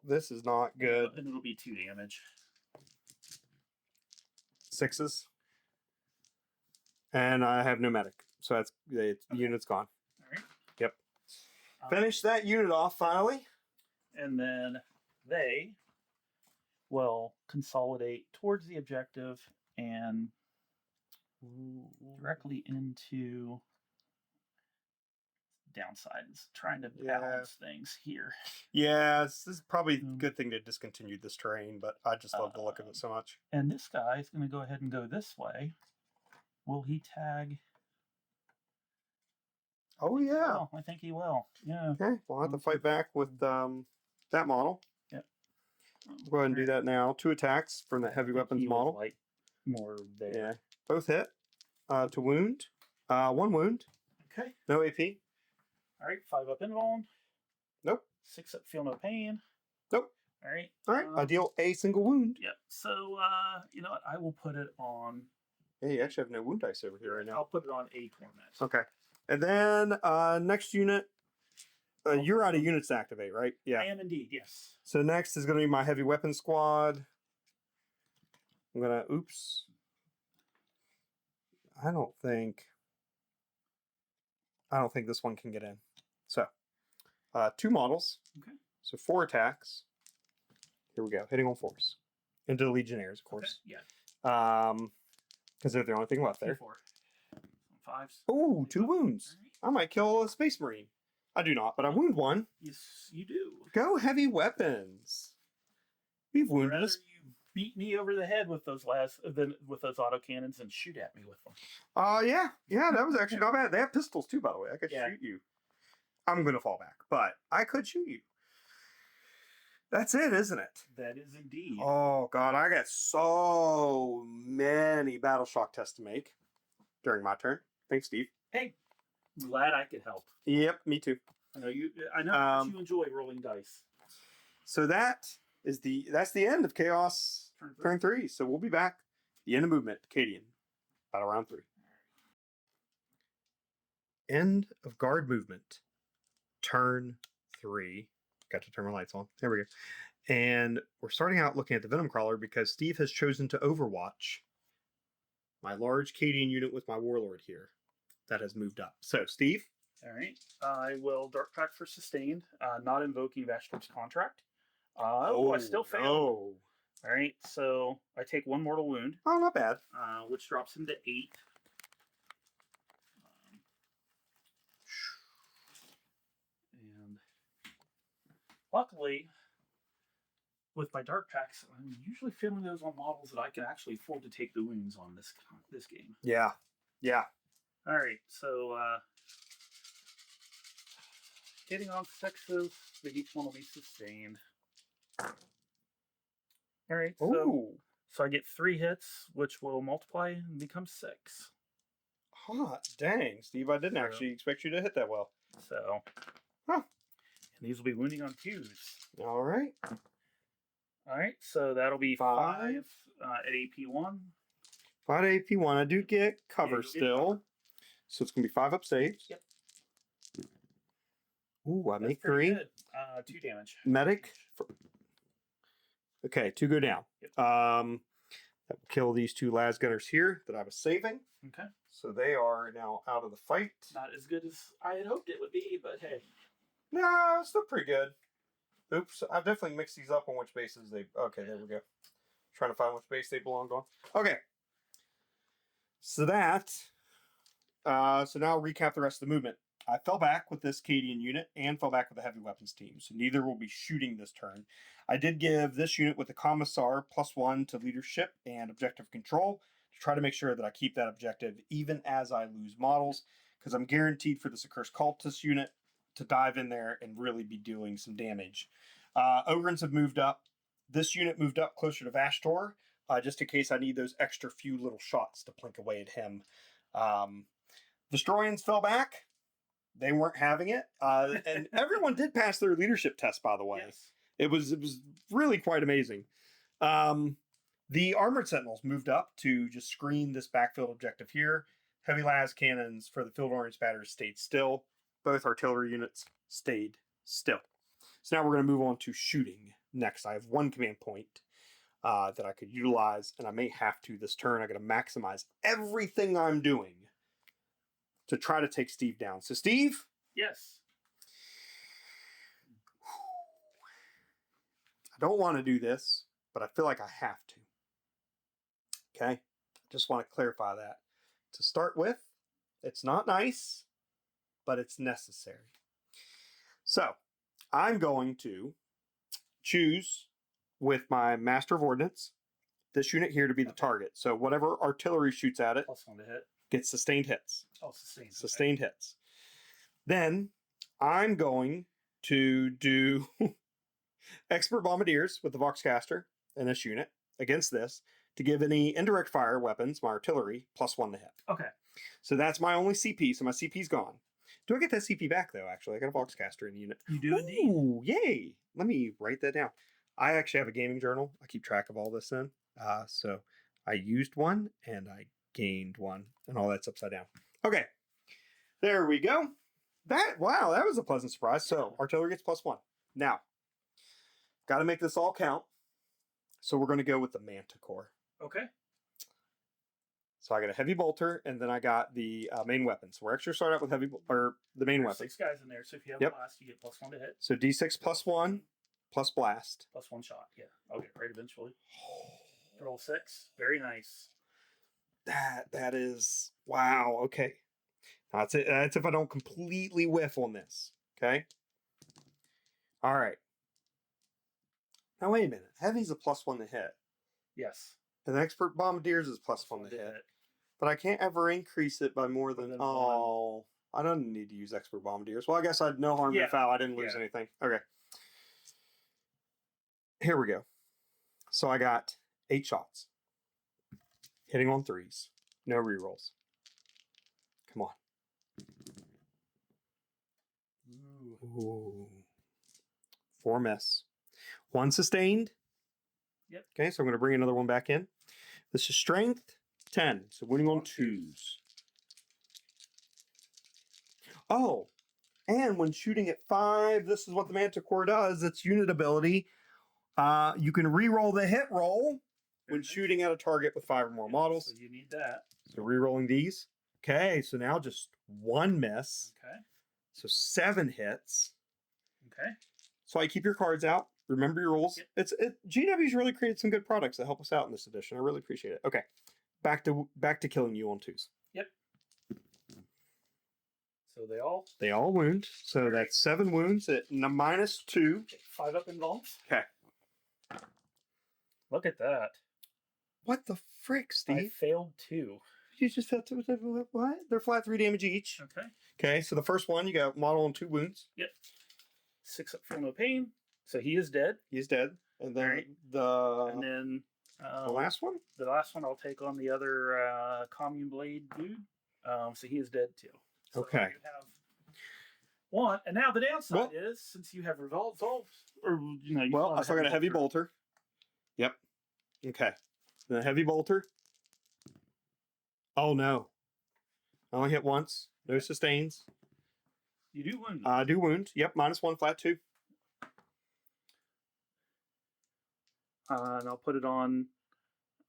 This is not good. And it'll be 2 damage. 6s. And I have no medic, so the unit's gone. All right. Yep. Finish that unit off, finally. And then they will consolidate towards the objective and directly into downsides, trying to balance things here. Yeah, this is probably a good thing to discontinue this terrain, but I just love the look of it so much. And this guy is going to go ahead and go this way. Will he tag? Oh, yeah. I think he will. Yeah. Okay, we'll have to fight back with that model. Yep. Go ahead and do that now. 2 attacks from that heavy weapons model. Like more there. Yeah. Both hit to wound. 1 wound. Okay. No AP. All right. 5 up invuln. Nope. 6 up feel no pain. Nope. All right. All right. I deal a single wound. Yep. So, you know what? I will put it on. Hey, you actually have no wound dice over here right now. I'll put it on a torment. Okay. And then next unit, you're out of units to activate, right? Yeah. I am indeed, yes. So next is going to be my heavy weapon squad. I'm going to, oops. I don't think this one can get in. So 2 models. Okay. So 4 attacks. Here we go. Hitting on 4s. Into the Legionnaires, of course. Okay. Yeah. Because they're the only thing left there. 4. 5s. Oh, 2 wounds. Right. I might kill a Space Marine. I do not, but I wound 1. Yes, you do. Go heavy weapons. We've wounded us. You beat me over the head with those autocannons and shoot at me with them. Yeah, that was actually not bad. They have pistols too, by the way. I could shoot you. I'm gonna fall back, but I could shoot you. That's it, isn't it? That is indeed. Oh god, I got so many battle shock tests to make during my turn. Thanks, Steve. Hey, glad I could help. Yep, me too. I know you you enjoy rolling dice. So that's the end of Chaos turn 3. So we'll be back. The end of movement, Cadian. Battle round 3. End of guard movement. Turn 3. Got to turn my lights on. There we go. And we're starting out looking at the Venom Crawler because Steve has chosen to overwatch my large Cadian unit with my Warlord here. That has moved up. So, Steve? All right. I will Dark Pact for sustained, not invoking Vashtor's Contract. I still failed. No. All right, so I take 1 mortal wound. Oh, not bad. Which drops him to 8. And luckily, with my Dark Packs, I'm usually filling those on models that I can actually afford to take the wounds on this game. Yeah. Yeah. All right, so hitting on 6s, but each one will be sustained. All right, so I get 3 hits, which will multiply and become 6. Hot dang, Steve! I didn't actually expect you to hit that well. So, and these will be wounding on 2s. All right. All right, so that'll be 5 at AP1. 5 at AP1. I do get cover still, so it's gonna be 5 up saves. Yep. Ooh, I make 3. Good. 2 damage. Medic. Okay, 2 go down. Yep. That will kill these 2 las gunners here that I was saving. Okay. So they are now out of the fight. Not as good as I had hoped it would be, but hey. No, it's still pretty good. Oops, I've definitely mixed these up on which bases they... Okay, there we go. Trying to find which base they belong on. Okay. So that... so now I'll recap the rest of the movement. I fell back with this Cadian unit and fell back with the heavy weapons team, so neither will be shooting this turn. I did give this unit with the Commissar +1 to leadership and objective control to try to make sure that I keep that objective even as I lose models, because I'm guaranteed for this Accursed Cultist unit to dive in there and really be doing some damage. Ogrins have moved up. This unit moved up closer to Vashtor, just in case I need those extra few little shots to plink away at him. Destroyans fell back. They weren't having it. And everyone did pass their leadership test, by the way. Yes. It was really quite amazing. The Armored Sentinels moved up to just screen this backfield objective here. Heavy las cannons for the Field Orange Batters stayed still. Both artillery units stayed still. So now we're going to move on to shooting next. I have 1 command point that I could utilize, and I may have to this turn. I'm going to maximize everything I'm doing to try to take Steve down. So Steve? Yes. I don't want to do this, but I feel like I have to. Okay? I just want to clarify that. To start with, it's not nice, but it's necessary. So, I'm going to choose with my Master of Ordnance this unit here to be the target. So whatever artillery shoots at it +1 to hit. gets sustained hits. Oh, sustained. Sustained hits. Then I'm going to do Expert Bombardiers with the Voxcaster in this unit against this to give any indirect fire weapons, my artillery, +1 to hit. Okay. So that's my only CP, so my CP's gone. Do I get that CP back, though, actually? I got a Voxcaster in the unit. You do indeed. Ooh, yay! Let me write that down. I actually have a gaming journal. I keep track of all this in. So I used 1, and I gained 1, and all that's upside down. Okay. There we go. Wow, that was a pleasant surprise. So artillery gets +1. Now, got to make this all count. So we're going to go with the Manticore. Okay. So I got a heavy bolter, and then I got the main weapon. So we're actually start out with the main weapon. 6 guys in there, so if you have Yep. blast, you get +1 to hit. So D6 +1 plus blast. +1 shot. Yeah. I'll get right eventually. Roll 6. Very nice. That is wow. Okay, that's it. That's if I don't completely whiff on this. Okay. All right. Now wait a minute. Heavy's a +1 to hit, Yes. and Expert Bombardiers is +1 to hit. But I can't ever increase it by more than I don't need to use Expert Bombardiers. Well, I guess I'd no harm, no foul. I didn't lose anything. Okay. Here we go. So I got 8 shots. Hitting on 3s. No rerolls. Come on. Ooh. 4 miss. 1 sustained. Yep. Okay, so I'm going to bring another one back in. This is strength 10. So winning on 2s. Oh, and when shooting at 5, this is what the Manticore does. It's unit ability. You can re-roll the hit roll when shooting at a target with 5 or more models. So you need that. So re-rolling these. Okay, so now just 1 miss. Okay. So 7 hits. Okay. So I keep your cards out. Remember your rules. Yep. GW's really created some good products that help us out in this edition. I really appreciate it. Okay, back to killing you on 2s. Yep. So they all wound. So that's 7 wounds at -2. 5 up involved. Okay. Look at that. What the frick, Steve? I failed 2. You just failed 2. What? They're flat 3 damage each. Okay. Okay, so the first one, you got model and 2 wounds. Yep. 6 up for no pain. So he is dead. He's dead. And then And then the last one? The last one I'll take on the other Commune Blade dude. So he is dead too. So Okay. You have 1. And now the downside is, since you have revolved, or I still got a heavy bolter. Yep. Okay. The heavy bolter. Oh no. I only hit once. No sustains. You do wound. I do wound. Yep, -1 flat 2. And I'll put it on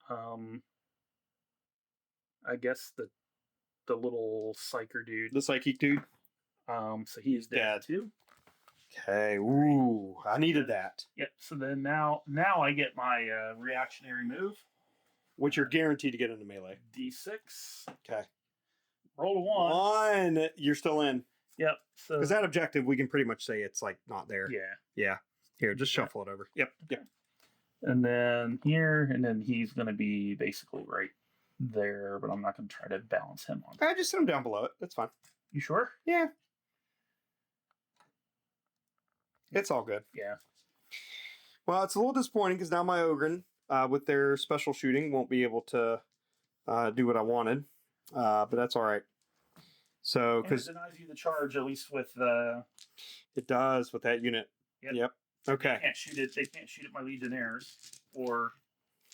I guess the little psyker dude. The psychic dude. So he's dead too. Okay. Ooh, I needed that. Yep. So then now I get my reactionary move. Which you're guaranteed to get into melee. D6. Okay. Roll a 1. 1. You're still in. Yep. So because that objective, we can pretty much say it's like not there. yeah. Yeah. Here, just shuffle it over. Yep. Okay. Yep. And then here, and then he's going to be basically right there, but I'm not going to try to balance him on. I just set him down below it. That's fine. You sure? Yeah. It's all good. Yeah. Well, it's a little disappointing because now my Ogren, with their special shooting, won't be able to do what I wanted. But that's all right. So, because it denies you the charge, at least with the. It does with that unit. Yep. Okay. They can't shoot it. They can't shoot at my Legionnaires, or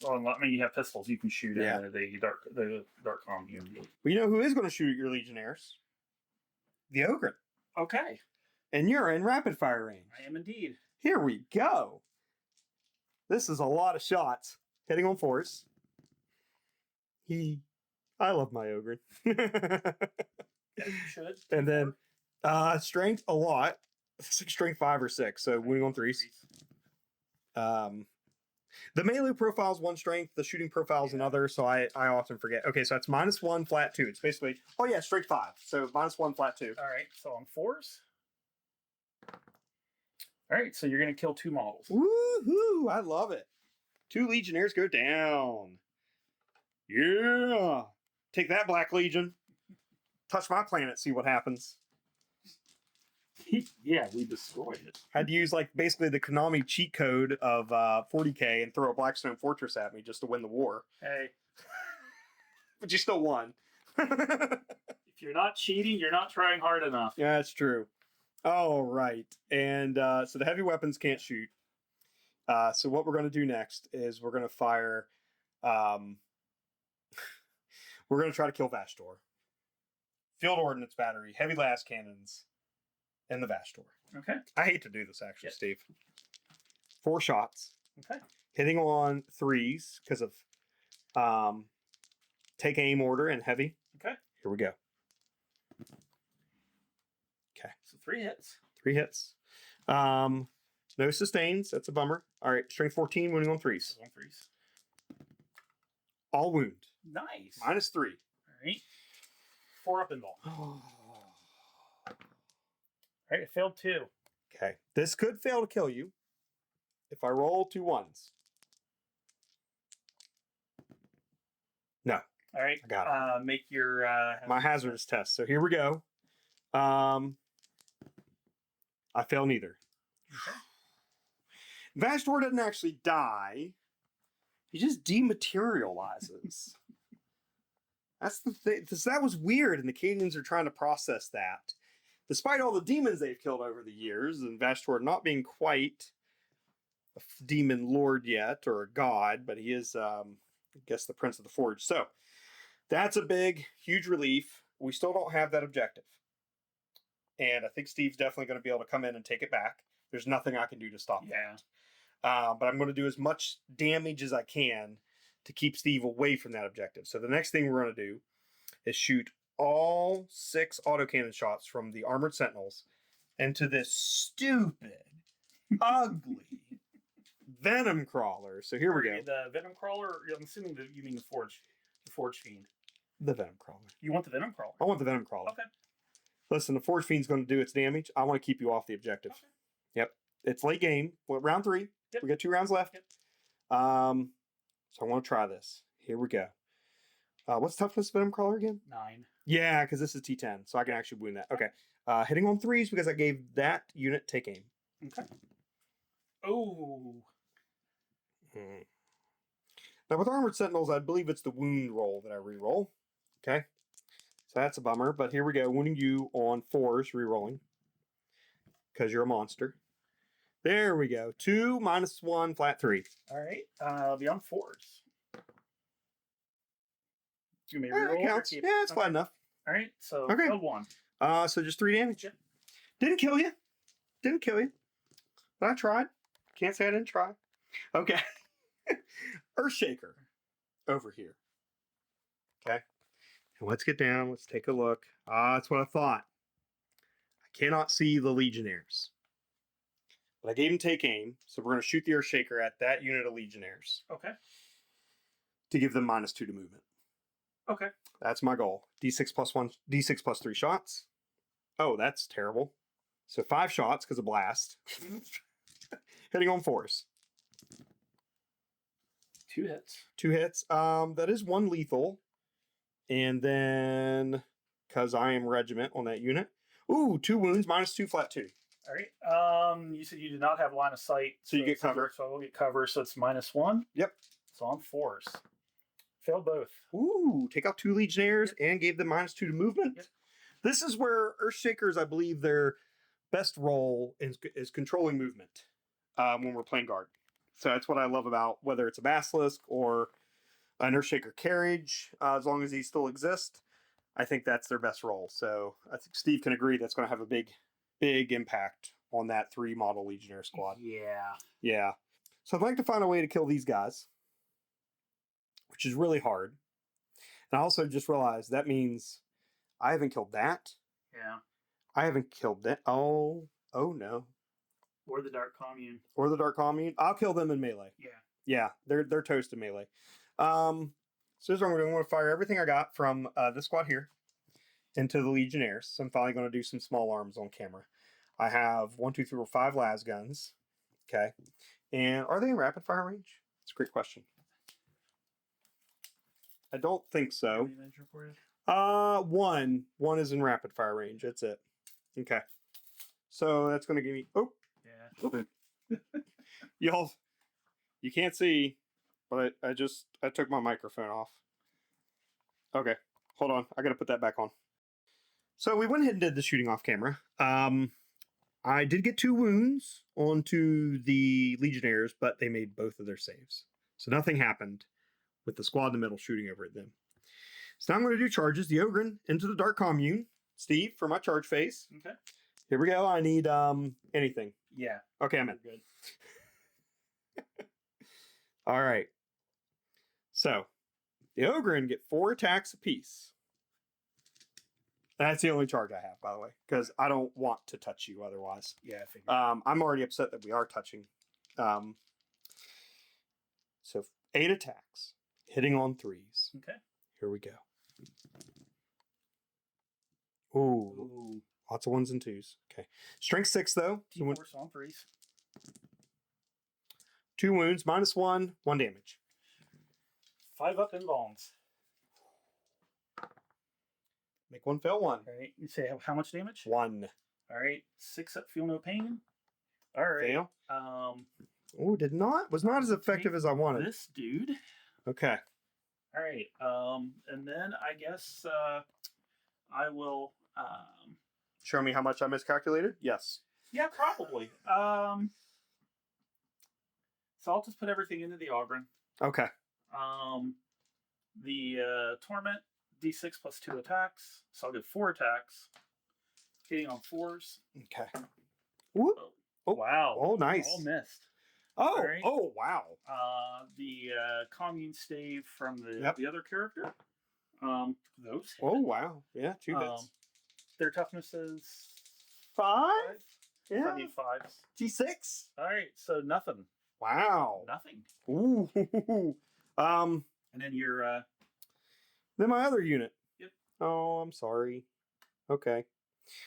well, I mean, you have pistols. You can shoot at the dark com unit. Well, you know who is going to shoot at your Legionnaires? The Ogren. Okay. And you're in rapid fire range. I am indeed. Here we go. This is a lot of shots. Hitting on 4s. I love my Ogren. Yeah, you should. And then strength a lot. Strength 5 or 6. So winning on 3s. The melee profile is 1 strength. The shooting profile is another. So I often forget. Okay, so it's -1 flat 2. It's basically strength 5. So -1 flat 2. All right. So on 4s. All right. So you're gonna kill 2 models. Woohoo! I love it. 2 Legionnaires go down. Yeah. Take that, Black Legion. Touch my planet, see what happens. Yeah, we destroyed it. Had to use like basically the Konami cheat code of 40k and throw a Blackstone Fortress at me just to win the war. Hey. But you still won. If you're not cheating, you're not trying hard enough. Yeah, that's true. All right. And so the heavy weapons can't shoot. So what we're going to do next is we're going to fire... we're going to try to kill Vastor. Field Ordnance Battery, heavy las cannons, and the Vastor. Okay. I hate to do this, actually, Steve. 4 shots. Okay. Hitting on 3s because of take aim order and heavy. Okay. Here we go. Okay. So 3 hits. 3 hits. No sustains. That's a bummer. All right. Strength 14, winning on 3s. On 3s. All wound. Nice. -3. All right. 4 up and ball. Oh. All right. It failed 2. Okay. This could fail to kill you if I roll 2 1s. No. All right. I got it. Make your my hazardous test. So here we go. I fail neither. Okay. Vastor doesn't actually die. He just dematerializes. That's the thing. That was weird, and the Cadians are trying to process that. Despite all the demons they've killed over the years, and Vastor not being quite a demon lord yet, or a god, but he is, I guess, the Prince of the Forge. So, that's a big, huge relief. We still don't have that objective. And I think Steve's definitely going to be able to come in and take it back. There's nothing I can do to stop that. But I'm going to do as much damage as I can to keep Steve away from that objective. So the next thing we're going to do is shoot all 6 autocannon shots from the Armored Sentinels into this stupid, ugly Venom Crawler. So here we go. The Venom Crawler, I'm assuming that you mean the Forge Fiend. The Venom Crawler. You want the Venom Crawler? I want the Venom Crawler. Okay. Listen, the Forge Fiend's going to do its damage. I want to keep you off the objective. Okay. Yep. It's late game. Round 3. Yep. We got 2 rounds left. Yep. So I want to try this. Here we go. What's toughness Venom Crawler again? 9. Yeah, because this is T10, so I can actually wound that. Okay. Hitting on 3s because I gave that unit take aim. Okay. Oh. Now with Armored Sentinels, I believe it's the wound roll that I re-roll. Okay. So that's a bummer, but here we go. Wounding you on 4s, re-rolling. Because you're a monster. There we go. 2 -1 flat 3. All right. I'll be on 4s. You may reroll. Counts. Yeah, it's fine enough. All right. So okay. failed 1. So just 3 damage. Yeah. Didn't kill you. Didn't kill you. But I tried. Can't say I didn't try. Okay. Earthshaker. over here. Okay. And let's get down. Let's take a look. Ah, that's what I thought. I cannot see the Legionnaires. But I gave him take aim, so we're going to shoot the Earthshaker at that unit of Legionnaires. Okay. To give them -2 to movement. Okay. That's my goal. D6 plus 1, D6 plus 3 shots. Oh, that's terrible. So 5 shots because of blast. Hitting on 4s. 2 hits. 2 hits. That is 1 lethal. And then, because I am regiment on that unit. Ooh, 2 wounds, -2, flat 2. All right. You said you did not have line of sight. So you get cover. So I will get cover, so it's -1. Yep. So on 4s. Failed both. Ooh, take out 2 Legionnaires and gave them -2 to movement. Yep. This is where Earthshakers, I believe, their best role is controlling movement when we're playing guard. So that's what I love about whether it's a Basilisk or an Earthshaker carriage, as long as these still exist. I think that's their best role. So I think Steve can agree that's going to have a big impact on that 3 model Legionnaire squad. Yeah. Yeah. So I'd like to find a way to kill these guys, which is really hard. And I also just realized that means I haven't killed that. Yeah. I haven't killed that. Oh no. Or the Dark Commune. Or the Dark Commune. I'll kill them in melee. Yeah. Yeah, they're toast in melee. So this is what I'm going to want to fire everything I got from this squad here into the Legionnaires. So I'm finally going to do some small arms on camera. I have 1, 2, 3, 4, 5 las guns. Okay. And are they in rapid fire range? It's a great question. I don't think so. One is in rapid fire range. That's it. Okay. So that's going to give me. Oh. Yeah. Y'all, you can't see, but I took my microphone off. Okay. Hold on. I got to put that back on. So we went ahead and did the shooting off camera. I did get 2 wounds onto the Legionnaires, but they made both of their saves. So nothing happened with the squad in the middle shooting over at them. So now I'm going to do charges. The Ogren into the Dark Commune. Steve, for my charge phase. Okay. Here we go. I need anything. Yeah. Okay, I'm in. Good. All right. So the Ogren get 4 attacks apiece. That's the only charge I have, by the way, because I don't want to touch you otherwise. Yeah, I figured. I'm already upset that we are touching. So 8 attacks, hitting on 3s. Okay. Here we go. Ooh. Lots of 1s and 2s. Okay. Strength 6, though. D4 on 3s. 2 wounds, -1, 1 damage. 5 up in bones. Make 1 fail 1. All right. You say how much damage? 1. All right. 6 up, feel no pain. All right. Fail. Oh, Was not as effective as I wanted. This dude. Okay. All right. And then I guess I will. Show me how much I miscalculated? Yes. Yeah, probably. So I'll just put everything into the Ogren. Okay. The Torment, D6 plus 2 attacks. So I'll get 4 attacks. Hitting on 4s. Okay. Whoop. Oh, wow. Oh, nice. All missed. Oh, right. Oh, wow. The Commune stave from the other character. Those hit. Oh, wow. Yeah, 2 hits. Their toughness is 5? Yeah. Yeah. I need 5s. T6? All right, so nothing. Wow. Nothing. Ooh. And then your Then my other unit. Yep. Oh, I'm sorry. Okay.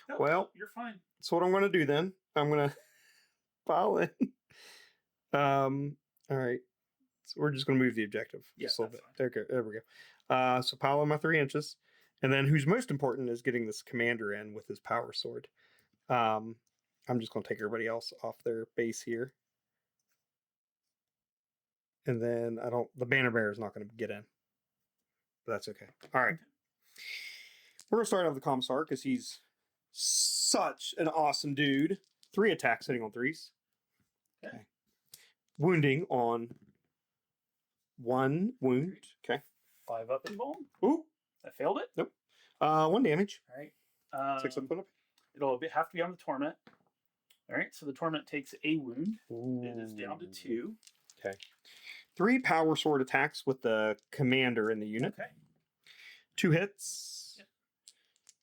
No, Well, you're fine. so what I'm going to do then, I'm going to file in. All right. So we're just going to move the objective just a little bit. There we go. So pile in my 3 inches. And then who's most important is getting this commander in with his power sword. I'm just going to take everybody else off their base here. And then the banner bearer is not going to get in. But that's okay. All right. We're going to start off the Commissar because he's such an awesome dude. 3 attacks hitting on 3s. Okay. Wounding on 1 wound. Okay. 5 up in bone. Ooh. I failed it. Nope. 1 damage. All right. 6 up. It'll have to be on the Torment. All right. So the Torment takes a wound. Ooh. It is down to 2. Okay. 3 power sword attacks with the commander in the unit. Okay. 2 hits. Yep.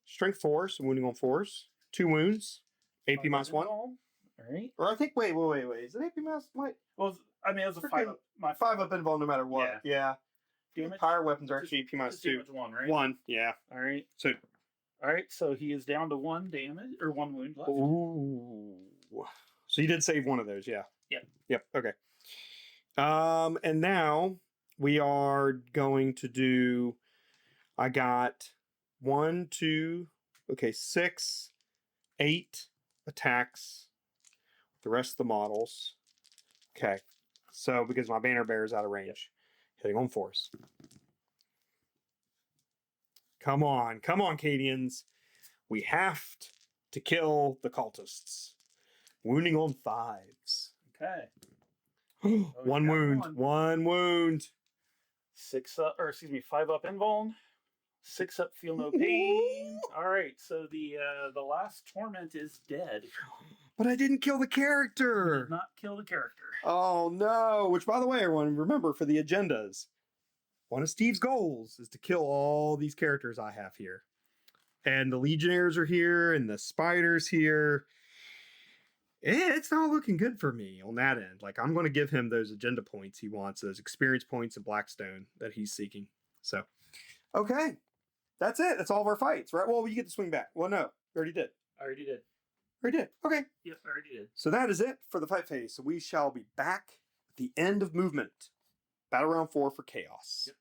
Strength 4, so wounding on 4s. 2 wounds. AP minus 1. All right. Or I think, wait. Is it AP minus what? Well, I mean, it was a Freaking 5 up. My 5 up invuln no matter what. Yeah. Damage. Power weapons are actually AP minus Just 2. damage 1, right? 1, yeah. All right. So. All right. So he is down to 1 damage or 1 wound left. Ooh. So you did save one of those, yeah. Yep. Okay. And now we are going to do. I got 1, 2, 6, 8 attacks. The rest of the models. Okay. So because my banner bear is out of range, hitting on 4s. Come on, Cadians. We have to kill the cultists. Wounding on 5s. Okay. One wound. 6 up, or excuse me, 5 up invuln. 6 up feel no pain. All right, so the last torment is dead. But I didn't kill the character. Did not kill the character. Oh no! Which, by the way, everyone, remember for the agendas, one of Steve's goals is to kill all these characters I have here, and the Legionnaires are here, and the Spiders here. It's not looking good for me on that end. Like, I'm going to give him those agenda points he wants, those experience points in Blackstone that he's seeking. So, okay. That's it. That's all of our fights, right? Well, you get to swing back. Well, no. We already did. I already did. Already did. Okay. Yep, I already did. So that is it for the fight phase. So we shall be back at the end of movement. Battle round 4 for Chaos. Yep.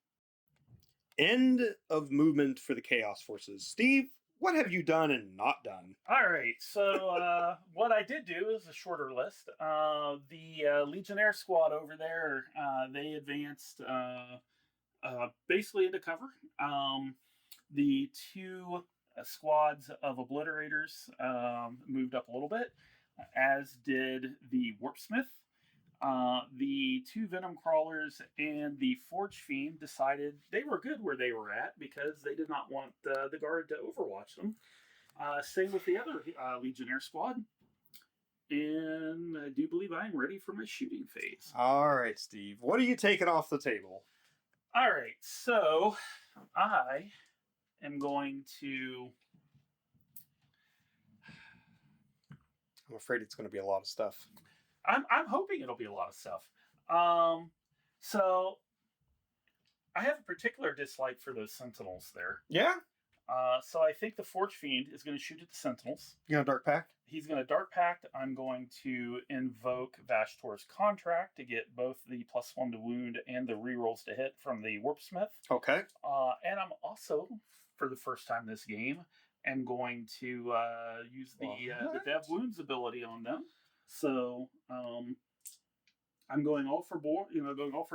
End of movement for the Chaos Forces. Steve, what have you done and not done? All right. So what I did do is a shorter list. The Legionnaire squad over there, they advanced basically into cover. The 2 squads of Obliterators moved up a little bit, as did the Warpsmith. The 2 Venom Crawlers and the Forge Fiend decided they were good where they were at because they did not want the guard to overwatch them. Same with the other Legionnaire squad. And I do believe I am ready for my shooting phase. All right, Steve. What are you taking off the table? All right, so I am going to... I'm afraid it's going to be a lot of stuff. I'm hoping it'll be a lot of stuff. So I have a particular dislike for those Sentinels there. Yeah? So I think the Forge Fiend is going to shoot at the Sentinels. You gonna Dark Pact? He's going to Dark Pact. I'm going to invoke Vashtor's Contract to get both the +1 to wound and the rerolls to hit from the Warpsmith. Okay. And I'm also, for the first time this game, am going to use the Dev Wounds ability on them. So I'm going all for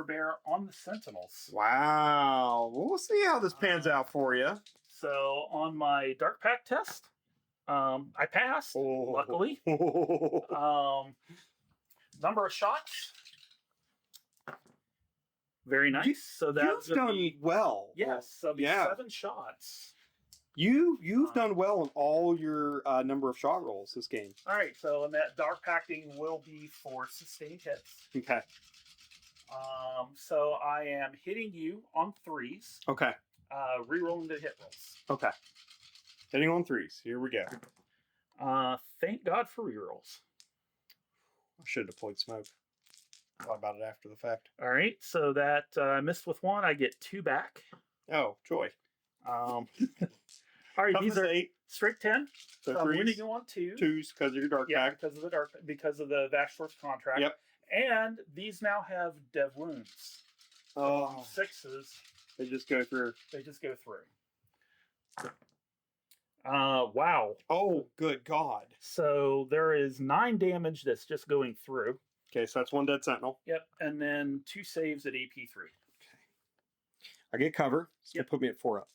bear on the Sentinels. Wow. We'll see how this pans out for you. So on my Dark Pact test, I passed, luckily. Number of shots, very nice. So that's done well. Yes, so 7 shots. You've done well on all your number of shot rolls this game. All right, so and that Dark Pacting will be for sustained hits. Okay. So I am hitting you on 3s. Okay. Rerolling the hit rolls. Okay. Hitting on 3s. Here we go. Thank God for rerolls. I should have deployed smoke. Thought about it after the fact. All right, so that I missed with 1. I get 2 back. Oh, joy. All right, these are 8. straight 10. So I'm winning you on 2. 2s because of your Dark Pact. because of the Vashtor's Contract. Yep. And these now have Dev Wounds. Oh. 6s. They just go through. Wow. Oh, good God. So there is 9 damage that's just going through. Okay, so that's 1 dead Sentinel. Yep, and then 2 saves at AP 3. Okay. I get cover. So put me at 4 up.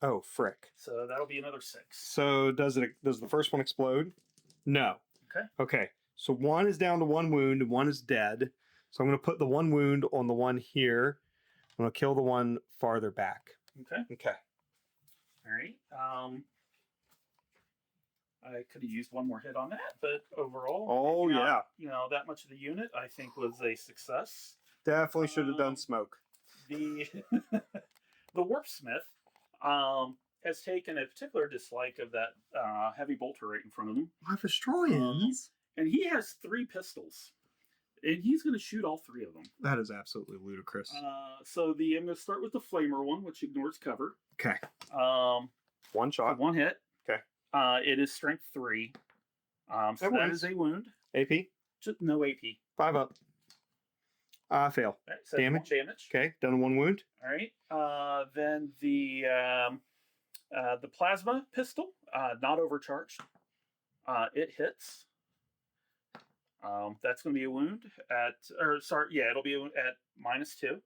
Oh, frick. So that'll be another 6. So does the first one explode? No. Okay. Okay. So 1 is down to 1 wound and 1 is dead. So I'm going to put the 1 wound on the one here. I'm going to kill the one farther back. Okay. Okay. All right. I could have used one more hit on that, but overall, Oh, maybe yeah. not, that much of the unit I think was a success. Definitely should have done smoke. The the Warpsmith has taken a particular dislike of that heavy bolter right in front of him. My Historians? And he has 3 pistols. And he's going to shoot all 3 of them. That is absolutely ludicrous. So I'm going to start with the Flamer one, which ignores cover. Okay. One For shot. 1 hit. Okay. It is strength 3. So that is a wound. AP? Just no AP. 5 up. Fail. Right, so Damage. 1 damage. Okay, done 1 wound. All right. Then the plasma pistol, not overcharged. It hits. That's going to be a wound it'll be a wound at -2.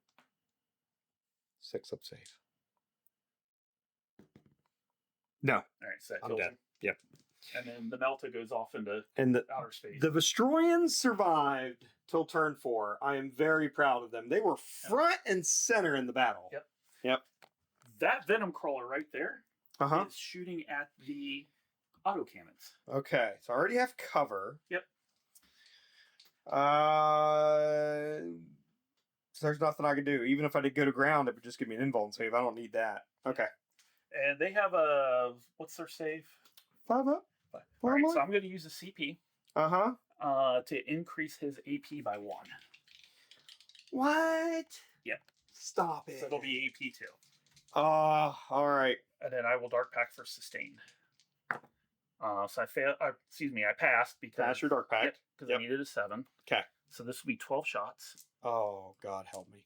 6 up save. No. All right, so that I'm kills dead. him. Yep. And then the Melta goes off into outer space. The Vestroians survived till turn 4. I am very proud of them. They were front and center in the battle. Yep. That Venom Crawler right there is shooting at the autocannons. Okay, so I already have cover. Yep. So there's nothing I can do. Even if I did go to ground, it would just give me an invuln save. I don't need that. Okay. And they have what's their save? 5 up. All right, so I'm going to use a CP. To increase his AP by 1. What? Yep. Stop it. So it'll be AP 2. All right. And then I will Dark Pact for sustain. So I passed because Pass your Dark Pact. because I needed a 7. Okay. So this will be 12 shots. Oh, God help me.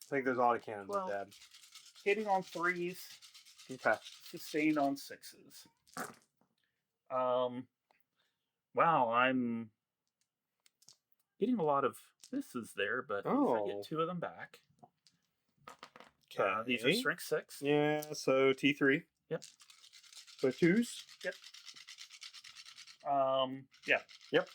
I think those autocannons are dead. Hitting on 3s. Okay. Sustained on 6s. Wow, I'm getting a lot of misses there, but I get 2 of them back. Okay. These are strength 6. Yeah, so T3. Yep. So 2s? Yep. Yeah. Yep.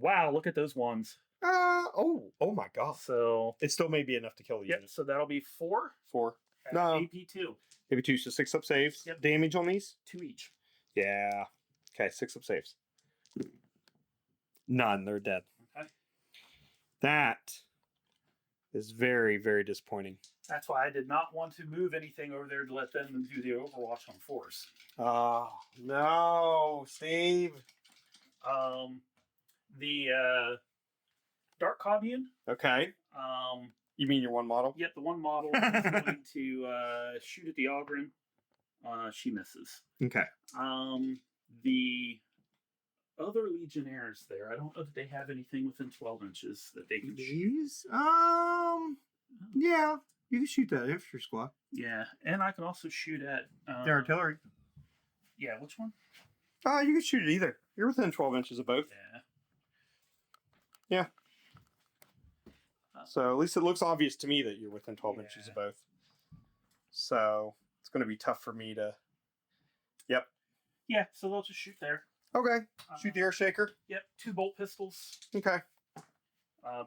Wow, look at those ones. Oh my God. So it still may be enough to kill the unit. So that'll be 4. 4. No. AP 2. AP 2, so 6 up saves. Yep. Damage on these? 2 each. Yeah. Okay, 6 up saves. None. They're dead. Okay. That is very, very disappointing. That's why I did not want to move anything over there to let them do the Overwatch on 4s. Oh, no, Steve. The Dark Commune. Okay. You mean your one model? Yep, the one model is going to shoot at the Ogren. She misses. Okay. The other Legionnaires there, I don't know that they have anything within 12 inches that they can shoot. These? Yeah, you can shoot that infantry squad. Yeah, and I can also shoot at the artillery. Yeah, which one? You can shoot it either. You're within 12 inches of both. Yeah. So at least it looks obvious to me that you're within 12 inches of both. So it's going to be tough for me to. Yep. Yeah, so they'll just shoot there. Okay. Shoot the air shaker. Yep, 2 bolt pistols. Okay.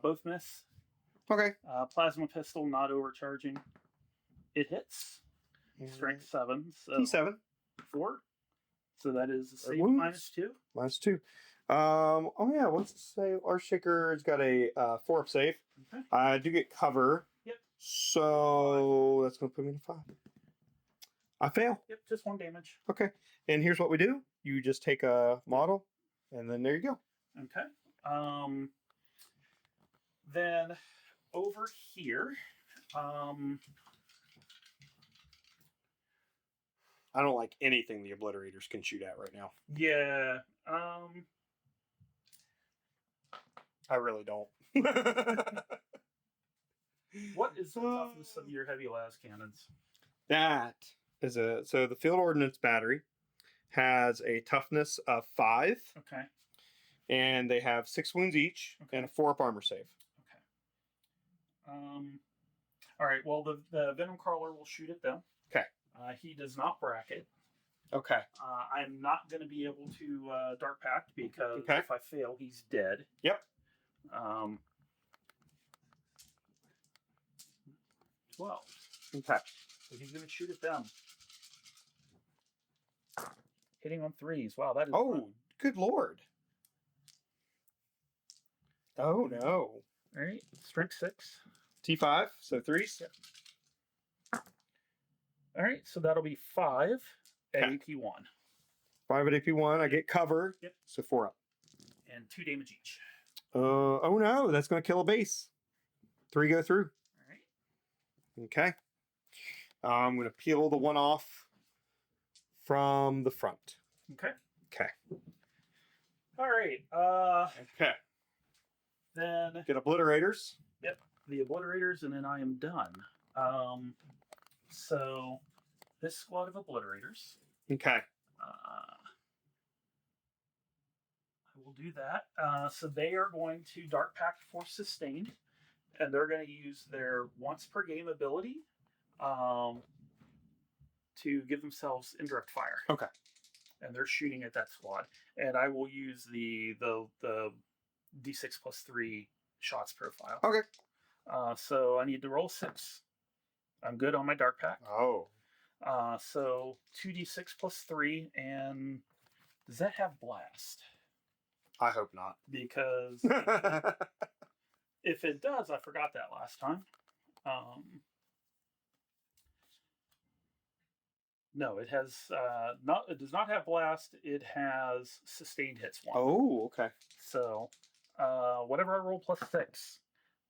Both miss. Okay. Plasma pistol, not overcharging. It hits. Strength 7. So T7. 4. So that is a save -2. -2. Oh yeah, what's it say? Our shaker's got a 4 up save. Okay. I do get cover. Yep. So that's going to put me in 5. I fail. Yep, just 1 damage. Okay. And here's what we do. You just take a model, and then there you go. Okay. Then over here, I don't like anything the Obliterators can shoot at right now. Yeah. I really don't. What is the toughness of your heavy las cannons? That is so the Field Ordnance Battery has a toughness of 5. Okay. And they have 6 wounds each and a 4 up armor save. Okay. All right. Well, the Venom Crawler will shoot at them. Okay. He does not bracket. Okay. I'm not going to be able to Dark Pact because if I fail, he's dead. Yep. 12. Okay. So he's going to shoot at them. Hitting on 3s. Wow, that is. Oh, good lord. Oh no. All right, strength 6. T5, so 3s. Yep. All right, so that'll be 5 at Okay. AP1. 5 at AP1. I get cover. Yep. So 4 up. And 2 damage each. Oh no, that's going to kill a base. 3 go through. All right. Okay. I'm going to peel the 1 off from the front. Okay. Okay. All right. Okay. Then Get obliterators. Yep, the obliterators, and then I am done. So this squad of obliterators. Okay. I will do that. So they are going to Dark Pact for Sustained, and they're going to use their once per game ability to give themselves indirect fire. Okay. And they're shooting at that squad. And I will use the D6 plus 3 shots profile. Okay. So I need to roll 6. I'm good on my Dark Pact. Oh. So 2d6 plus 3, and does that have blast? I hope not. Because if it does, I forgot that last time. No, it has not. It does not have blast. It has sustained hits 1. Oh, okay. So whatever I roll plus 6,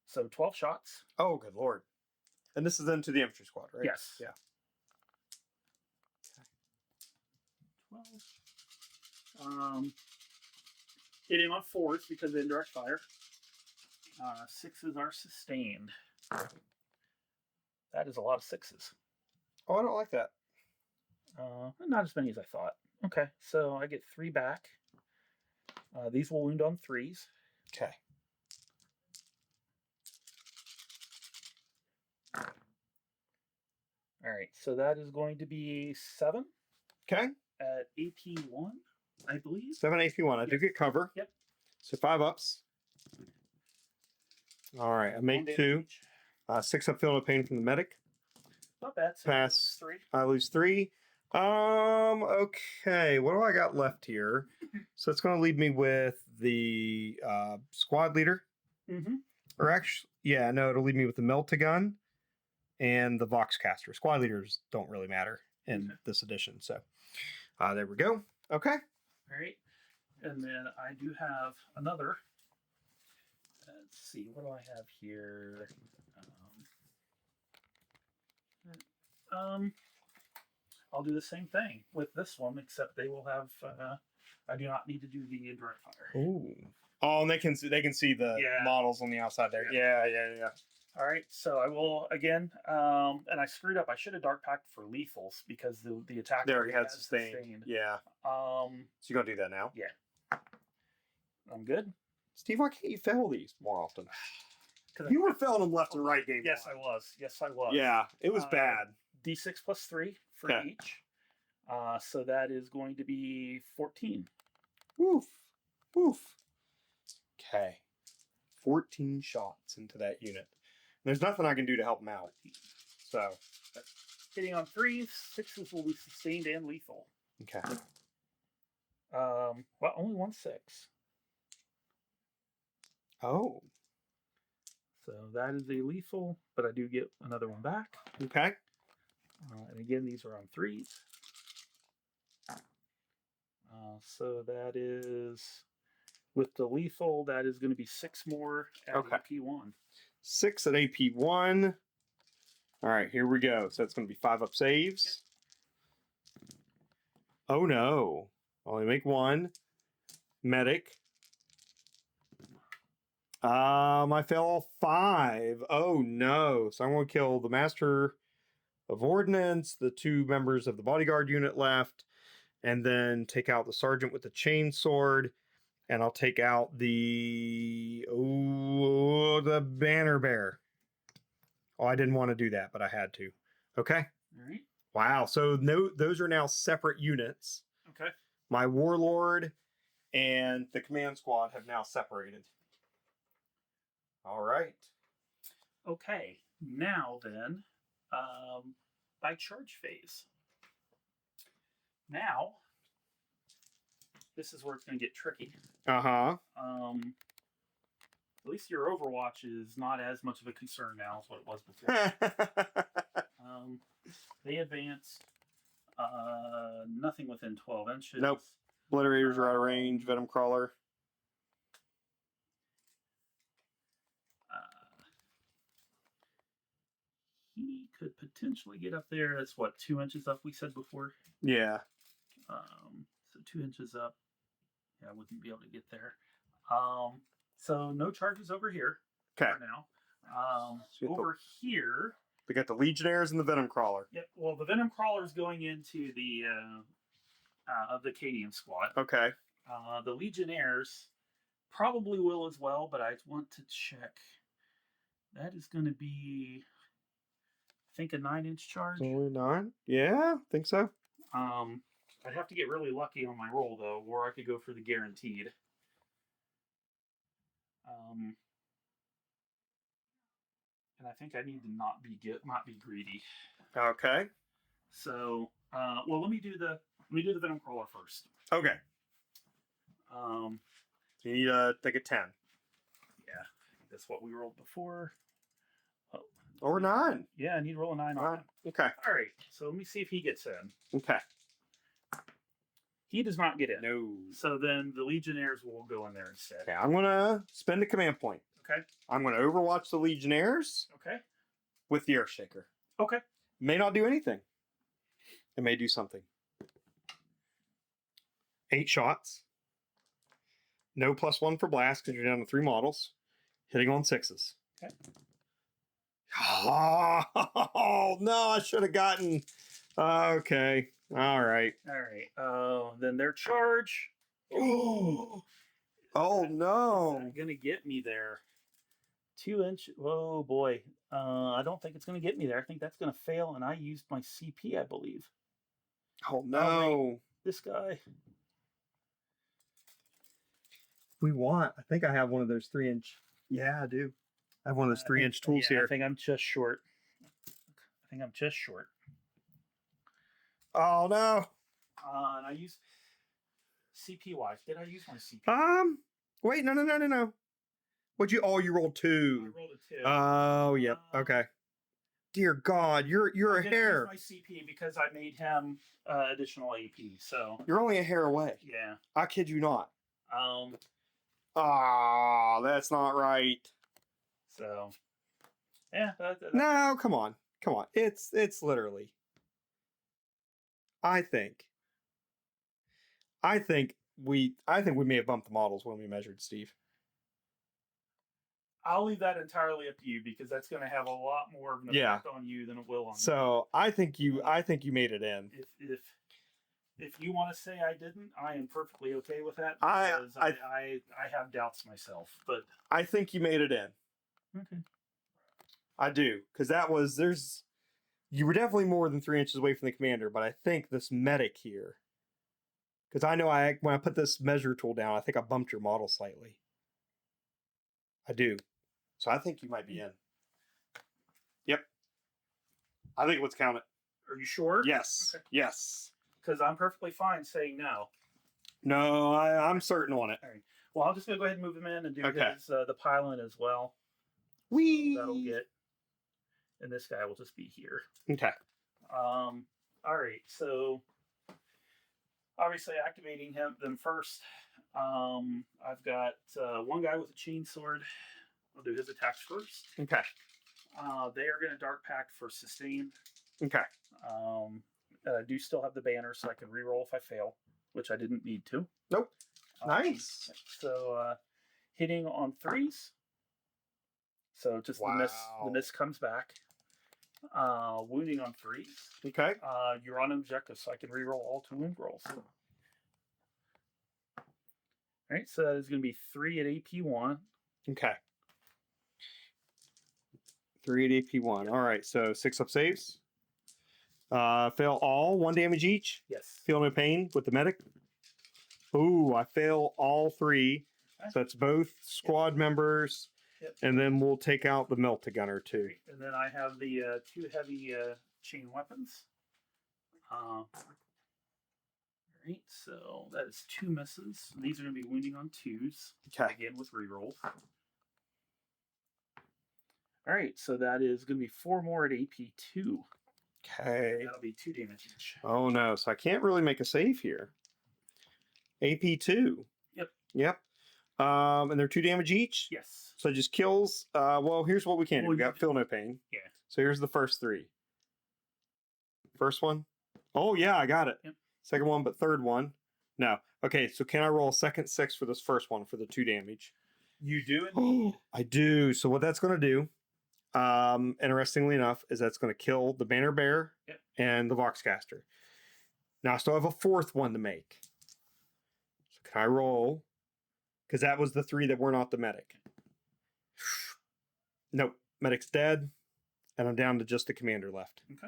so 12 shots. Oh, good lord. And this is into the infantry squad, right? Yes. Yeah. 12. Hitting on 4s because of indirect fire. 6s are sustained. That is a lot of 6s. Oh, I don't like that. Not as many as I thought. Okay, so I get 3 back. These will wound on 3s. Okay. All right, so that is going to be 7 Okay. at AP1, I believe. 7 AP1. I do get cover. Yep. So 5 ups. All right. I make 2. 6 up, feeling no pain from the medic. Not bad. So Pass. 3. I lose 3. Okay. What do I got left here? So it's going to leave me with the squad leader. Mm-hmm. Or actually, yeah, no, it'll leave me with the Meltagun and the Voxcaster. Squad leaders don't really matter in this edition. So there we go. Okay. All right. And then I do have another. Let's see. What do I have here? I'll do the same thing with this one, except they will have. I do not need to do the indirect fire. Ooh. Oh, and they can see the models on the outside there. Yeah. All right, so I will again, and I screwed up. I should have Dark Pact for lethals because the attack there he had sustained. Yeah. So you're gonna do that now? Yeah. I'm good. Steve, why can't you fail these more often? You were failing them left and right game. Yes, I was. Yes, I was. Yeah, it was bad. D6 plus 3 for each. So that is going to be 14. Woof. Woof. Okay. 14 shots into that unit. There's nothing I can do to help them out. So. Hitting on 3s, 6s will be sustained and lethal. Okay. Well, only 1 6. Oh. So that is a lethal, but I do get another one back. Okay. And again, these are on 3s. So that is, with the lethal, that is going to be 6 more at AP1. 6 at AP1. All right, here we go. So that's going to be 5 up saves. Yep. Oh no. Only make 1. Medic. I fell 5. Oh no. So I'm going to kill the Master of Ordnance, the 2 members of the bodyguard unit left, and then take out the sergeant with the chainsword, and I'll take out the banner bear. Oh, I didn't want to do that, but I had to. Okay. All right. Wow. So no, those are now separate units. Okay. My warlord and the command squad have now separated. All right. Okay. Now then, by charge phase. Now, this is where it's going to get tricky. Uh-huh. At least your Overwatch is not as much of a concern now as what it was before. They advanced nothing within 12 inches. Nope. Obliterators are out of range. Venom Crawler. He could potentially get up there. That's what, 2 inches up we said before? Yeah. So 2 inches up. Yeah, I wouldn't be able to get there. So no charges over here Okay. for now. Over here, we got the Legionnaires and the Venom Crawler. Yep. Well, the Venom Crawler is going into the Cadian squad. Okay. The Legionnaires probably will as well, but I want to check. That is going to be, I think, a 9-inch charge. Only 9? Yeah, I think so. I'd have to get really lucky on my roll though, or I could go for the guaranteed. And I think I need to not be greedy. Okay. So, well, let me do the Venom Crawler first. Okay. So you need to take a 10. Yeah, that's what we rolled before. Oh. Or 9. Yeah, I need to roll a 9 on it. Okay. All right. So let me see if he gets in. Okay. He does not get in. No. So then the Legionnaires will go in there instead. Okay, I'm gonna spend a command point. Okay. I'm gonna Overwatch the Legionnaires. Okay. With the Earthshaker. Okay. May not do anything. It may do something. 8 shots. No +1 for blast because you're down to 3 models. Hitting on 6s. Okay. Oh no! I should have gotten. Okay. All right. All right. Then their charge. Oh no! Is that gonna get me there? 2 inch. Oh boy. I don't think it's gonna get me there. I think that's gonna fail, and I used my CP, I believe. Oh no! This guy. We want. I think I have one of those 3-inch. Yeah, I do. I have one of those 3-inch tools here. I think I'm just short. Oh no! And I used CP wise. Did I use my CP? Wait, no. What'd you? Oh, you rolled 2. I rolled a 2. Oh, yep. Okay. Dear God, you're a hair. I use my CP because I made him additional AP. So you're only a hair away. Yeah. I kid you not. That's not right. So, yeah. No, come on. It's literally. I think we may have bumped the models when we measured, Steve. I'll leave that entirely up to you because that's going to have a lot more of an effect on you than it will on me. So I think you made it in. If you want to say I didn't, I am perfectly okay with that because I have doubts myself. But I think you made it in. Okay. I do, because you were definitely more than 3 inches away from the commander, but I think this medic here, because I know when I put this measure tool down, I think I bumped your model slightly. I do. So I think you might be in. Yep. I think let's count it. Are you sure? Yes. Okay. Yes. Because I'm perfectly fine saying no. No, I'm certain on it. All right. Well, I'm just going to go ahead and move him in and do his, the pylon as well. Whee! So that'll get... And this guy will just be here. Okay. All right. So, obviously activating them first. I've got one guy with a chainsword. I'll do his attacks first. Okay. They are going to Dark Pact for sustain. Okay. I do still have the banner, so I can reroll if I fail, which I didn't need to. Nope. Nice. So, hitting on 3s. So just the miss comes back. Wounding on 3s. Okay. You're on objective, so I can reroll all 2 wound rolls. All right, so that is going to be 3 at AP1. Okay. 3 at AP1. All right, so 6 up saves. Fail all, 1 damage each. Yes. Feel no pain with the medic. Ooh, I fail all 3. Okay. So that's both squad members. Yep. And then we'll take out the Melt-A-Gunner too. And then I have the 2 heavy chain weapons. right, so that is 2 misses. These are going to be wounding on 2s. Okay. Again with rerolls. All right, so that is going to be 4 more at AP2. Okay. That'll be 2 damage each. Oh no, so I can't really make a save here. AP2. Yep. Yep. And they're 2 damage each? Yes. So it just kills. Well, here's what we can do. Well, We got Feel No Pain. Yeah. So here's the first 3. First one. Oh yeah, I got it. Yep. Second one, but third one. No. Okay, so can I roll a second 6 for this first one for the 2 damage? You do indeed. I do. So what that's going to do, interestingly enough, is that's going to kill the Banner Bear and the Voxcaster. Now I still have a 4th one to make. So can I roll? Because that was the 3 that were not the medic. Nope. Medic's dead. And I'm down to just the commander left. Okay.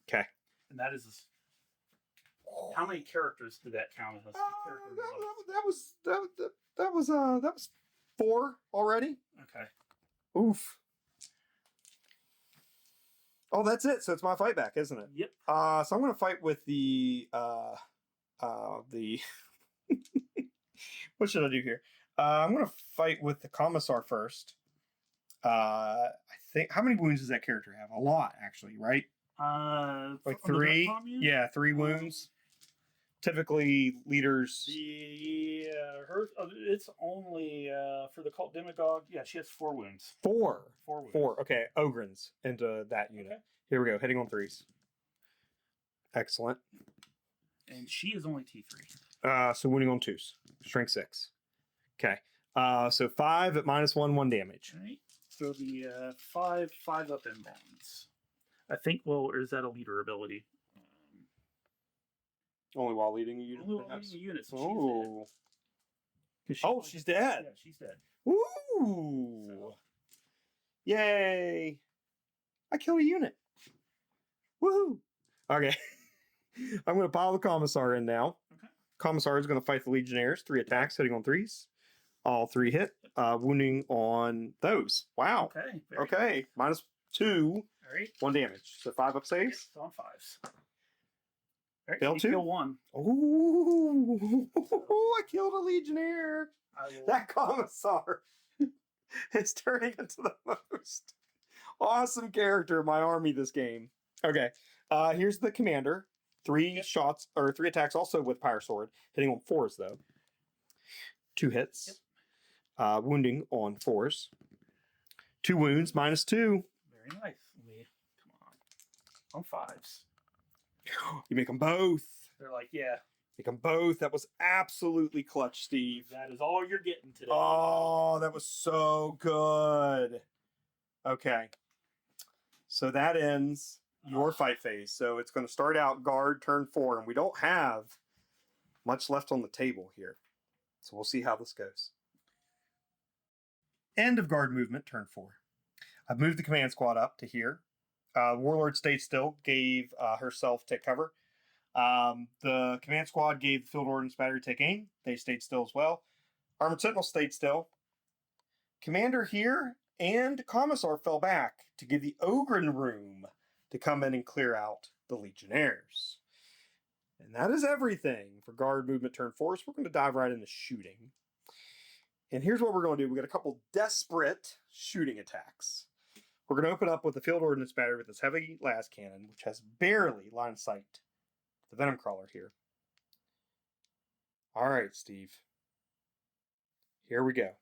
Okay. And that is... How many characters did that count as? That was 4 already. Okay. Oof. Oh, that's it. So it's my fight back, isn't it? Yep. So I'm gonna fight with the what should I do here? I'm gonna fight with the Commissar first. I think, how many wounds does that character have? A lot, actually, right? Like 3. Yeah, 3 wounds. Typically, leaders. It's only for the cult demagogue. Yeah, she has 4 wounds. 4. 4 wounds. 4. Okay, Ogrins into that unit. Okay. Here we go. Hitting on 3s. Excellent. And she is only T3. So winning on 2s. Strength 6. Okay. So 5 at -1, 1 damage. All right. So the 5 up in bonds. I think. Well, or is that a leader ability? Only while leading a unit. Only while leading a unit. So she's dead. She's dead. Yeah, she's dead. Ooh. So. Yay! I killed a unit. Woohoo! Okay. I'm going to pile the Commissar in now. Okay. Commissar is going to fight the Legionnaires. 3 attacks, hitting on 3s. All 3 hit. Wounding on those. Wow. Okay. Okay. -2. All right. 1 damage. So 5 up saves. It's on 5s. All right, Fail 2. Kill 1. Ooh. I killed a Legionnaire. That Commissar is turning into the most awesome character in my army this game. Okay. Here's the commander. 3 shots, or 3 attacks also with Pyre Sword. Hitting on 4s, though. 2 hits. Yep. Wounding on 4s. 2 wounds, -2. Very nice. Come on 5s. You make them both. They're like, yeah. Make them both. That was absolutely clutch, Steve. That is all you're getting today. Oh, that was so good. Okay. So that ends your fight phase. So it's going to start out guard turn 4, and we don't have much left on the table here. So we'll see how this goes. End of guard movement, turn 4. I've moved the command squad up to here. Warlord stayed still, gave herself take cover. The command squad gave the field ordnance battery take aim. They stayed still as well. Armored Sentinel stayed still. Commander here and Commissar fell back to give the Ogren room to come in and clear out the Legionnaires. And that is everything for guard movement turn 4. So we're going to dive right into shooting. And here's what we're going to do. We got a couple desperate shooting attacks. We're going to open up with the field ordnance battery with this heavy las cannon, which has barely line of sight to the venom crawler here. All right, Steve. Here we go.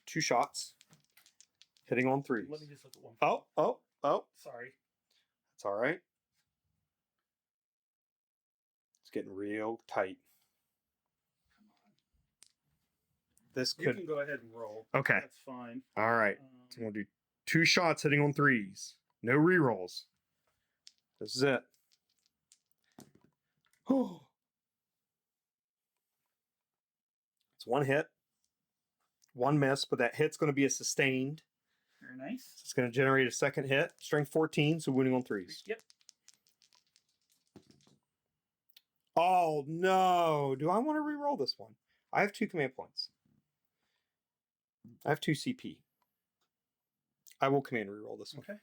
2 shots. Hitting on 3s. Let me just look at one. Oh. Sorry. That's all right. It's getting real tight. Come on. This You could... can go ahead and roll. Okay. That's fine. All right. So I'm going to do 2 shots hitting on 3s. No rerolls. This is it. Oh. It's 1 hit. 1 miss, but that hit's going to be a sustained. Very nice. So it's going to generate a second hit. Strength 14, so wounding on 3s. Yep. Oh, no. Do I want to reroll this one? I have 2 command points. I have 2 CP. I will command reroll this one. Okay.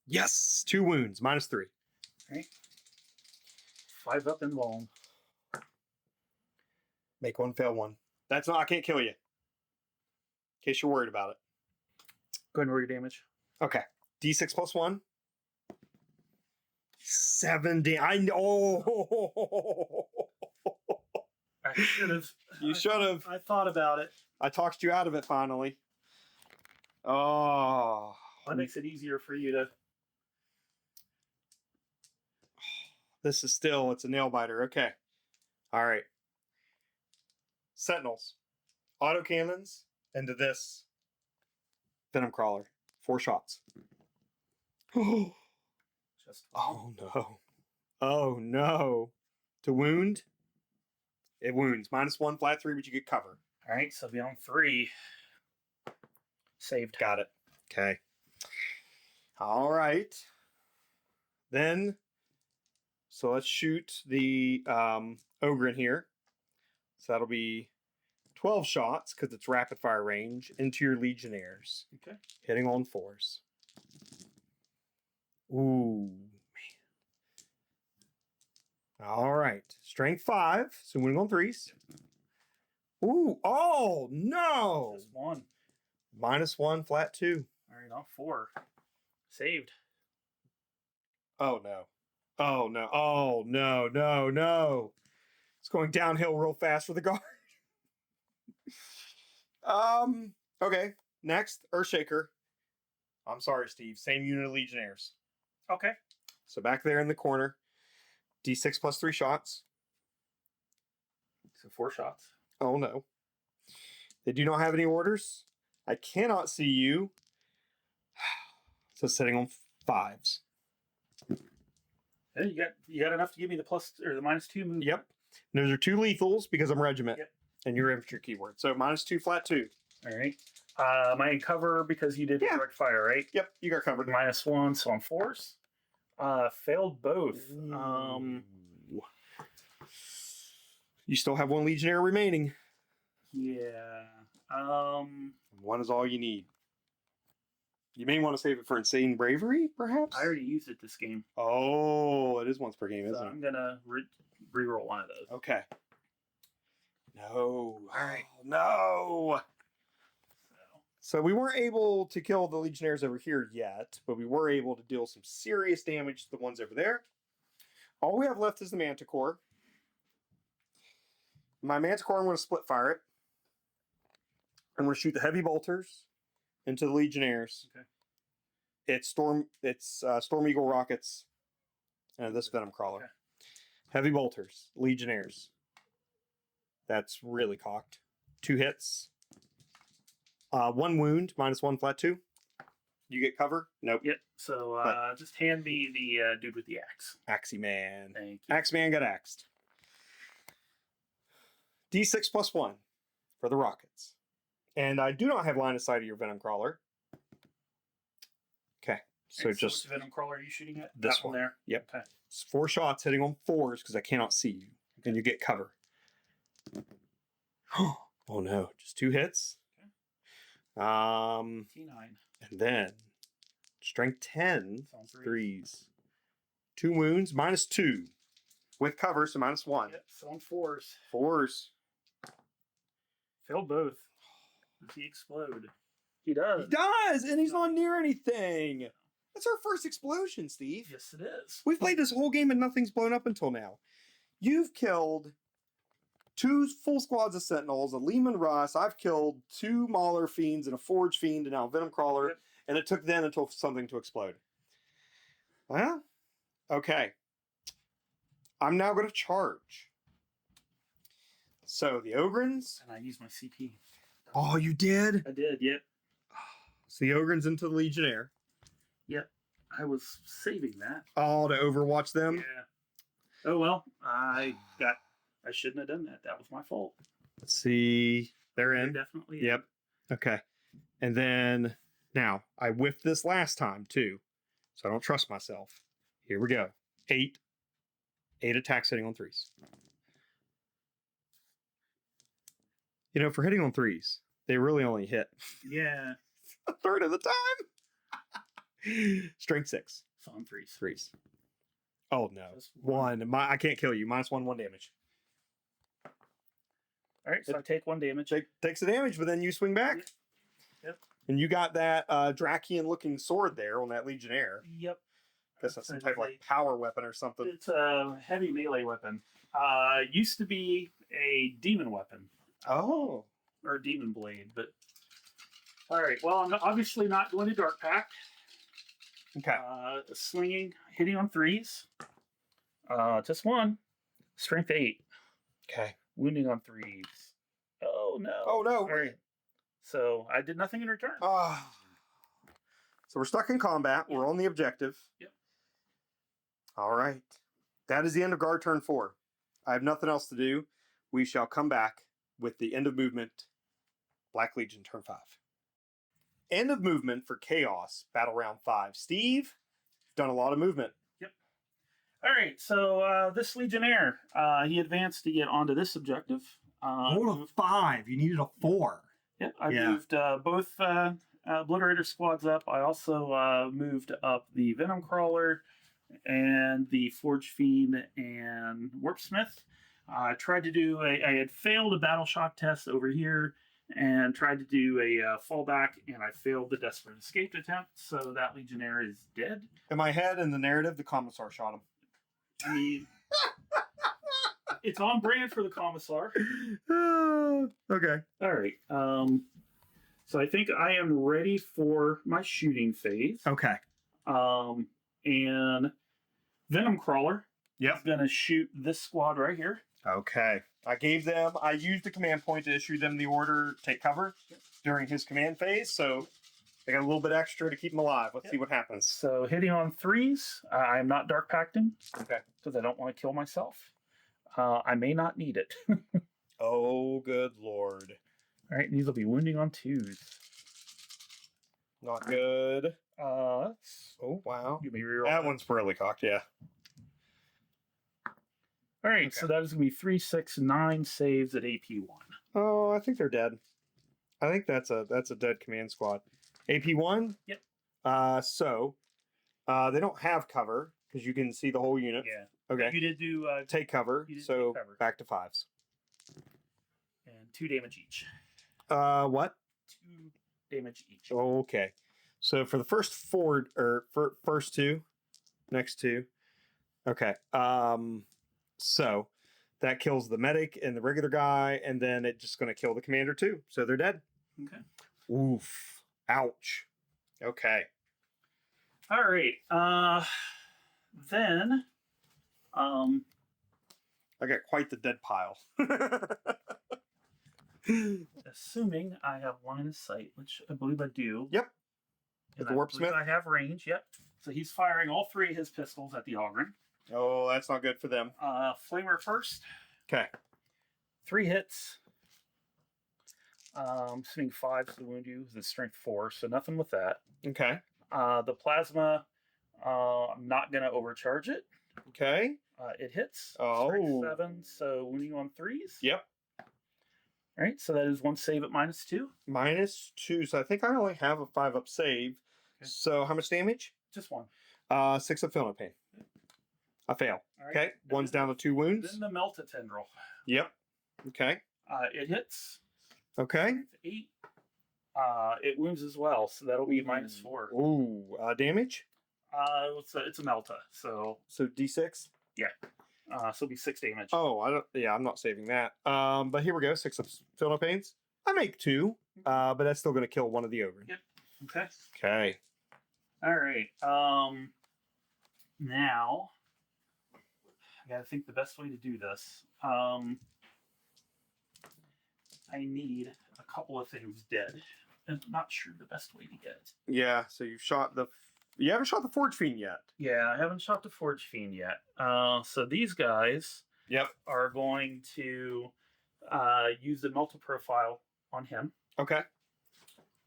Yes! 2 wounds, -3. Okay. 5 up and long. Make one, fail one. That's not. I can't kill you. In case you're worried about it. Go ahead and roll your damage. Okay. D6 plus 1. 7 I know. I should have. You should have. I thought about it. I talked you out of it finally. Oh. That makes it easier for you to. This is still, it's a nail biter. Okay. All right. Sentinels. Autocannons into this Venom Crawler. 4 shots. Just. Oh no. Oh no. To wound? It wounds. -1, flat 3, but you get cover. All right, so beyond 3. Saved. Got it. Okay. All right. Then, so let's shoot the ogre in here. So that'll be 12 shots because it's rapid fire range into your legionnaires. Okay. Hitting on 4s. Ooh, man. All right. Strength 5. So winning on 3s. Ooh. Oh, no. Just 1. -1, flat 2. All right, on 4. Saved. Oh, no. Oh, no. Oh, no, no, no. It's going downhill real fast for the guard. Okay. Next, Earthshaker. I'm sorry, Steve. Same unit of Legionnaires. Okay. So back there in the corner, D6 plus 3 shots. So 4 shots. Oh, no. They do not have any orders. I cannot see you. So sitting on 5s. Hey, you got enough to give me the plus or the -2 move. Yep. And those are 2 lethals because I'm regiment. Yep. And your infantry keyword. So -2, flat 2. All right. Am I in cover because you did direct fire, right? Yep, you got covered. -1, so on 4s. Failed both. You still have 1 legionnaire remaining. Yeah. 1 is all you need. You may want to save it for insane bravery, perhaps. I already used it this game. Oh, it is once per game, So isn't it? I'm gonna re-roll one of those. Okay. No. All right. Oh, no. So we weren't able to kill the legionnaires over here yet, but we were able to deal some serious damage to the ones over there. All we have left is the Manticore. My Manticore, I'm going to split fire it. I'm going to shoot the heavy bolters into the legionnaires. Okay. It's Storm Eagle rockets and this Venom Crawler. Okay. Heavy bolters, legionnaires. That's really cocked. 2 hits. 1 wound, -1, flat 2. You get cover? Nope. Yep. So just hand me the dude with the axe. Axie Man. Thank you. Axe Man got axed. D6 plus 1 for the rockets. And I do not have line of sight of your Venom Crawler. Okay. So And just which Venom Crawler are you shooting at? this That one one. there. Yep. Okay. It's 4 shots hitting on 4s because I cannot see you. And you get cover. Oh no, just 2 hits. Okay. T9. And then strength 10, So on 3s. 2 wounds, -2. With cover, so -1. Yep. So on 4s. 4s. Failed both. Does he explode? He does. He does, and he's not near anything. That's our first explosion, Steve. Yes, it is. We've played this whole game and nothing's blown up until now. You've killed 2 full squads of Sentinels, a Lehman Russ. I've killed 2 Mauler Fiends and a Forge Fiend and now a Venom Crawler. Yep. And it took then until something to explode. Well, okay. I'm now going to charge. So the Ogrins. And I used my CP. Oh, you did? I did, yep. So the Ogrins into the Legionnaire. Yep. I was saving that. Oh, to overwatch them? Yeah. Oh well. I shouldn't have done that. That was my fault. Let's see. They're in. Definitely. Yep. Okay. And then now I whiffed this last time too. So I don't trust myself. Here we go. 8 attacks hitting on 3s. You know, for hitting on 3s, they really only hit Yeah. a third of the time. Strength 6. So on 3s. 3s. Oh no. Just One. I can't kill you. -1 damage. All right, so I take 1 damage. Takes the damage, but then you swing back. Yep. And you got that Drakian looking sword there on that Legionnaire. Yep. Guess that's some type of like power weapon or something. It's a heavy melee weapon. Used to be a demon weapon. Oh. Or a demon blade, but all right. Well, I'm obviously not going to Dark Pact. Okay. Swinging, hitting on 3s. Just 1. Strength 8. Okay. Wounding on 3s. Oh no. Oh no. All right. So I did nothing in return. So we're stuck in combat. We're on the objective. Yep. All right. That is the end of guard turn 4. I have nothing else to do. We shall come back with the end of movement, Black Legion turn 5. End of movement for Chaos, battle round 5. Steve, done a lot of movement. Yep. All right. So this Legionnaire, he advanced to get onto this objective. Rolled a 5. You needed a 4. Yep. I moved both Obliterator squads up. I also moved up the Venom Crawler and the Forge Fiend and Warpsmith. I tried to do I had failed a battle shock test over here and tried to do a fallback, and I failed the Desperate Escape attempt, so that Legionnaire is dead. In my head, in the narrative, the Commissar shot him. I mean, it's on brand for the Commissar. Okay. All right. So I think I am ready for my shooting phase. Okay. And Venom Crawler Yep. is going to shoot this squad right here. Okay. I used the command point to issue them the order, take cover during his command phase, so they got a little bit extra to keep him alive. Let's see what happens. So hitting on 3s, I'm not Dark Pacting. Okay. Because I don't want to kill myself. I may not need it. Oh, good lord. All right, these will be wounding on 2s. Not good. Oh, wow. You may reroll That one's really cocked, yeah. All right, Okay. so that is going to be 3, 6, 9 saves at AP1. Oh, I think they're dead. I think that's a dead command squad. AP1? Yep. So they don't have cover because you can see the whole unit. Yeah. Okay. You did do Take cover. You did So take cover. back to 5s. and 2 damage each. What? 2 damage each. Okay. So for the first 4 or first 2, next 2. Okay. So that kills the medic and the regular guy, and then it's just going to kill the commander too. So they're dead. Okay. Oof. Ouch. Okay. All right. Then, I got quite the dead pile. assuming I have line of sight, which I believe I do. Yep. And With the I Warp believe Smith? I have range. Yep. So he's firing all 3 of his pistols at the Ogren. Oh, that's not good for them. Flamer first. Okay. 3 hits. Swing 5 to wound you. The strength 4, so nothing with that. Okay. The plasma, I'm not gonna overcharge it. Okay. It hits. Oh. Strength 7, so wounding on 3s. Yep. All right, so that is 1 save at -2. -2. So I think I only have a 5-up save. Okay. So how much damage? Just 1. 6 of feeling pain. I fail. All right. Okay. One's down to 2 wounds. Then the Melta Tendril. Yep. Okay. It hits. Okay. Strength 8. It wounds as well, so that'll be -4. Ooh. Damage? It's a Melta, so So D6? so it'll be 6 damage. Oh, I'm not saving that. But here we go. 6 of feeling pains. I make 2. But that's still going to kill one of the ogre. Yep. Okay. Okay. All right. Now I gotta think the best way to do this. I need a couple of things dead. I'm not sure the best way to get it. Yeah. So you haven't shot the Forge Fiend yet. Yeah, I haven't shot the Forge Fiend yet. So these guys Yep. are going to use the Melta profile on him. Okay.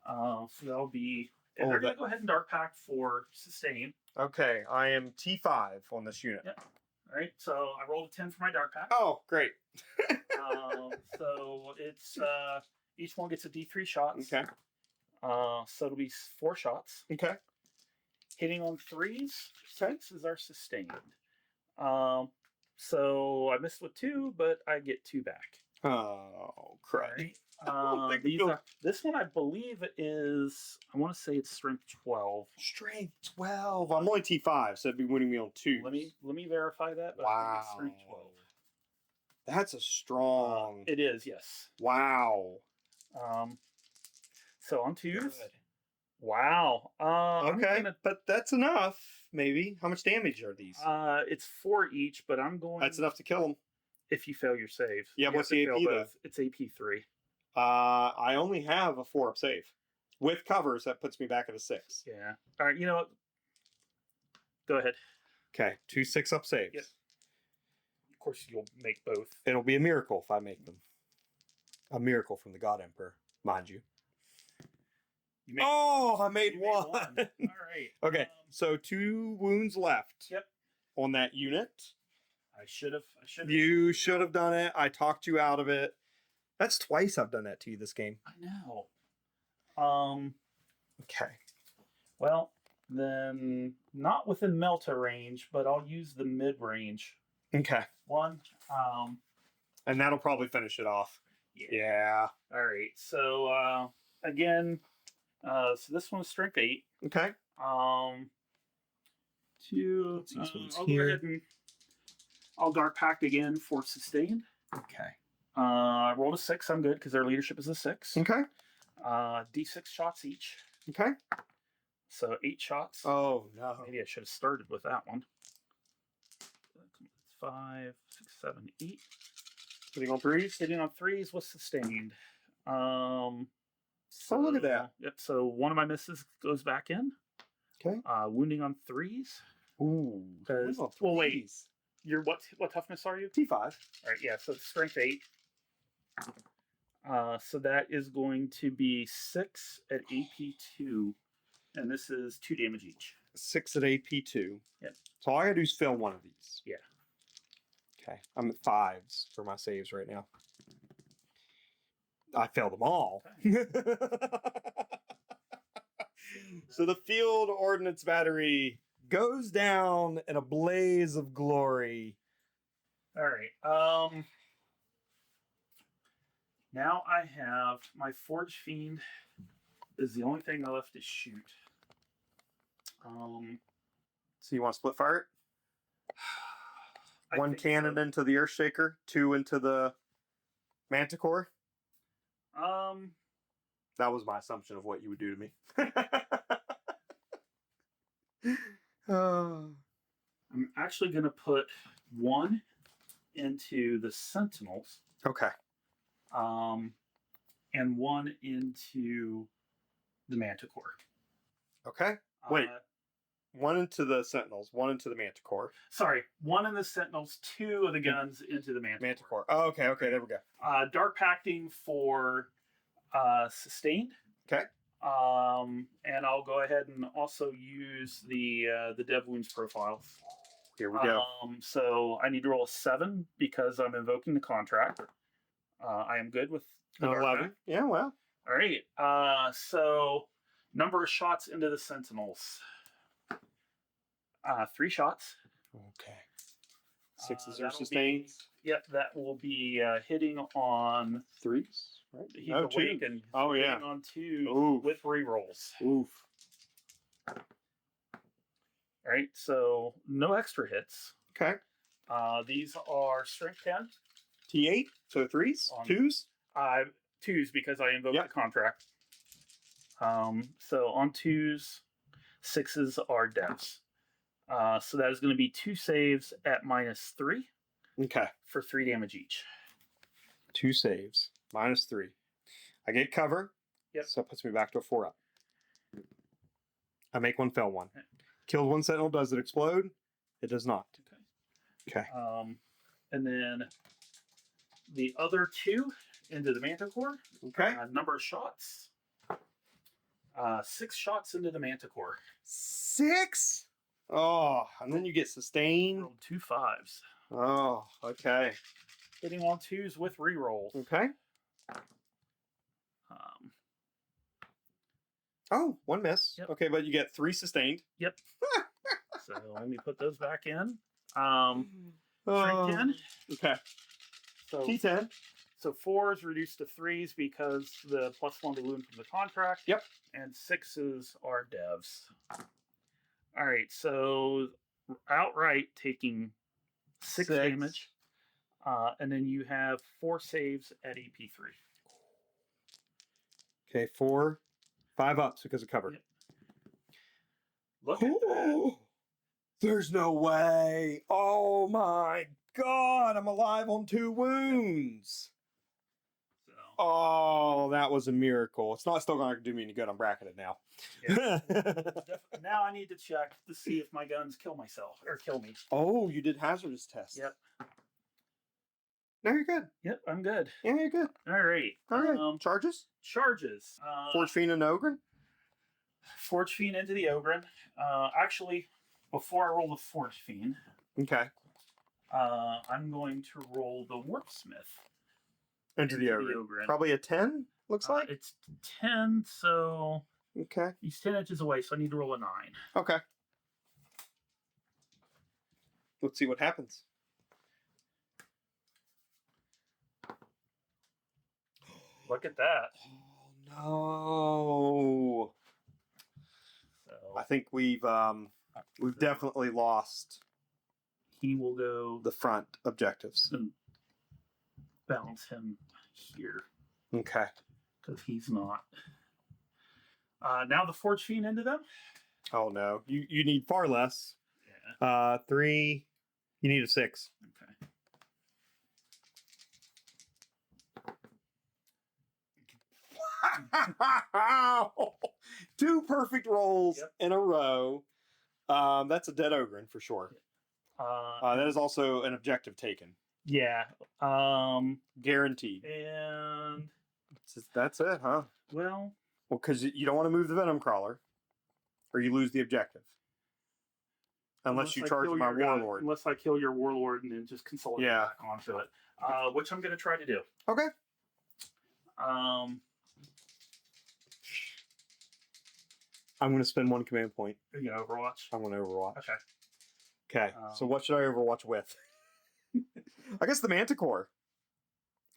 So that'll be. Oh, And they're going that- to go ahead and Dark Pact for sustain. Okay. I am T5 on this unit. Yep. All right, so I rolled a 10 for my Dark Pact. Oh, great. So it's each one gets a D3 shots. Okay. So it'll be 4 shots. Okay. Hitting on 3s, 6 is our sustained. So I missed with 2, but I get 2 back. Oh, crap. Right. think These you'll- are, this one I believe is, I want to say it's strength 12. Strength 12. I'm only T5, so it'd be winning me on 2. Let me verify that. But I think it's strength 12. That's a strong. It is, yes. Wow. So on 2s. Good. Wow. I'm Okay, gonna, but that's enough. Maybe. How much damage are these? it's 4 each, but I'm going. That's enough to kill them. If you fail your save. Yeah, You what's have to the fail AP, though? both. It's AP 3. I only have a 4-up save. With covers, that puts me back at a 6. Yeah. All right. You know what? Go ahead. Okay, 2 6-up saves. Yep. Of course, you'll make both. It'll be a miracle if I make them. A miracle from the God Emperor, mind you. You make I made you one. All right. Okay, so 2 wounds left. Yep. On that unit. I should have. You should have done it. I talked you out of it. That's twice I've done that to you this game. I know. Okay. Well, then not within Melta range, but I'll use the mid range Okay. one. And that'll probably finish it off. Yeah. All right. So again, so this one's strength 8. Okay. 2. Let's see this one's I'll here. go ahead and I'll Dark Pact again for sustained. Okay. I rolled a 6. I'm good because their leadership is a 6. Okay. D6 shots each. Okay. So 8 shots. Oh, no. Maybe I should have started with that one. 5, 6, 7, 8. Hitting on 3s. Hitting on 3s was sustained. So look at that. Yep. So one of my misses goes back in. Okay. Wounding on 3s. Ooh. Because- Well, well, wait. You're what toughness are you? T5. All right. Yeah. So it's strength 8. So that is going to be 6 at AP2, and this is 2 damage each. 6 at AP2. Yep. So all I gotta do is fail one of these. Yeah. Okay. I'm at 5s for my saves right now. I failed them all. So the field ordnance battery goes down in a blaze of glory. All right. Now I have my Forge Fiend is the only thing left to shoot. So you want to split fire it? I One think cannon so. into the Earthshaker, 2 into the Manticore. That was my assumption of what you would do to me. Oh. I'm actually going to put 1 into the Sentinels, Okay. and 1 into the Manticore. Okay. Wait. Uh, 1 into the Sentinels, 1 into the Manticore. sorry, 1 in the Sentinels, 2 of the guns into the Manticore. Manticore. Oh, okay, okay, there we go. Dark Pacting for sustained. Okay. And I'll go ahead and also use the Dev Wounds profile. Here we go. So I need to roll a 7 because I'm invoking the contract. I am good with the Dark 11. Pact. Yeah, well. All right. So number of shots into the Sentinels. 3 shots. Okay. 6s are that'll sustained. Yep, that will be hitting on 3s, right? he's Oh, awake 2. and Oh, yeah. hitting on 2 Oof. with rerolls. Oof. All right, so no extra hits. Okay. These are strength 10. T8, so 3s, On- 2s. 2s because I invoked Yep. the contract. So on 2s, 6s are deaths. So that is going to be 2 saves at -3 Okay. for 3 damage each. 2 saves, -3. I get cover. Yep. So it puts me back to a 4-up. I make 1, fail 1. Killed 1 Sentinel. Does it explode? It does not. Okay. And then the other 2 into the Manticore. Okay. Number of shots. 6 shots into the Manticore. 6? Oh, and then you get sustained. Rolled 2 5s. Oh, okay. Hitting on 2s with rerolls. Okay. Um, Oh, 1 miss. Yep. Okay, but you get 3 sustained. so let me put those back in. Shrink 10. Okay. So T10. So 4s reduced to 3s because the +1 balloon from the contract. Yep. And 6s are devs. All right, so outright taking 6 damage. And then you have 4 saves at AP3. Okay, 4. 5 ups because of cover. Yep. Look at that. There's no way. Oh my god, I'm alive on 2 wounds. So, Oh, that was a miracle. It's not still going to do me any good. I'm bracketed now. yeah. Now I need to check to see if my guns kill myself or kill me. Oh, you did hazardous test. Yep. No, you're good. Yep, I'm good. Yeah, you're good. All right. All right. Charges? Charges. Forge Fiend and Ogre? Forge Fiend into the Ogre. Actually, before I roll the Forge Fiend, Okay. I'm going to roll the Warpsmith. Into the Ogre. Probably a 10, looks like? It's 10, so Okay. he's 10 inches away, so I need to roll a 9. Okay. Let's see what happens. Look at that. Oh no. So I think we've definitely lost he will go the front objectives. and balance him here Okay. because he's not. Now the Forge Fiend into them. Oh no. You need far less. Yeah. 3. You need a 6. Okay. 2 perfect rolls Yep. in a row. That's a dead ogre for sure. That is also an objective taken. Yeah. Guaranteed. And That's it, huh? well, Well, because you don't want to move the Venom Crawler, or you lose the objective. Unless you I charge kill my your guy- Warlord. Unless I kill your Warlord and then just consolidate Yeah. back onto it. Which I'm going to try to do. Okay. I'm going to spend 1 command point. Are you going to Overwatch? I'm going to Overwatch. Okay. Okay. So what should I Overwatch with? I guess the Manticore.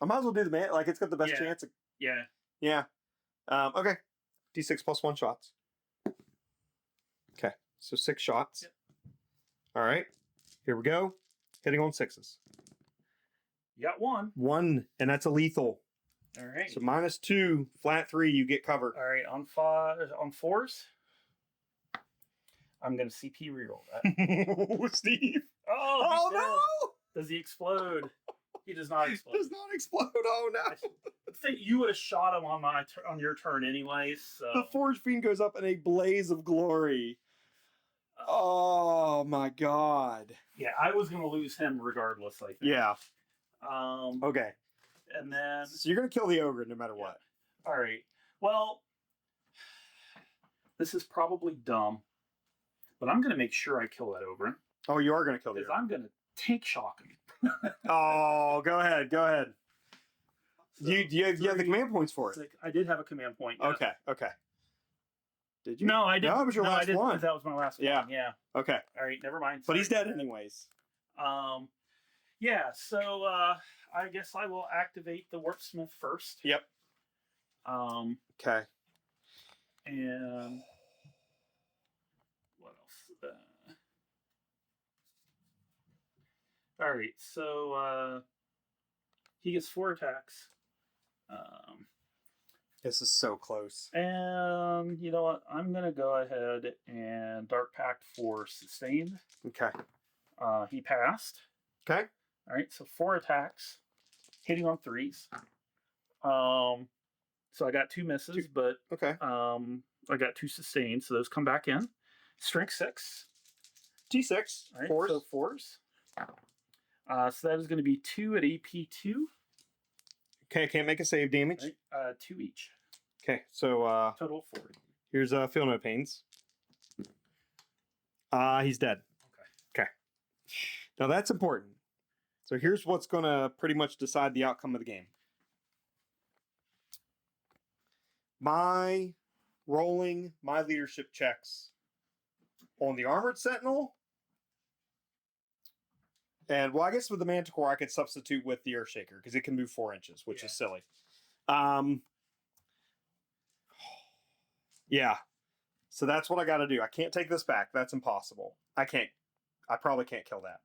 I might as well do the man. Like it's got the best Yeah. chance. Yeah. Yeah. Okay. D6 plus 1 shots. Okay. So 6 shots. Yep. All right. Here we go. Hitting on 6s. You got 1. 1, and that's a lethal. All right. So -2, flat 3, you get cover. All right. On 4s, I'm going to CP reroll that. Steve. Oh, Oh he's dead. no! Does he explode? He does not explode. Does not explode. Oh no! I think you would have shot him on on your turn anyways. So. The Forge Fiend goes up in a blaze of glory. Oh my god. Yeah, I was going to lose him regardless, I think. Yeah. Um, Okay. and then, So you're gonna kill the ogre no matter what. all right. Well, this is probably dumb, but I'm going to make sure I kill that ogre Oh, you are gonna kill the because ogre. I'm going to tank shock him. Oh, go ahead. Go ahead. So, You have the 3, command points for it. 6, I did have a command point. Yeah. Okay. Okay. Did you? No, I didn't. No, it was your I last didn't, one. 'cause that was my last Yeah. one. Yeah. Okay. All right. Never mind. But he's Sorry. dead anyways. Yeah. So I guess I will activate the Warpsmith first. Yep. Okay. And what else? All right. So he gets 4 attacks. This is so close. And you know what? I'm gonna go ahead and Dark Pact for sustained. Okay. He passed. Okay. All right, so 4 attacks, hitting on 3s. So I got 2 misses, but Okay. I got 2 sustained, so those come back in. Strength 6. T6. All right, 4s. so 4s. So that is going to be 2 at AP2. Okay, can't make a save damage. Right, 2 each. Okay, so Total 40. here's Feel No Pains. He's dead. Okay. Now that's important. So here's what's going to pretty much decide the outcome of the game. My rolling my leadership checks on the Armored Sentinel And well, I guess with the Manticore, I could substitute with the Earthshaker because it can move 4 inches, which is silly. Yeah. So that's what I got to do. I can't take this back. That's impossible. I probably can't kill that.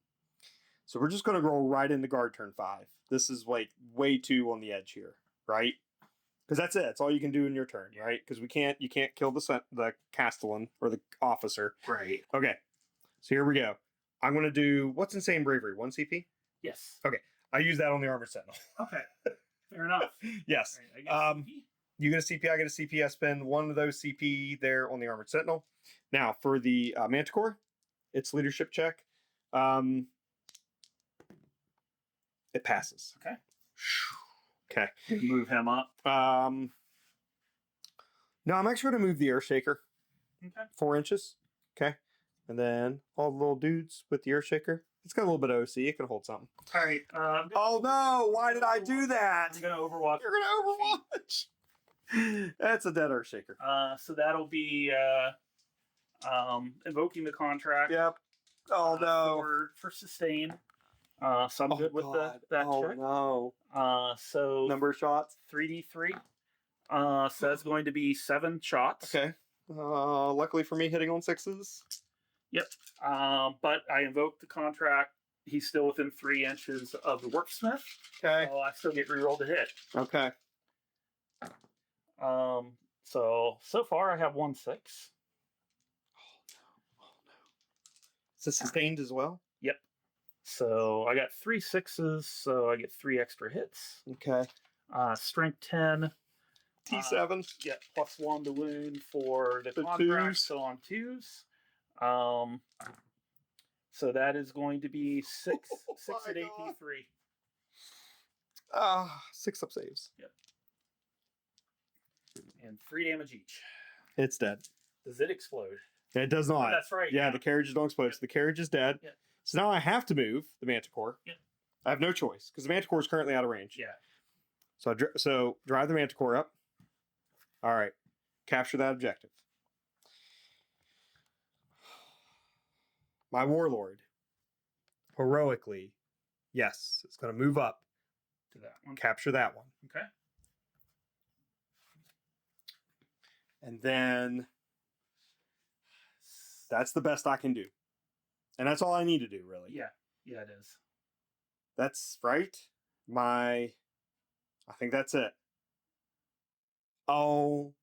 So we're just going to go right into guard turn 5. This is like way too on the edge here, right? Because that's it. That's all you can do in your turn, right? Because you can't kill the Castellan or the officer. Right. Okay. So here we go. I'm going to do, what's Insane Bravery? 1 CP? Yes. Okay. I use that on the Armored Sentinel. Okay. Fair enough. Yes. Right, I guess you get a CP, I get a CP. I spend 1 of those CP there on the Armored Sentinel. Now, for the Manticore, it's leadership check. It passes. Okay. Okay. Move him up. No, I'm actually going to move the Earthshaker. Okay. 4 inches. Okay. And then all the little dudes with the Earthshaker. It's got a little bit of OC. It can hold something. All right. Oh no! Why did I do that? I'm gonna Overwatch. You're gonna Overwatch. That's a dead Earthshaker. So that'll be invoking the contract. Yep. Oh no. For sustain. So I'm good with that check. No. So Number of shots. 3d3. So that's going to be 7 shots. Okay. Luckily for me, hitting on 6s. Yep. But I invoked the contract. He's still within 3 inches of the Worksmith. Okay. So I still get rerolled to hit. Okay. So far I have 1 6. Is it sustained as well? Yep. So I got 3 6s, so I get 3 extra hits. Okay. Strength 10. T7. Yeah, +1 to wound for the contract. 2s. So on 2s. So that is going to be 6 at AP3. 6 up saves. Yep. And 3 damage each. It's dead. Does it explode? It does not. That's right. Yeah, the carriages don't explode. Yep. So the carriage is dead. Yep. So now I have to move the Manticore. Yep. I have no choice because the Manticore is currently out of range. Yeah. So drive the Manticore up. All right. Capture that objective. My Warlord, heroically, yes, it's going to move up To that one. capture that one. Okay. And then that's the best I can do. And that's all I need to do, really. Yeah. Yeah, it is. That's right. I think that's it. Oh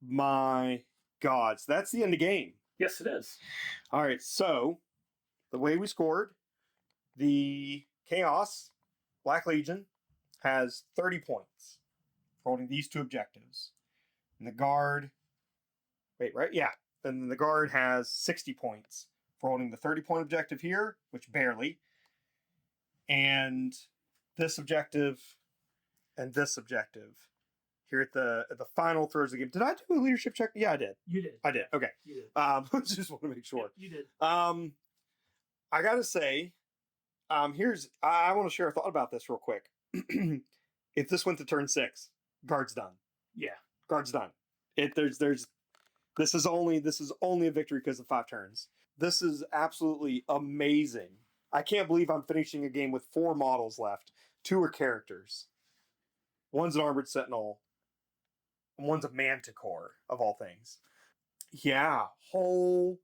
my God. So that's the end of the game. Yes, it is. All right. So the way we scored, the Chaos Black Legion has 30 points for holding these 2 objectives. And the Guard, right? Yeah. And then the Guard has 60 points for holding the 30-point objective here, which barely. And this objective and this objective here at the final throws of the game. Did I do a leadership check? Yeah, I did. You did. I did. Okay. You did. Just want to make sure. Yep, you did. I gotta say, I want to share a thought about this real quick. If this went to turn 6, Guard's done. Yeah. Guard's done. This is only a victory because of 5 turns. This is absolutely amazing. I can't believe I'm finishing a game with 4 models left. 2 are characters. One's an Armored Sentinel. And one's a Manticore, of all things. Yeah. Holy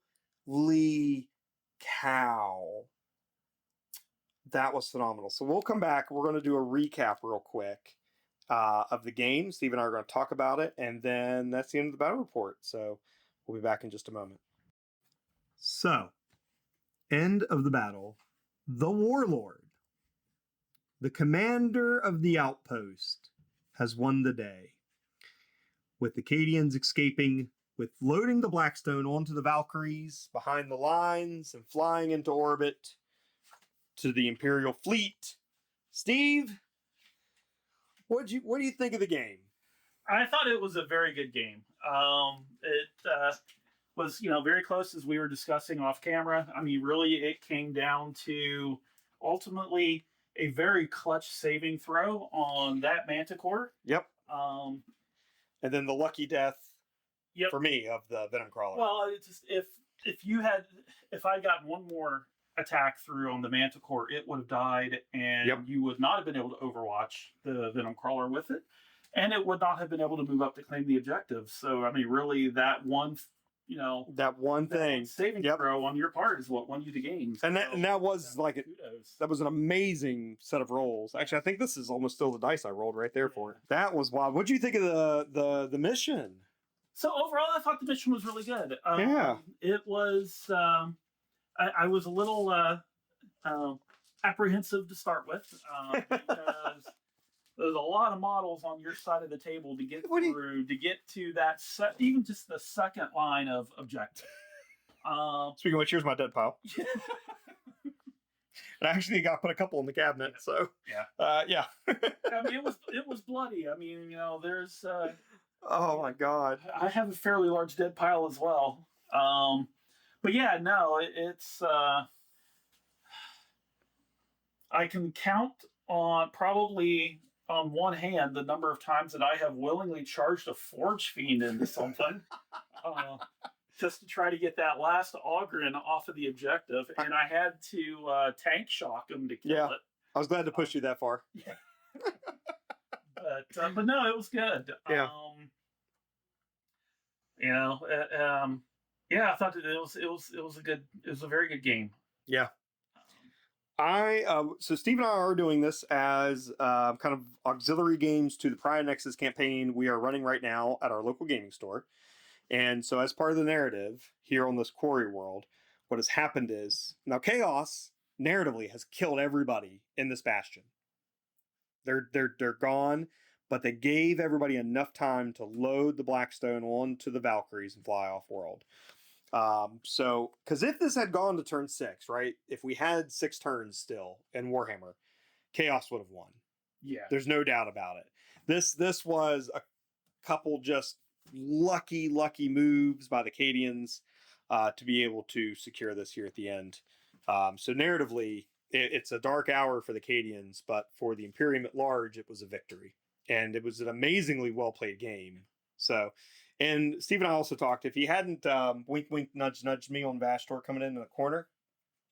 cow. That was phenomenal. So we'll come back. We're going to do a recap real quick of the game. Steve and I are going to talk about it. And then that's the end of the battle report. So we'll be back in just a moment. So, end of the battle. The Warlord, the commander of the outpost, has won the day. With the Cadians escaping, with loading the Blackstone onto the Valkyries behind the lines and flying into orbit to the Imperial fleet. Steve, what do you think of the game? I thought it was a very good game. It was, very close as we were discussing off camera. I mean, really, it came down to ultimately a very clutch saving throw on that Manticore. Yep. And then the lucky death Yep. for me of the Venom Crawler. Well, it's just if I got one more attack through on the Manticore, it would have died, and Yep. you would not have been able to overwatch the Venom Crawler with it, and it would not have been able to move up to claim the objective. So, I mean, really, that one, That one that thing. one saving Yep. throw on your part is what won you the game. And So, that was yeah, like kudos. that was an amazing set of rolls. Actually, I think this is almost still the dice I rolled right there for it. That was wild. What'd you think of the mission? So overall, I thought the mission was really good. Yeah. It was. I was a little apprehensive to start with because there's a lot of models on your side of the table to get through to get to that even just the second line of objective. Speaking of which, here's my dead pile. And I actually got to put a couple in the cabinet. So yeah. I mean, it was bloody. I mean, there's. Oh my god. I have a fairly large dead pile as well. But yeah, no, it's. I can count on probably on one hand the number of times that I have willingly charged a Forge Fiend into something. Just to try to get that last Ogren off of the objective, and I had to tank shock him to kill it. I was glad to push you that far. Yeah. But no, it was good. Yeah. Yeah, I thought it was a very good game. Yeah. So Steve and I are doing this as kind of auxiliary games to the Pride Nexus campaign we are running right now at our local gaming store. And so as part of the narrative here on this quarry world, what has happened is now Chaos narratively has killed everybody in this bastion. They're gone, but they gave everybody enough time to load the Blackstone onto the Valkyries and fly off world. So because if this had gone to turn 6, right? If we had 6 turns still in Warhammer, Chaos would have won. Yeah. There's no doubt about it. This was a couple just lucky moves by the Cadians to be able to secure this here at the end. So narratively, it's a dark hour for the Cadians, but for the Imperium at large, it was a victory. And it was an amazingly well-played game. So, and Steve and I also talked, if he hadn't wink, nudge me on Vashtor coming in the corner,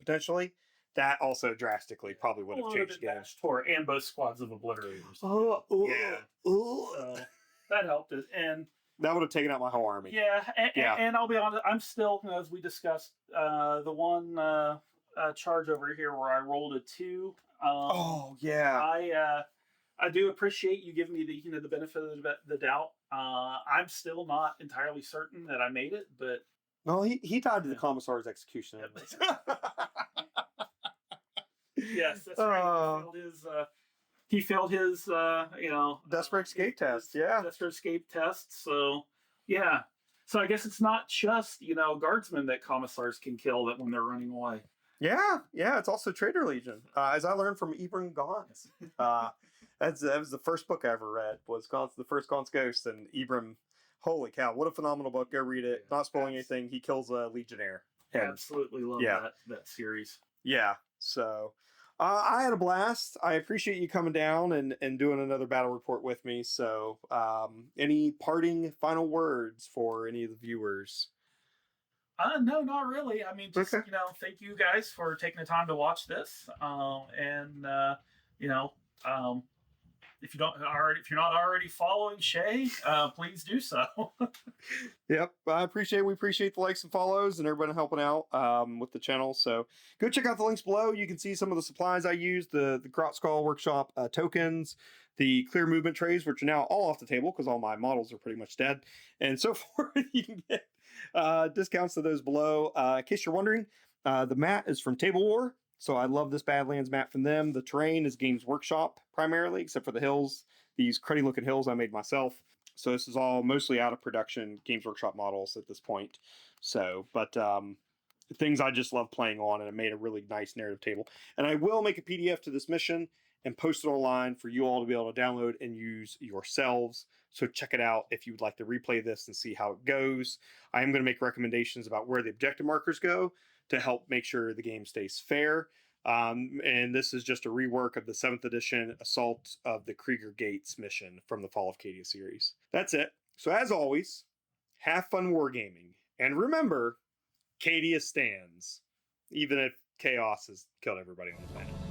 potentially, that also drastically probably would have changed the game. Vashtor and both squads of Obliterators. Yeah. So that helped it. And that would have taken out my whole army. Yeah, and I'll be honest, I'm still, as we discussed, the one charge over here where I rolled a 2. I do appreciate you giving me the benefit of the doubt. I'm still not entirely certain that I made it, but well, he died to the Commissar's execution. Yes, that's right. He failed his desperate escape test. Yeah, desperate escape test. So yeah, so I guess it's not just guardsmen that commissars can kill that when they're running away. Yeah, it's also Traitor Legion. As I learned from Ibram Gaunt's. That was the first book I ever read. Was the first Gaunt's Ghost, and Ibram. Holy cow! What a phenomenal book. Go read it. Not spoiling anything. He kills a Legionnaire. Absolutely love that series. Yeah. So. I had a blast. I appreciate you coming down and doing another battle report with me. So, any parting final words for any of the viewers? No, not really. I mean, just thank you guys for taking the time to watch this. If you're not already following Shay, please do so. Yep, we appreciate the likes and follows and everybody helping out with the channel. So go check out the links below. You can see some of the supplies I used: the Grot Skull Workshop tokens, the clear movement trays, which are now all off the table because all my models are pretty much dead, and so forth. You can get discounts to those below. In case you're wondering, the mat is from Table War. So I love this Badlands map from them. The terrain is Games Workshop primarily, except for the hills. These cruddy looking hills I made myself. So this is all mostly out of production Games Workshop models at this point. So, but things I just love playing on, and I made a really nice narrative table. And I will make a PDF to this mission and post it online for you all to be able to download and use yourselves. So check it out if you would like to replay this and see how it goes. I am going to make recommendations about where the objective markers go to help make sure the game stays fair. And this is just a rework of the 7th edition Assault of the Krieger Gates mission from the Fall of Cadia series. That's it. So as always, have fun wargaming. And remember, Cadia stands. Even if chaos has killed everybody on the planet.